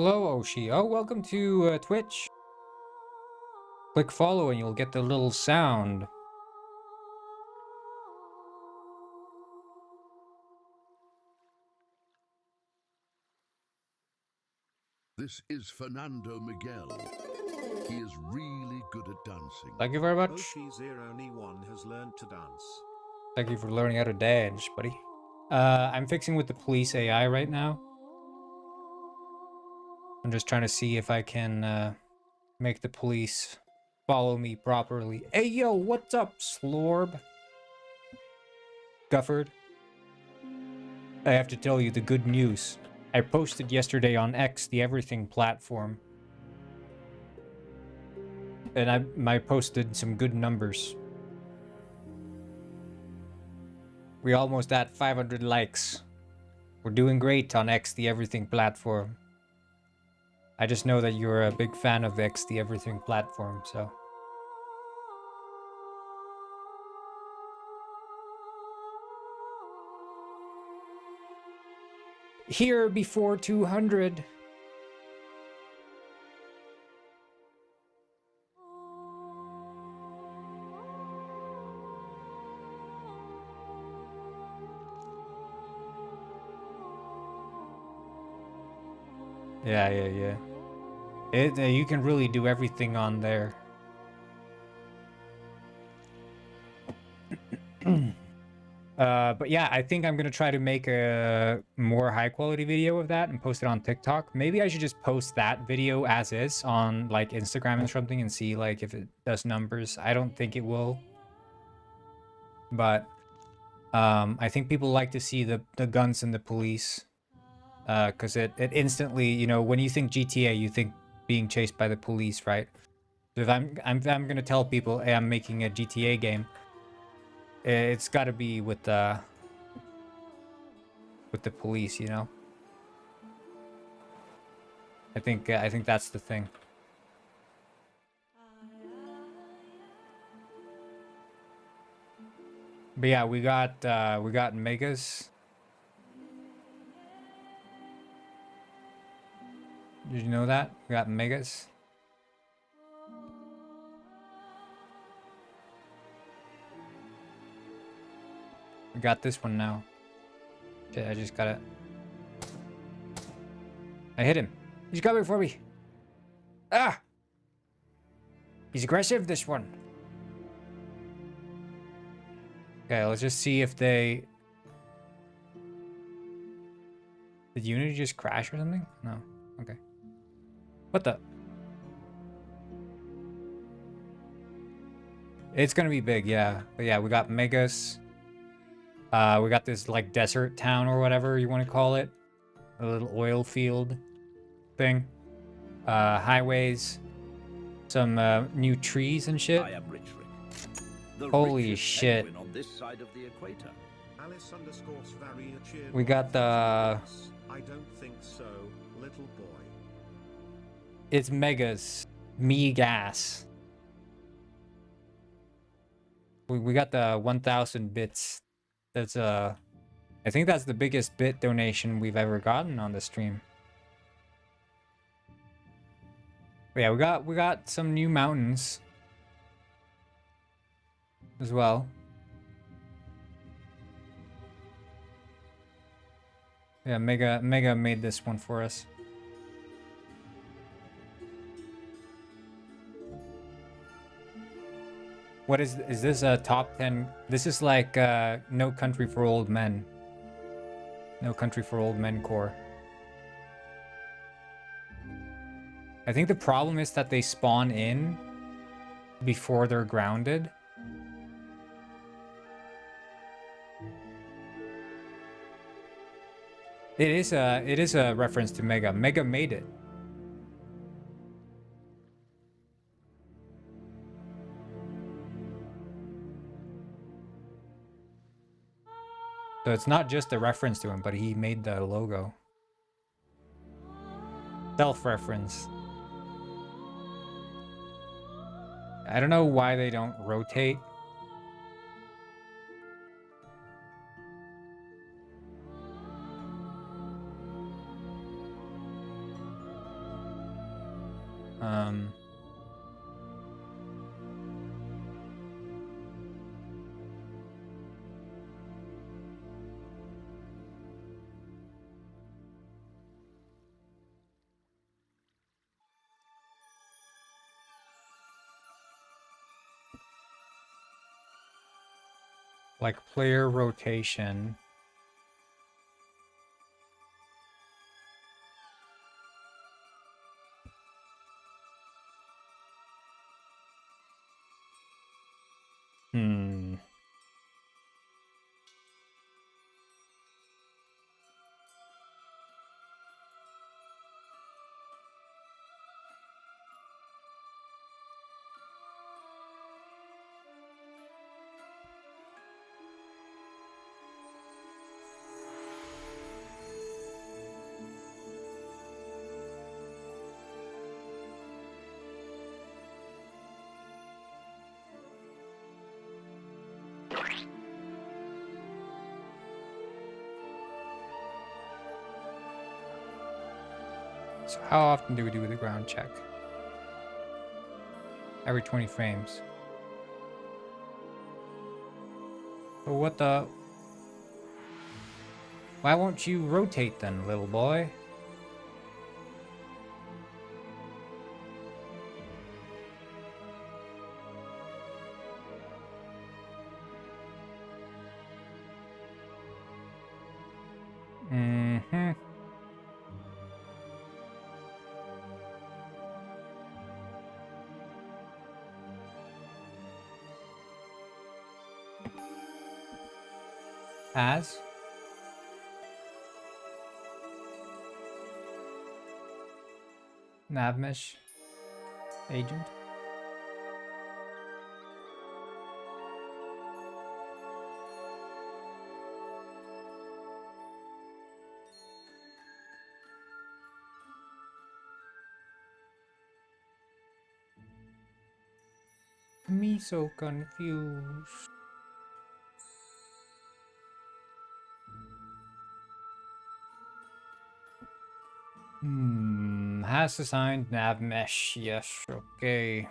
Hello, Oshi. Oh, welcome to Twitch. Click follow and you'll get the little sound. This is Fernando Miguel. He is really good at dancing. Thank you very much. Oshi01 has learned to dance. Thank you for learning how to dance, buddy. I'm fixing with the police AI right now. I'm just trying to see if I can make the police follow me properly. Hey, yo, what's up, Slorb? Gufford. I have to tell you the good news. I posted yesterday on X, the everything platform. And I posted some good numbers. We almost at 500 likes. We're doing great on X, the everything platform. I just know that you're a big fan of X, the everything platform, so. Here before 200. Yeah. You can really do everything on there. But yeah, I think I'm gonna try to make a more high quality video of that and post it on TikTok. Maybe I should just post that video as is on like Instagram or something and see like if it does numbers. I don't think it will. But I think people like to see the guns and the police. Because it instantly, you know, when you think GTA, you think being chased by the police, right? So if I'm gonna tell people, hey, I'm making a GTA game, it's got to be with the police, you know. I think that's the thing. But yeah, we got megas. Did you know that? We got megas. We got this one now. Shit, I just gotta... I hit him. He's coming for me. Ah! He's aggressive, this one. Okay, let's just see if they... Did Unity just crash or something? No. Okay. What the? It's gonna be big, yeah. But yeah, we got megas. We got this like desert town or whatever you want to call it. A little oil field thing. Highways. Some new trees and shit. I am Rich Rick, the Holy richest shit. penguin on this side of the equator. Alice_Svaria We got the... I don't think so, little boy. It's megas. Me gas. We got the 1,000 bits. That's I think that's the biggest bit donation we've ever gotten on the stream. But yeah, we got some new mountains as well. Yeah, Mega made this one for us. What is this a top 10? This is like No Country for Old Men. No Country for Old Men core. I think the problem is that they spawn in before they're grounded. It is a reference to Mega. Mega made it. So it's not just a reference to him, but he made the logo. Self-reference. I don't know why they don't rotate. Um, like player rotation. Hmm. So how often do we do the ground check? Every 20 frames. But what the... Why won't you rotate then, little boy? Mm-hmm. As? Navmesh agent? Me so confused. Has assigned Navmesh. Yes, okay.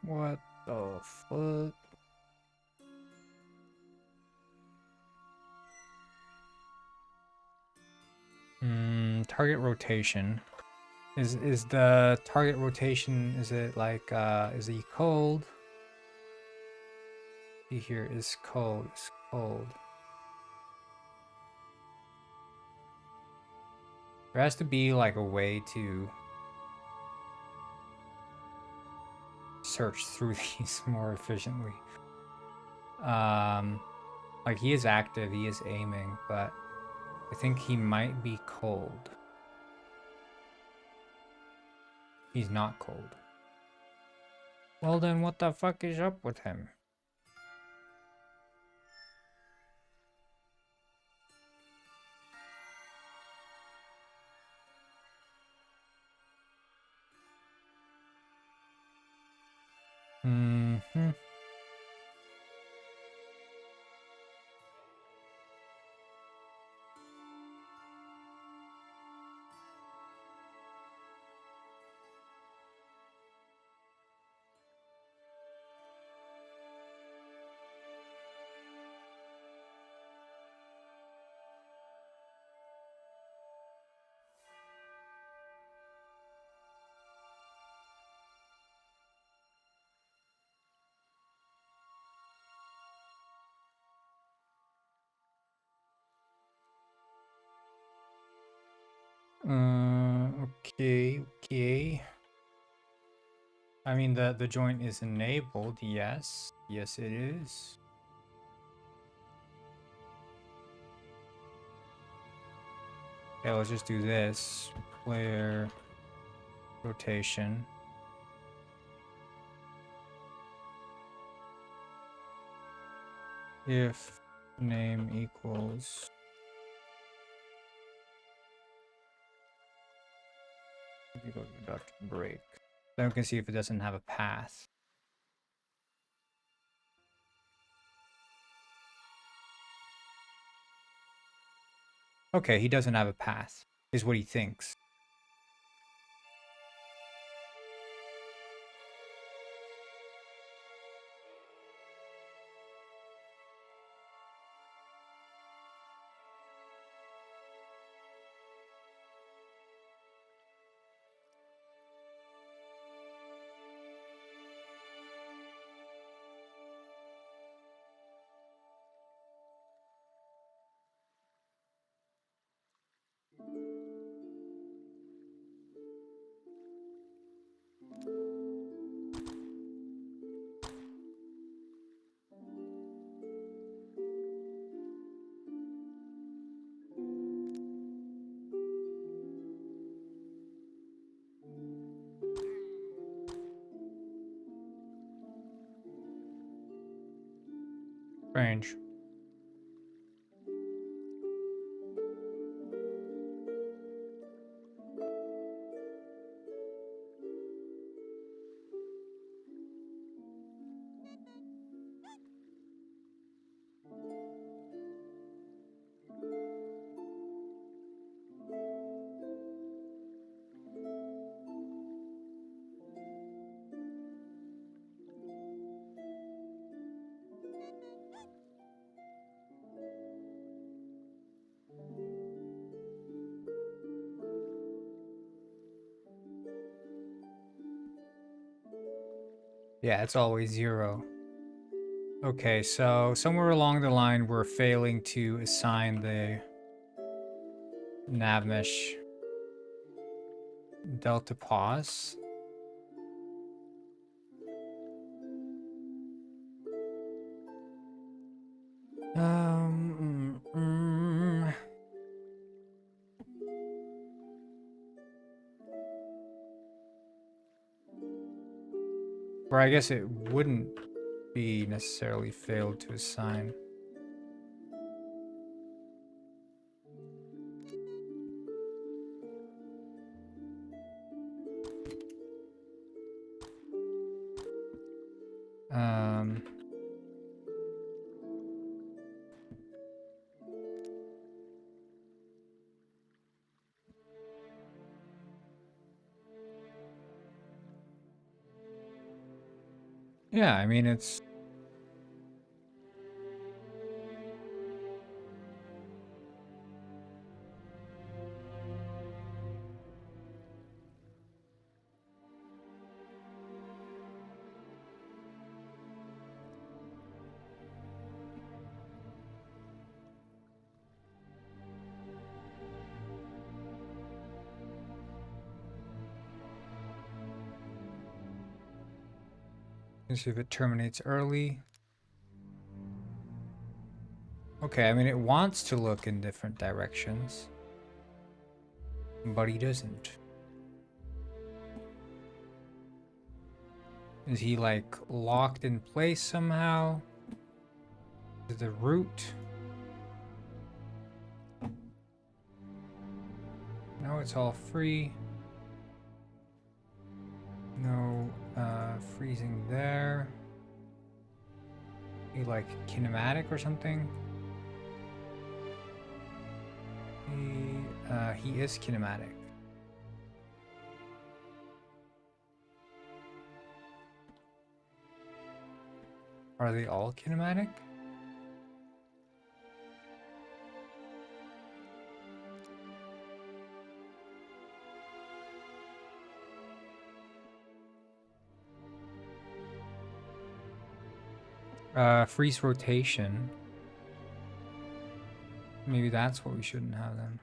What the fuck? Target rotation. Is the target rotation, is it like, is he cold? See here, is cold, is cold. There has to be like a way to search through these more efficiently. Like he is active, he is aiming, but I think he might be cold. He's not cold. Well then what the fuck is up with him? Mm-hmm. Okay. I mean, the joint is enabled, yes. Yes, it is. Okay, let's just do this. Player rotation. If name equals dot break. Then we can see if it doesn't have a path. Okay, he doesn't have a path, is what he thinks. Strange. Yeah, it's always 0. Okay, so somewhere along the line, we're failing to assign the nav mesh delta pause. Um, mm, mm. Or I guess it wouldn't be necessarily failed to assign. Um, yeah, I mean, it's... Let's see if it terminates early. Okay, I mean, it wants to look in different directions, but he doesn't. Is he, like, locked in place somehow? Is the root? No, it's all free. No freezing there. He, like, kinematic or something? He is kinematic. Are they all kinematic? Freeze rotation. Maybe that's what we shouldn't have then.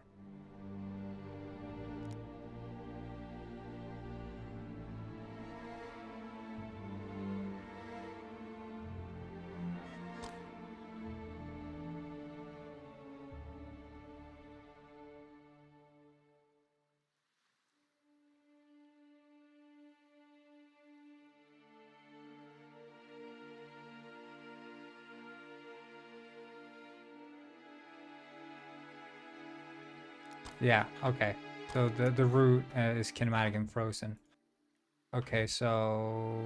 Yeah, okay. So the root is kinematic and frozen. Okay, so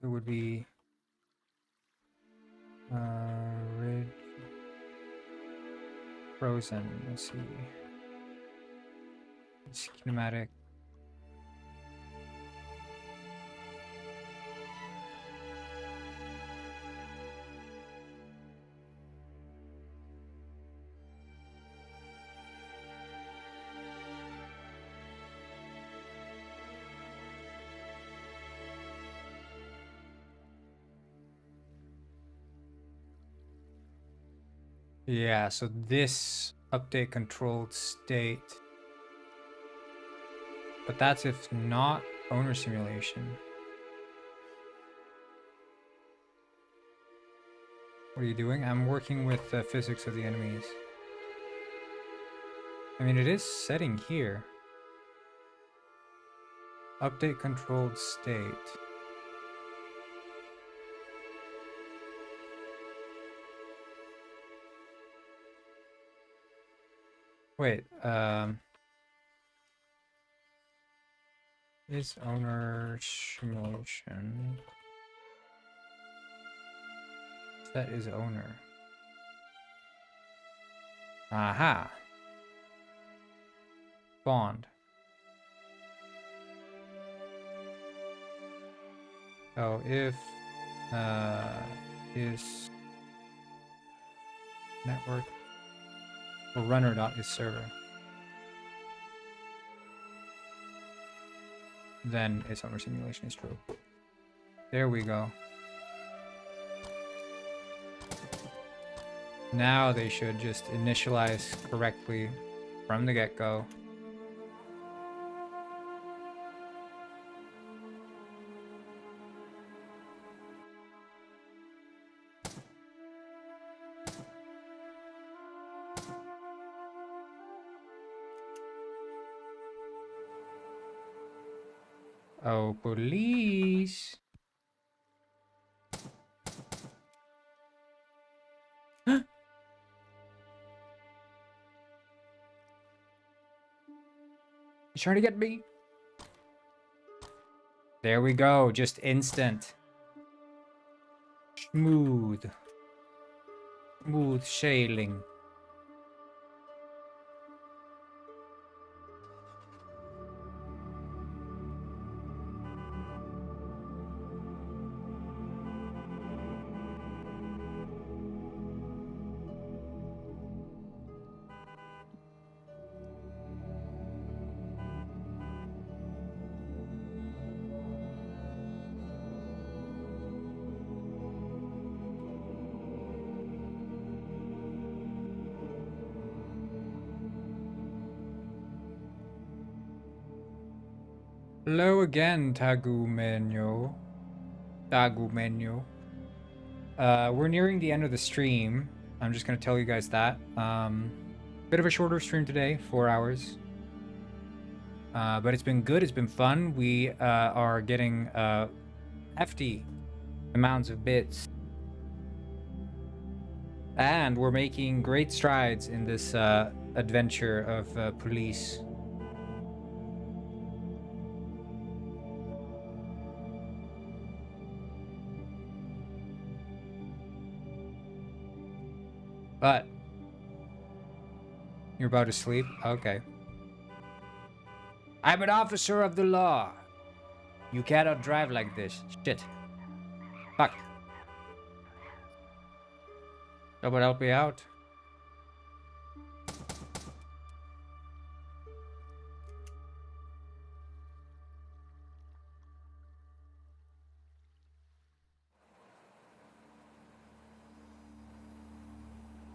it would be ridge frozen. Let's see. It's kinematic. Yeah, so this update controlled state. But that's if not owner simulation. What are you doing? I'm working with the physics of the enemies. I mean, it is setting here. Update controlled state. Wait, is owner simulation? That is owner. Aha. Bond. So if is network or runner dot is server, then its owner simulation is true. There we go. Now they should just initialize correctly from the get-go. Oh, police. You trying to get me? There we go. Just instant. Smooth. Smooth sailing. Hello again, Tagumenyo. Tagumenyo. We're nearing the end of the stream. I'm just gonna tell you guys that. Bit of a shorter stream today, 4 hours. But it's been good, it's been fun. We are getting hefty amounts of bits. And we're making great strides in this adventure of police. But you're about to sleep? Okay. I'm an officer of the law. You cannot drive like this. Shit. Fuck. Someone help me out.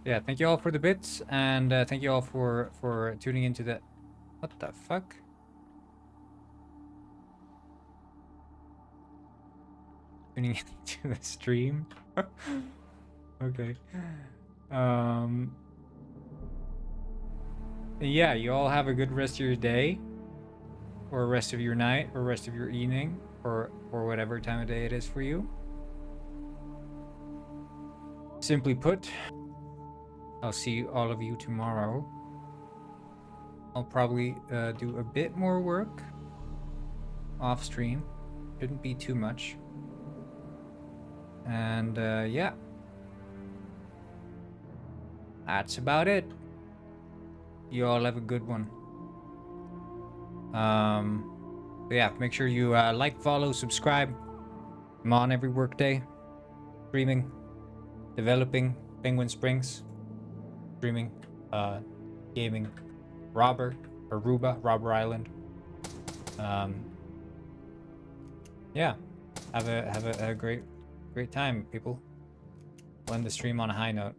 Yeah, thank you all for the bits, and thank you all for tuning into the... What the fuck? Tuning into the stream? Okay. Yeah, you all have a good rest of your day, or rest of your night, or rest of your evening, or whatever time of day it is for you. Simply put, I'll see all of you tomorrow. I'll probably do a bit more work off stream. Shouldn't be too much. And yeah. That's about it. You all have a good one. Yeah, make sure you like, follow, subscribe. I'm on every workday. Streaming, developing Penguin Springs. Streaming, gaming, Robber Island. Yeah, have a great time, people. We'll end the stream on a high note.